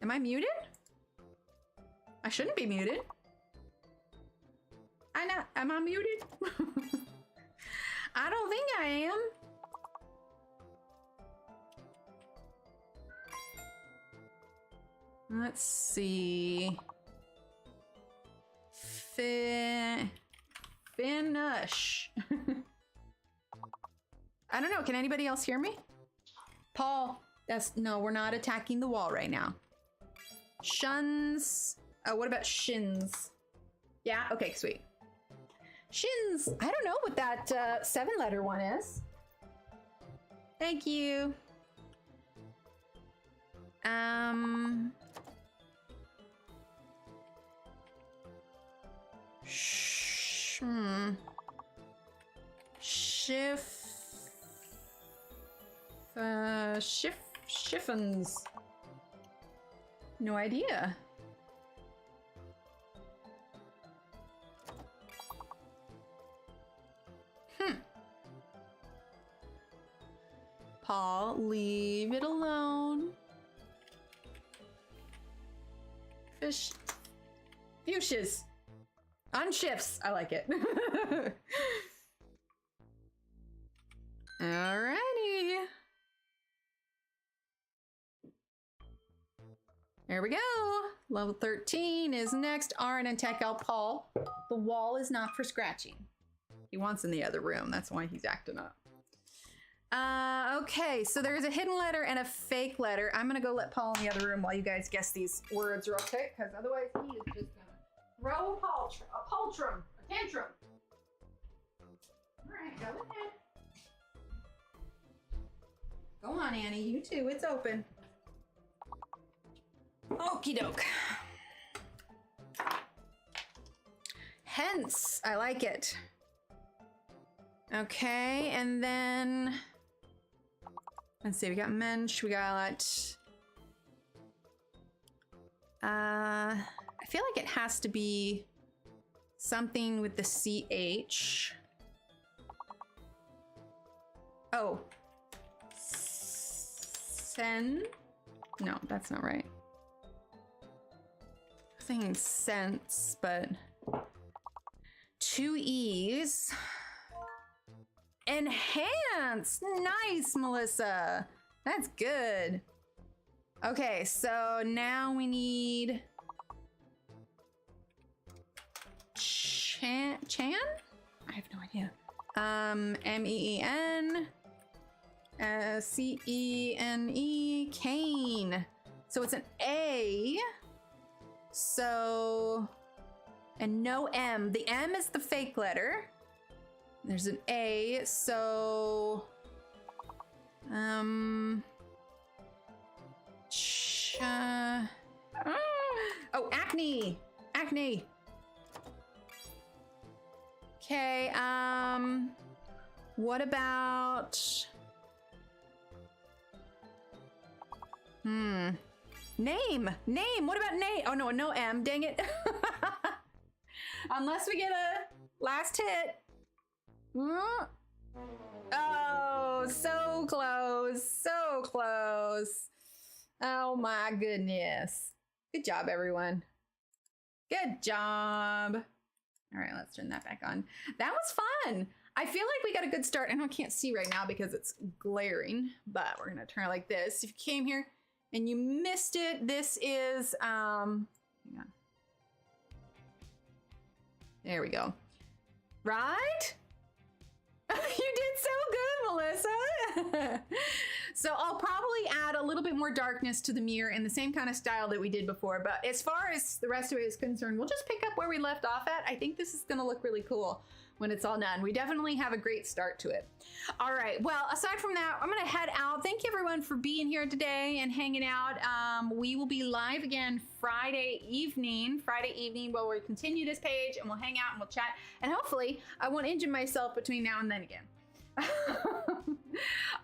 Am I muted? I shouldn't be muted. Am I muted? I don't think I am. Let's see. Finush. I don't know. Can anybody else hear me? Paul, no, we're not attacking the wall right now. Shuns. Oh, what about shins? Yeah, okay, sweet. Shins. I don't know what that 7-letter one is. Thank you. Chiffons. No idea. Paul, leave it alone. Fish. Fuchsias. Unshifts. I like it. Alrighty. There we go. Level 13 is next. Aaron and Tech L Paul. The wall is not for scratching. He wants in the other room. That's why he's acting up. Okay, so there's a hidden letter and a fake letter. I'm gonna go let Paul in the other room while you guys guess these words real quick, because otherwise he is just gonna throw a tantrum. All right, go ahead. Go on, Annie. You too. It's open. Okie doke. Hence, I like it. Okay, and then let's see, we got mensch, we got I feel like it has to be something with the CH. Oh. Sen? No, that's not right. I'm thinking sense, but 2 E's. Enhance! Nice, Melissa. That's good. Okay, so now we need Chan? I have no idea. M-E-E-N. C-E-N-E. Cane. So it's an A. So, and no M. The M is the fake letter. There's an A, so oh, acne. Okay, what about name? What about name? Oh no, no M, dang it. Unless we get a last hit. Oh, so close. Oh my goodness. Good job, everyone. Good job. All right, let's turn that back on. That was fun. I feel like we got a good start. I know I can't see right now because it's glaring, but we're gonna turn it like this. If you came here and you missed it, this is, hang on. There we go. Right? You did so good, Melissa. So I'll probably add a little bit more darkness to the mirror in the same kind of style that we did before. But as far as the rest of it is concerned, we'll just pick up where we left off at. I think this is going to look really cool when it's all done. We definitely have a great start to it. All right. Well, aside from that, I'm going to head out. Thank you, everyone, for being here today and hanging out. We will be live again Friday evening where we'll continue this page and we'll hang out and we'll chat. And hopefully I won't injure myself between now and then again.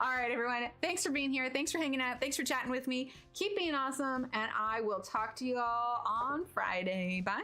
All right, everyone. Thanks for being here. Thanks for hanging out. Thanks for chatting with me. Keep being awesome. And I will talk to you all on Friday. Bye.